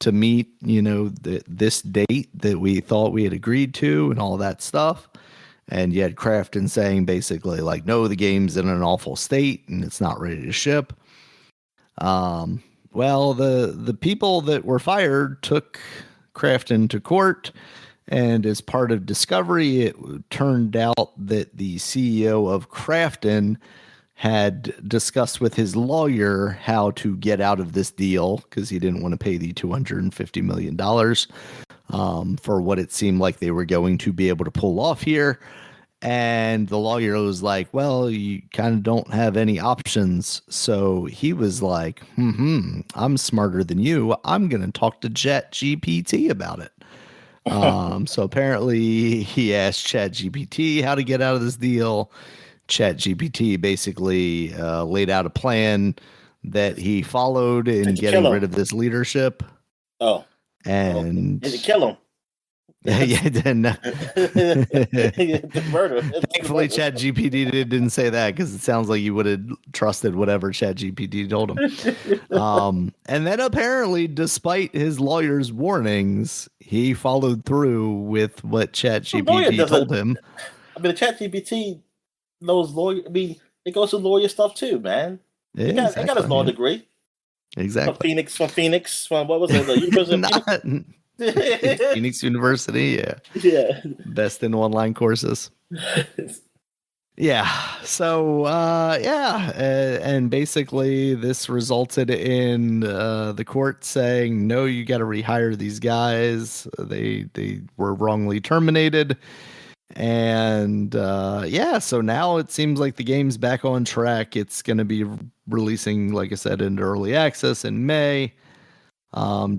Speaker 1: meet this date that we thought we had agreed to, and all that stuff. And you had Krafton saying basically like, no, the game's in an awful state and it's not ready to ship. Well, the people that were fired took Krafton to court, and as part of discovery, it turned out that the CEO of Krafton had discussed with his lawyer how to get out of this deal because he didn't want to pay the $250 million for what it seemed like they were going to be able to pull off here. And the lawyer was like, well, you kind of don't have any options. So he was like, I'm smarter than you. I'm going to talk to ChatGPT about it. So apparently he asked ChatGPT how to get out of this deal. ChatGPT basically laid out a plan that he followed in getting rid of this leadership.
Speaker 2: Oh.
Speaker 1: And
Speaker 2: did it kill him?
Speaker 1: Yeah, then
Speaker 2: murder.
Speaker 1: Thankfully, ChatGPT didn't say that because it sounds like you would have trusted whatever ChatGPT told him. And then apparently, despite his lawyer's warnings, he followed through with what ChatGPT told him.
Speaker 2: I mean, the ChatGPT knows lawyer. I mean, it goes to lawyer stuff too, man. He got his law degree.
Speaker 1: Exactly.
Speaker 2: From Phoenix. From what was it? The University of Phoenix?
Speaker 1: Phoenix University,
Speaker 2: yeah,
Speaker 1: best in online courses. Yeah, so and basically this resulted in the court saying, no, you got to rehire these guys. They were wrongly terminated. And so now it seems like the game's back on track. It's going to be releasing, like I said, into early access in May.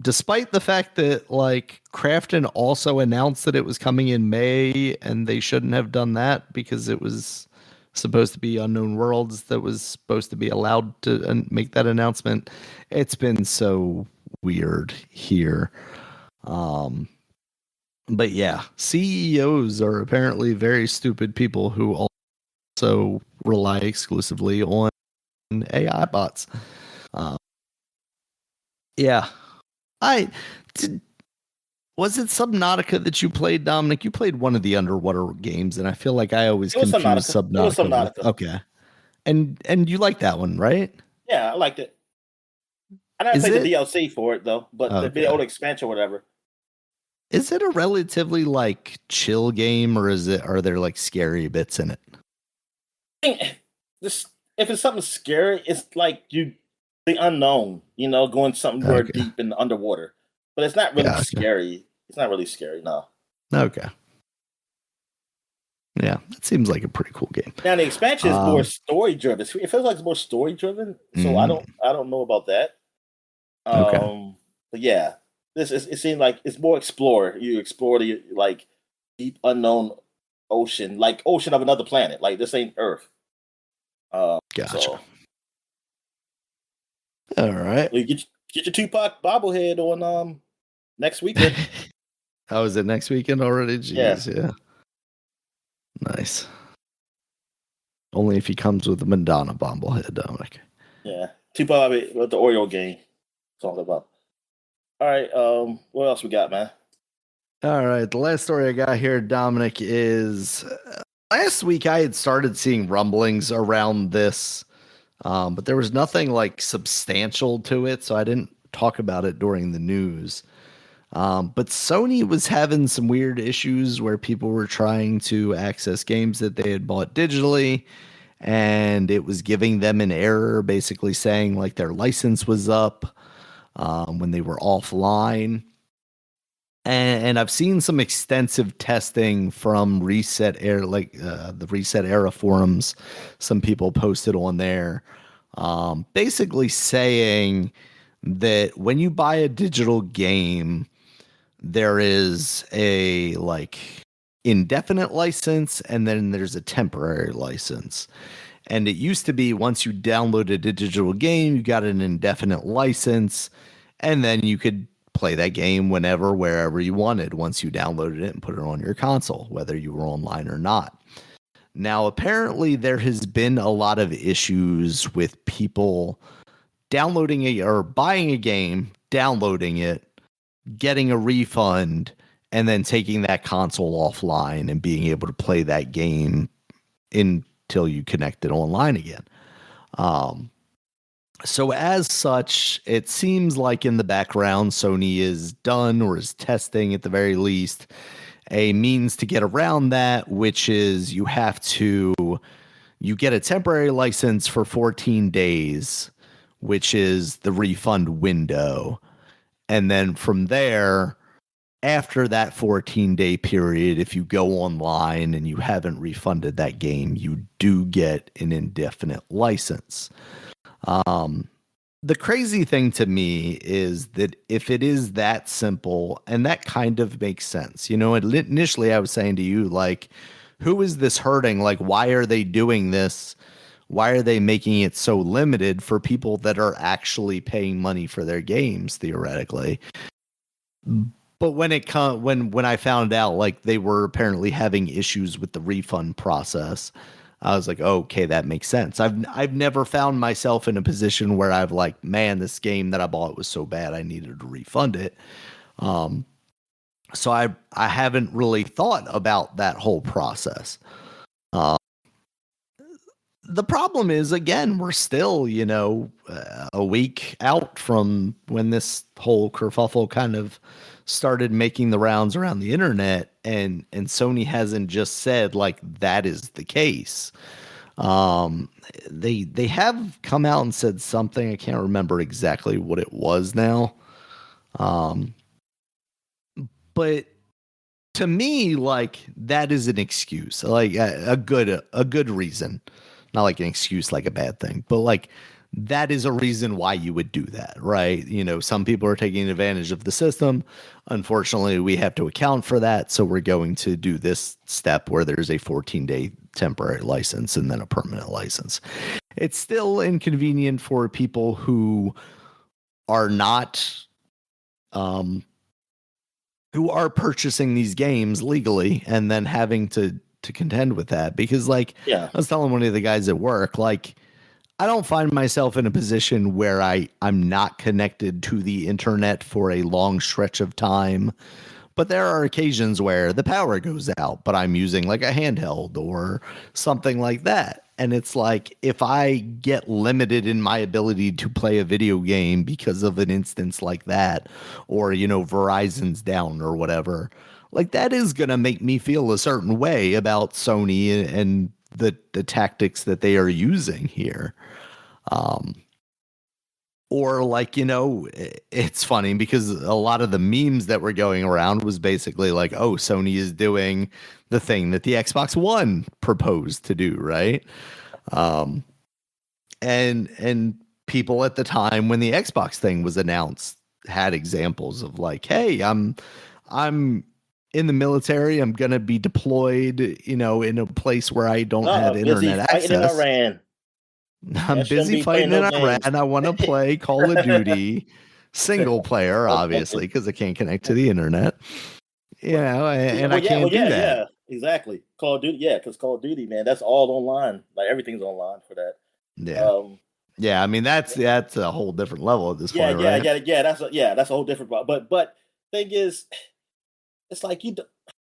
Speaker 1: Despite the fact that like Krafton also announced that it was coming in May, and they shouldn't have done that because it was supposed to be Unknown Worlds that was supposed to be allowed to make that announcement. It's been so weird here. But yeah, CEOs are apparently very stupid people who also rely exclusively on AI bots. Yeah. Was it Subnautica that you played, Dominic? You played one of the underwater games, and I feel like I always confuse Subnautica. Okay. And you like that one, right?
Speaker 2: Yeah, I liked it. I didn't play the DLC for it though, but the old expansion or whatever.
Speaker 1: Is it a relatively like chill game, or are there like scary bits in it?
Speaker 2: If it's something scary, it's like the unknown, going somewhere deep in the underwater. But it's not really scary. It's not really scary, no.
Speaker 1: Okay. Yeah, that seems like a pretty cool game.
Speaker 2: Now the expansion is more story driven. It feels like it's more story driven, so I don't know about that. But yeah, it seems like it's more explore. You explore the like deep unknown ocean, like ocean of another planet. Like this ain't Earth.
Speaker 1: Gotcha.
Speaker 2: So.
Speaker 1: All right.
Speaker 2: Well, get your Tupac bobblehead on next weekend.
Speaker 1: Oh, is it next weekend already? Jeez, yeah. Nice. Only if he comes with a Madonna bobblehead, Dominic.
Speaker 2: Yeah. Tupac with the Oreo game. That's all about. All right. What else we got, man?
Speaker 1: All right. The last story I got here, Dominic, is last week I had started seeing rumblings around this. But there was nothing like substantial to it, so I didn't talk about it during the news. But Sony was having some weird issues where people were trying to access games that they had bought digitally, and it was giving them an error, basically saying like their license was up when they were offline. And I've seen some extensive testing from Reset Era, like the Reset Era forums. Some people posted on there, basically saying that when you buy a digital game, there is a like indefinite license, and then there's a temporary license. And it used to be once you downloaded a digital game, you got an indefinite license, and then you could play that game whenever, wherever you wanted once you downloaded it and put it on your console, whether you were online or not. Now, apparently, there has been a lot of issues with people downloading or buying a game, downloading it, getting a refund, and then taking that console offline and being able to play that game until you connect it online again. So as such, it seems like in the background, Sony is done or is testing at the very least a means to get around that, which is you get a temporary license for 14 days, which is the refund window. And then from there, after that 14-day period, if you go online and you haven't refunded that game, you do get an indefinite license. The crazy thing to me is that if it is that simple, and that kind of makes sense, initially I was saying to you, like, who is this hurting? Like, why are they doing this? Why are they making it so limited for people that are actually paying money for their games, theoretically? But when I found out, like, they were apparently having issues with the refund process, I was like, oh, okay, that makes sense. I've never found myself in a position where I've like, man, this game that I bought was so bad I needed to refund it. So I haven't really thought about that whole process. The problem is, again, we're still, a week out from when this whole kerfuffle kind of started making the rounds around the internet, and Sony hasn't just said like that is the case. They have come out and said something. I can't remember exactly what it was now. But to me, like, that is an excuse, like a good reason. Not like an excuse, like a bad thing, but like that is a reason why you would do that, right? Some people are taking advantage of the system. Unfortunately, we have to account for that. So we're going to do this step where there's a 14-day temporary license and then a permanent license. It's still inconvenient for people who are not, who are purchasing these games legally and then having to contend with that, because like,
Speaker 2: Yeah.
Speaker 1: I was telling one of the guys at work, like, I don't find myself in a position where I'm not connected to the internet for a long stretch of time, but there are occasions where the power goes out, but I'm using like a handheld or something like that. And it's like, if I get limited in my ability to play a video game because of an instance like that, or, Verizon's down or whatever, like that is going to make me feel a certain way about Sony and the tactics that they are using here. Or like, it's funny because a lot of the memes that were going around was basically like, oh, Sony is doing the thing that the Xbox One proposed to do, right? And people at the time when the Xbox thing was announced had examples of like, hey, I'm in the military. I'm going to be deployed, in a place where I don't have internet access.
Speaker 2: In Iran.
Speaker 1: I'm busy fighting in Iran. I want to play Call of Duty single player, obviously, because I can't connect to the internet. I can't do that.
Speaker 2: Yeah, exactly. Call of Duty, yeah, because Call of Duty, man, that's all online. Like everything's online for that.
Speaker 1: Yeah. I mean, that's a whole different level at this point, right?
Speaker 2: That's a whole different problem. But thing is, it's like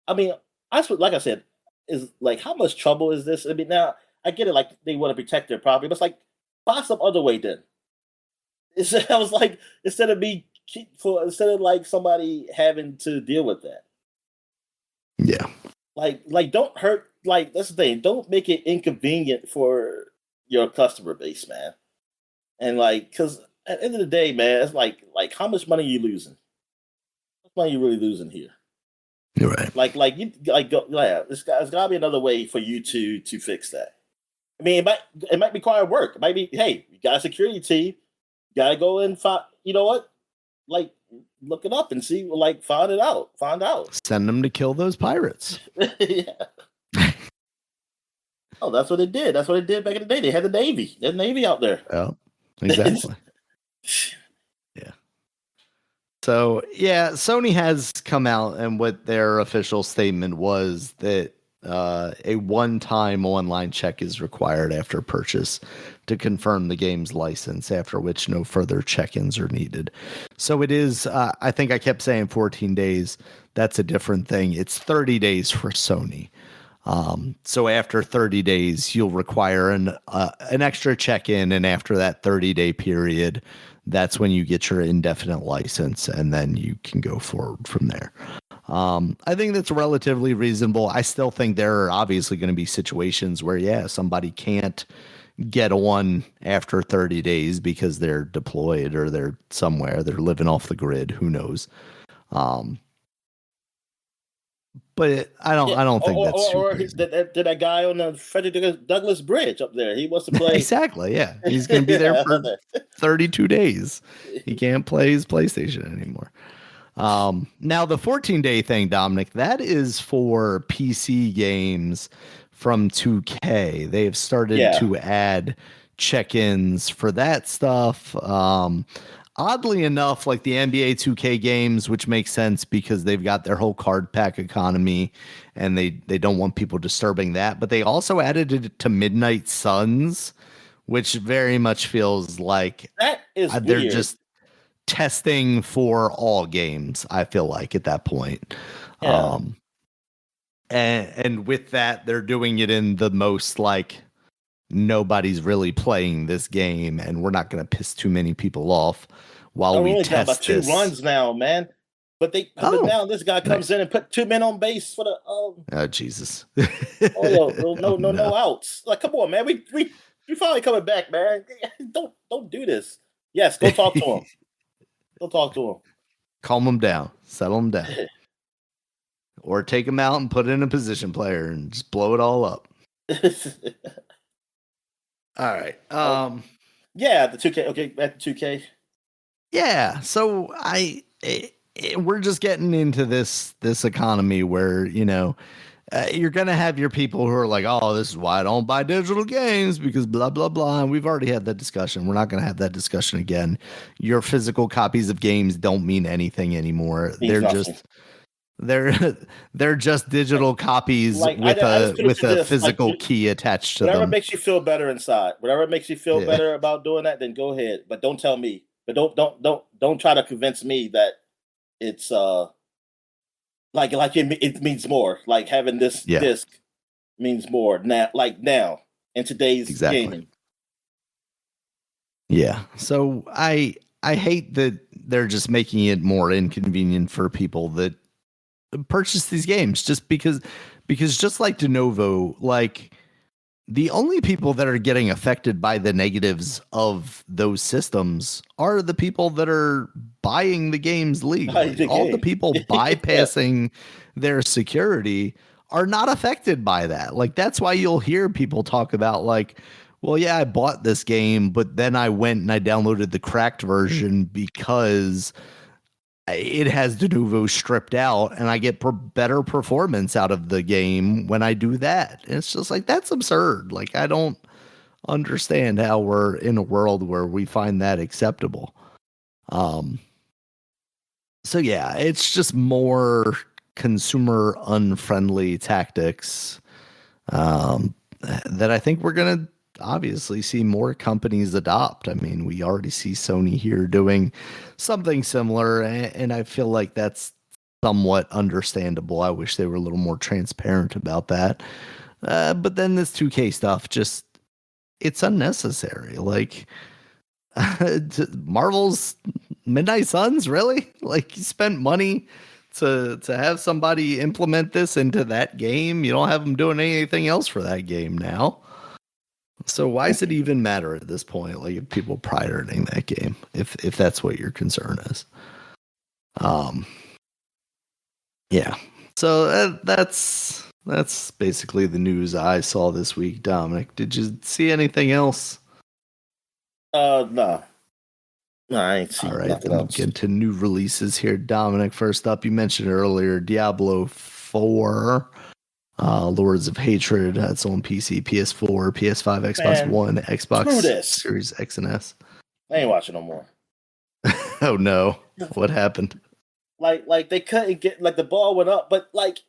Speaker 2: like I said, is like, how much trouble is this? I mean, now I get it, like they want to protect their property, but it's like, buy some other way then. I was like, instead of like somebody having to deal with that.
Speaker 1: Yeah.
Speaker 2: Like don't hurt, like that's the thing. Don't make it inconvenient for your customer base, man. And like, because at the end of the day, man, it's like how much money are you losing? How much money are you really losing here?
Speaker 1: You're right.
Speaker 2: There's got to be another way for you to fix that. I mean, it might require work. It might be, hey, you got a security team, you got to go and find. You know what? Like, look it up and see. Like, find out.
Speaker 1: Send them to kill those pirates.
Speaker 2: Yeah. Oh, that's what they did. That's what they did back in the day. They had the Navy. There's Navy out there.
Speaker 1: Oh, exactly. Yeah. So, yeah, Sony has come out, and what their official statement was that A one-time online check is required after purchase to confirm the game's license, after which no further check-ins are needed. So it is, I think I kept saying 14 days. That's a different thing. It's 30 days for Sony. So after 30 days, you'll require an extra check-in, and after that 30-day period, that's when you get your indefinite license, and then you can go forward from there. I think that's relatively reasonable. I still think there are obviously going to be situations where, yeah, somebody can't get one after 30 days because they're deployed or they're somewhere, they're living off the grid. Who knows? But I don't think that's too crazy.
Speaker 2: That guy on the Frederick Douglass Bridge up there. He wants to play.
Speaker 1: Exactly. Yeah. He's going to be there for 32 days. He can't play his PlayStation anymore. Now the 14-day thing, Dominic, that is for PC games from 2K. They have started to add check-ins for that stuff. Oddly enough, like the NBA 2K games, which makes sense because they've got their whole card pack economy and they don't want people disturbing that. But they also added it to Midnight Suns, which very much feels like
Speaker 2: that is
Speaker 1: they're
Speaker 2: weird.
Speaker 1: Just testing for all games, I feel like, at that point.
Speaker 2: Yeah.
Speaker 1: And with that, they're doing it in the most like nobody's really playing this game and we're not going to piss too many people off while we test
Speaker 2: about
Speaker 1: this.
Speaker 2: 2 runs now, man. But now this guy comes in and put 2 men on base for the
Speaker 1: oh Jesus.
Speaker 2: no outs. Like, come on, man. We finally coming back, man. Don't do this. Yes, go talk to him. Go talk to him.
Speaker 1: Calm him down. Settle him down. Or take him out and put in a position player and just blow it all up. All right.
Speaker 2: Yeah, the 2K. Okay, back to 2K.
Speaker 1: Yeah. So we're just getting into this economy where, you know, you're going to have your people who are like, oh, this is why I don't buy digital games because blah, blah, blah. And we've already had that discussion. We're not going to have that discussion again. Your physical copies of games don't mean anything anymore. They're just digital copies with a physical key attached to them.
Speaker 2: Whatever makes you feel better inside. Whatever makes you feel better about doing that, then go ahead. But don't tell me. But don't try to convince me that it's like it means more. Like having this disc means more now. Like now in today's gaming.
Speaker 1: Yeah. So I hate that they're just making it more inconvenient for people that purchase these games just because just like de novo, like the only people that are getting affected by the negatives of those systems are the people that are buying the games legally. All the people bypassing their security are not affected by that. Like, that's why you'll hear people talk about like, well, yeah, I bought this game, but then I went and I downloaded the cracked version because it has de novo stripped out and I get better performance out of the game when I do that. And it's just like, that's absurd. Like, I don't understand how we're in a world where we find that acceptable. So yeah, it's just more consumer unfriendly tactics that I think we're going to obviously see more companies adopt. I mean, we already see Sony here doing something similar, and I feel like that's somewhat understandable. I wish they were a little more transparent about that. But then this 2K stuff, just, it's unnecessary. Like, Marvel's Midnight Suns, really? Like, you spent money to have somebody implement this into that game. You don't have them doing anything else for that game now. So why does it even matter at this point? Like, if people pirating that game, if that's what your concern is. Yeah. So that's basically the news I saw this week. Dominic, did you see anything else?
Speaker 2: No, I ain't seen.
Speaker 1: All right, then we'll get into new releases here. Dominic, first up, you mentioned earlier Diablo 4. Lords of Hatred, that's on PC, PS4, PS5, Xbox One, Xbox Series X and S.
Speaker 2: I ain't watching no more.
Speaker 1: Oh no. What happened?
Speaker 2: Like they couldn't get, like, the ball went up, but like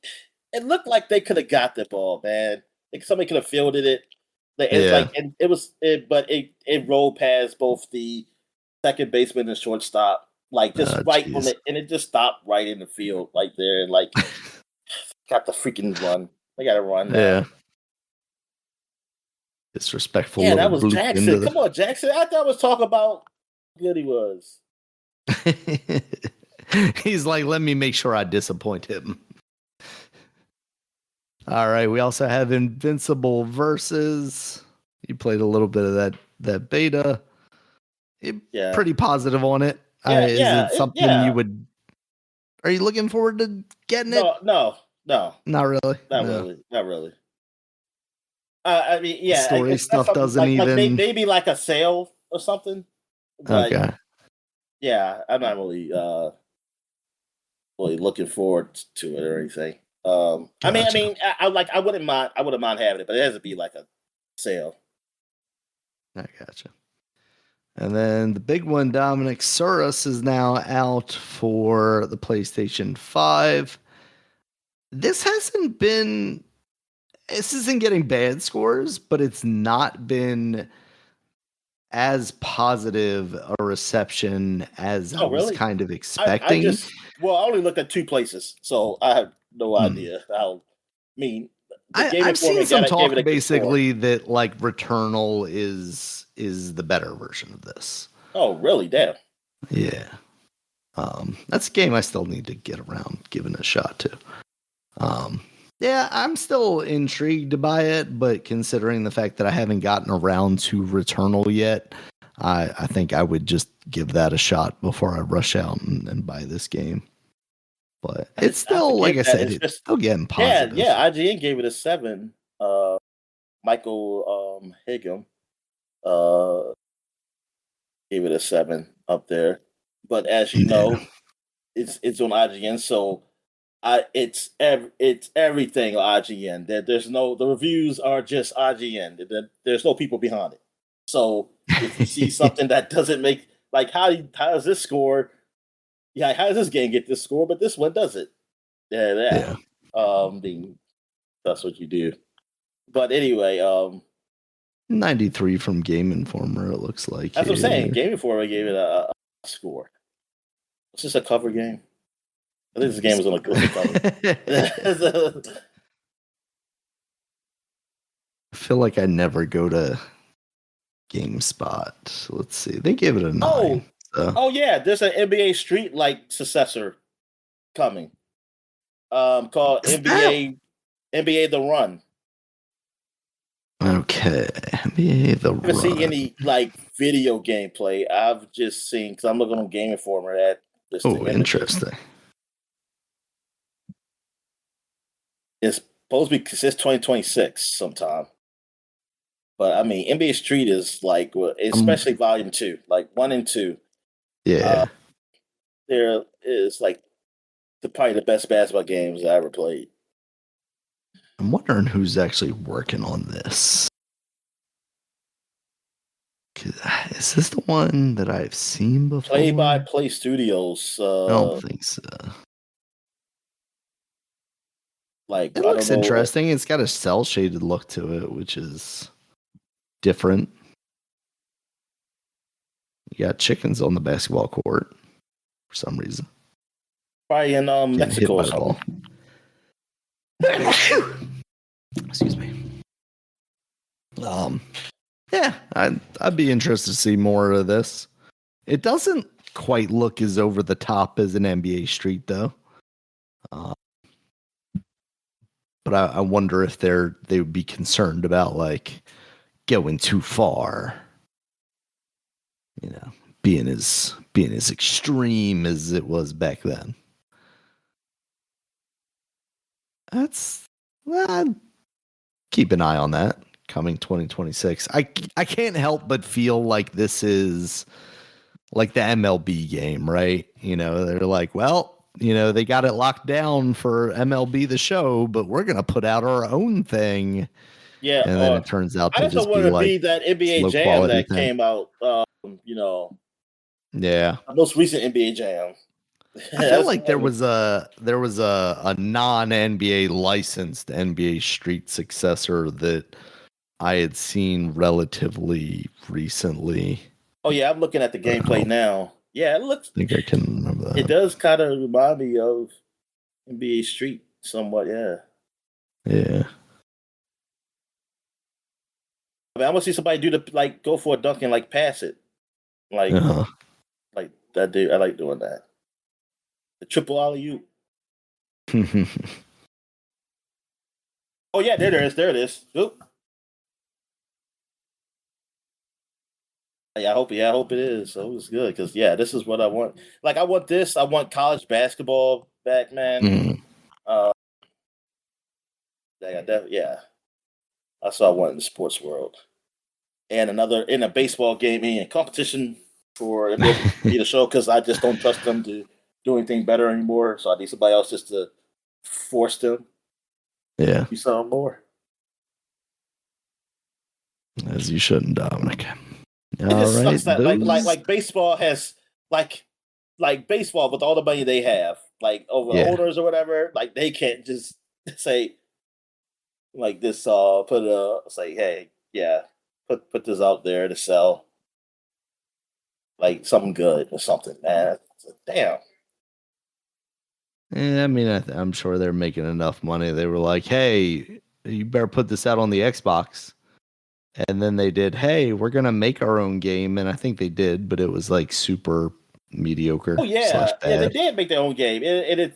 Speaker 2: it looked like they could have got the ball, man. Like somebody could have fielded it. It's
Speaker 1: Yeah.
Speaker 2: and it rolled past both the second baseman and shortstop, like just right on
Speaker 1: Jeez.
Speaker 2: it, and it just stopped right in the field, like there, and like got the freaking run. They got to run now.
Speaker 1: Yeah. Disrespectful
Speaker 2: Yeah, that
Speaker 1: little
Speaker 2: was
Speaker 1: bloop into
Speaker 2: Jackson. Come on, Jackson. I thought I was talking about how good he was.
Speaker 1: He's like, let me make sure I disappoint him. All right. We also have Invincible versus. You played a little bit of that beta.
Speaker 2: Yeah.
Speaker 1: Pretty positive on it.
Speaker 2: Yeah,
Speaker 1: Is it something you would? Are you looking forward to getting it?
Speaker 2: No.
Speaker 1: Not really.
Speaker 2: Not really. I mean, yeah,
Speaker 1: Story
Speaker 2: it's not
Speaker 1: stuff
Speaker 2: something
Speaker 1: doesn't
Speaker 2: like
Speaker 1: even.
Speaker 2: maybe like a sale or something. But
Speaker 1: Okay.
Speaker 2: yeah, I'm not really really looking forward to it or anything.
Speaker 1: Gotcha.
Speaker 2: I wouldn't mind having it, but it has to be like a sale.
Speaker 1: I gotcha. And then the big one, Dominic Suris, is now out for the PlayStation 5. This isn't getting bad scores, but it's not been as positive a reception as I was
Speaker 2: Really?
Speaker 1: kind of
Speaker 2: I
Speaker 1: expecting.
Speaker 2: I only looked at two places, so I have no idea how. I mean, the Game
Speaker 1: I've seen
Speaker 2: Informer
Speaker 1: some
Speaker 2: gave
Speaker 1: talk
Speaker 2: it a good score.
Speaker 1: basically that like Returnal is the better version of this.
Speaker 2: Oh, really? Damn.
Speaker 1: Yeah. That's a game I still need to get around giving a shot to. Yeah, I'm still intrigued by it, but considering the fact that I haven't gotten around to Returnal yet, I think I would just give that a shot before I rush out and buy this game. But it's still, like I said, it's still getting positive.
Speaker 2: Yeah. IGN gave it a 7. Michael Higgum gave it a 7 up there. But as you know, it's on IGN, so it's everything on IGN. The reviews are just IGN. There's no people behind it. So if you see something that doesn't make like how does this score? Yeah, how does this game get this score? But this one does it. Yeah. That's what you do. But anyway,
Speaker 1: 93 from Game Informer. It looks like
Speaker 2: that's what I'm saying. Game Informer gave it a score. Is this a cover game? I think this game is on a cover.
Speaker 1: I feel like I never go to GameSpot. Let's see. They gave it a 9.
Speaker 2: Oh yeah, there's an NBA Street like successor coming. Called NBA The Run.
Speaker 1: Okay, NBA The Run.
Speaker 2: I haven't seen any like video gameplay. I've just seen because I'm looking on Game Informer at this.
Speaker 1: Oh, interesting.
Speaker 2: It's supposed to be since 2026 sometime. But I mean, NBA Street is like, especially Volume 2, like 1 and 2.
Speaker 1: Yeah,
Speaker 2: there is like probably the best basketball games I ever played.
Speaker 1: I'm wondering who's actually working on this. Is this the one that I've seen before?
Speaker 2: Play by Play Studios.
Speaker 1: I don't think so.
Speaker 2: Like
Speaker 1: it looks interesting. It's got a cell shaded look to it, which is different. You got chickens on the basketball court for some reason.
Speaker 2: Probably in Mexico or something.
Speaker 1: Excuse me. Yeah, I'd be interested to see more of this. It doesn't quite look as over the top as an NBA Street, though. But I wonder if they would be concerned about like going too far. You know, being as extreme as it was back then. Keep an eye on that coming 2026. I can't help but feel like this is like the MLB game, right? You know, they're like, well, you know, they got it locked down for MLB the Show, but we're gonna put out our own thing.
Speaker 2: Yeah,
Speaker 1: and then it turns out to just
Speaker 2: want
Speaker 1: be
Speaker 2: to
Speaker 1: like
Speaker 2: be that NBA Jam that came out. You know,
Speaker 1: yeah,
Speaker 2: the most recent NBA Jam.
Speaker 1: I feel
Speaker 2: That's
Speaker 1: like there was a non NBA licensed NBA Street successor that I had seen relatively recently.
Speaker 2: oh yeah, I'm looking at the
Speaker 1: I
Speaker 2: gameplay now. Yeah,
Speaker 1: think I can remember
Speaker 2: it
Speaker 1: that.
Speaker 2: does kind of remind me of NBA Street somewhat. Yeah,
Speaker 1: Yeah.
Speaker 2: I mean, I want to see somebody do the like go for a dunk and like pass it, like
Speaker 1: Uh-huh.
Speaker 2: like that dude. I like doing that. The triple alley oop. Oh yeah, there it is. There it is. Oop. Yeah, I hope it is. So it's good because yeah, this is what I want. Like I want this. I want college basketball back, man.
Speaker 1: Mm.
Speaker 2: Uh, yeah, that's what I want in the sports world. And another in a baseball game and competition for me to show because I just don't trust them to do anything better anymore. So I need somebody else just to force them
Speaker 1: Yeah.
Speaker 2: to do something more.
Speaker 1: As you shouldn't, Dominic.
Speaker 2: It just
Speaker 1: All right.
Speaker 2: sucks that like baseball has like baseball with all the money they have, like over
Speaker 1: Yeah.
Speaker 2: owners or whatever, like they can't just say like this say, hey, yeah, put this out there to sell like something good or something, man. Damn.
Speaker 1: I mean, I'm sure they're making enough money. They were like, hey, you better put this out on the Xbox. And then they did, hey, we're going to make our own game. And I think they did, but it was like super mediocre.
Speaker 2: Oh yeah,
Speaker 1: / bad.
Speaker 2: yeah, they did make their own game. It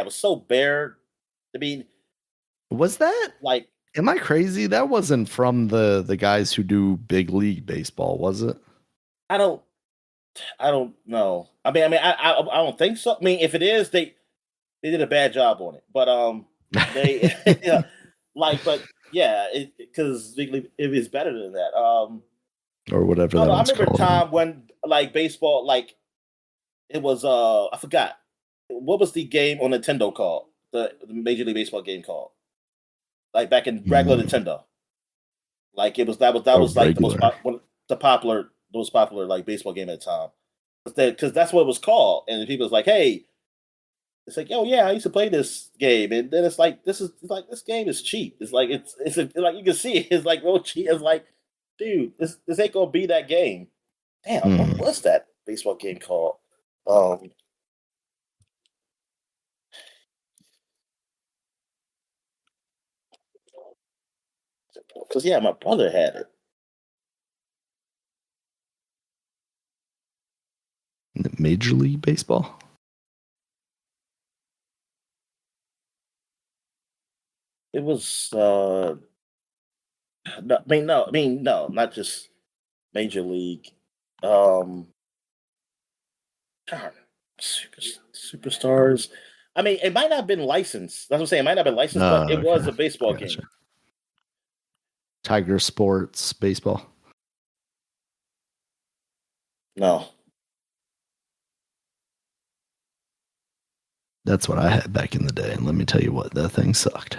Speaker 2: was so bare. I mean,
Speaker 1: was that
Speaker 2: like,
Speaker 1: am I crazy? That wasn't from the guys who do big league baseball, was it?
Speaker 2: I don't know. I I don't think so. I mean, if it is, they did a bad job on it. But they yeah, like, but yeah, because it is better than that.
Speaker 1: Or whatever
Speaker 2: I
Speaker 1: that
Speaker 2: don't know, I
Speaker 1: one's
Speaker 2: remember a
Speaker 1: called.
Speaker 2: time when like baseball, like it was I forgot what was the game on Nintendo called the Major League Baseball game called like back in regular Nintendo. Like it was that was like the
Speaker 1: regular.
Speaker 2: the most popular like baseball game at the time because that's what it was called, and people was like, hey. It's like, oh yeah, I used to play this game, and then it's like this game is cheap. It's like like you can see it's like real cheap. It's like, dude, this ain't gonna be that game. Damn, what was that baseball game called? Because yeah, my brother had it.
Speaker 1: Major League Baseball?
Speaker 2: It was no, no, not just Major League. Darn, superstars. I mean, it might not have been licensed. That's what I'm saying. It might not have been licensed, but it was a baseball game.
Speaker 1: Tiger Sports Baseball.
Speaker 2: No.
Speaker 1: That's what I had back in the day, and let me tell you what, that thing sucked.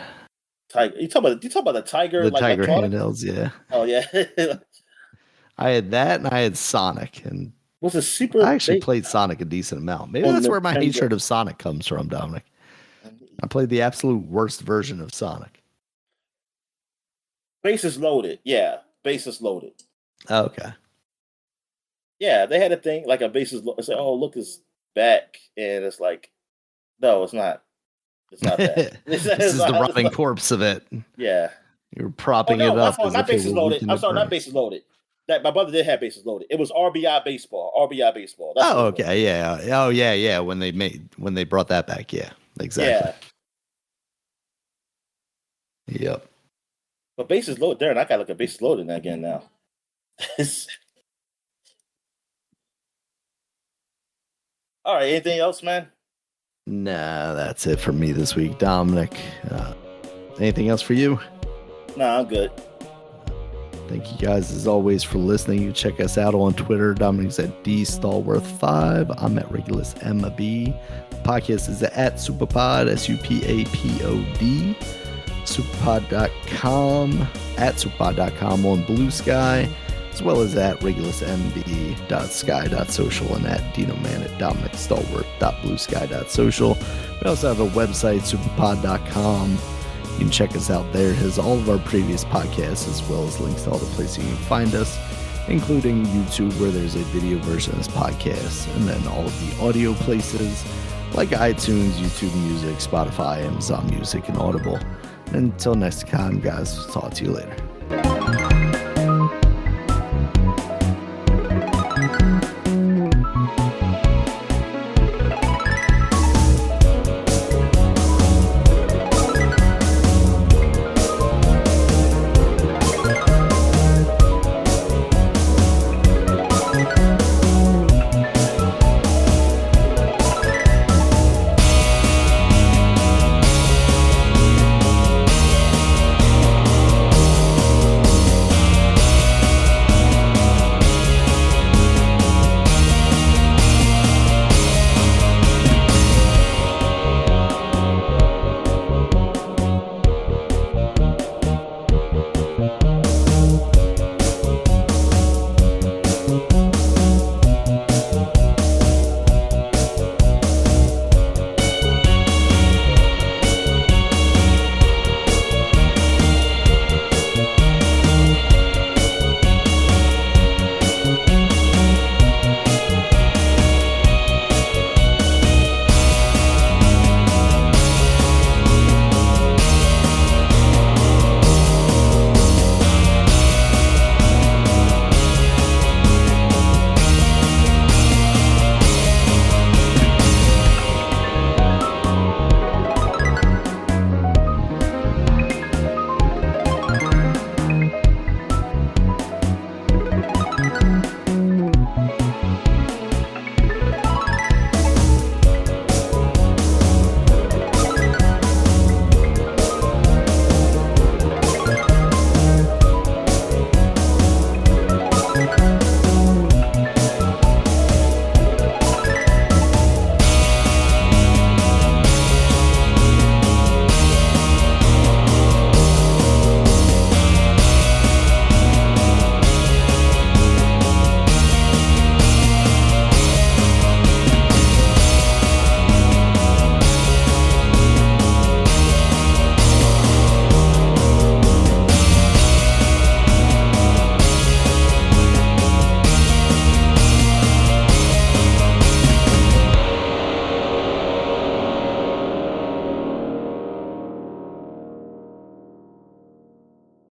Speaker 2: Tiger. You talk about the Tiger,
Speaker 1: the
Speaker 2: like
Speaker 1: Tiger
Speaker 2: electronic?
Speaker 1: handhelds, yeah.
Speaker 2: Oh yeah.
Speaker 1: I had that, and I had Sonic, and
Speaker 2: was a super.
Speaker 1: I actually played Sonic a decent amount. Maybe that's where my hatred of Sonic comes from, Dominic. I played the absolute worst version of Sonic.
Speaker 2: Bases loaded, yeah. Bases loaded.
Speaker 1: Oh, okay.
Speaker 2: Yeah, they had a thing like a bases loaded. Say, oh look, it's back, and it's like, no, it's not. It's not that.
Speaker 1: This is the rotting corpse of it.
Speaker 2: Yeah.
Speaker 1: You're propping it up.
Speaker 2: Not bases loaded. I'm sorry, not bases loaded. That my brother did have bases loaded. It was RBI baseball. RBI baseball.
Speaker 1: That's okay. Yeah. Oh, yeah. When they brought that back, yeah, exactly. Yeah. Yep.
Speaker 2: But bases loaded there, and I gotta look at bases loaded again now. All right. Anything else, man?
Speaker 1: Nah, that's it for me this week, Dominic. Anything else for you?
Speaker 2: Nah, I'm good.
Speaker 1: Thank you guys as always for listening. You check us out on Twitter. Dominic's at DStallworth5. I'm at Regulus MB. The podcast is at SupaPod, SUPAPOD. SupaPod.com, at SupaPod.com on Bluesky. as well as at regulusmb.sky.social and at dinoman at dominicstalworth.bluesky.social. We also have a website, SupaPod.com. You can check us out there. It has all of our previous podcasts as well as links to all the places you can find us, including YouTube, where there's a video version of this podcast, and then all of the audio places like iTunes, YouTube Music, Spotify, Amazon Music, and Audible. And until next time, guys, talk to you later.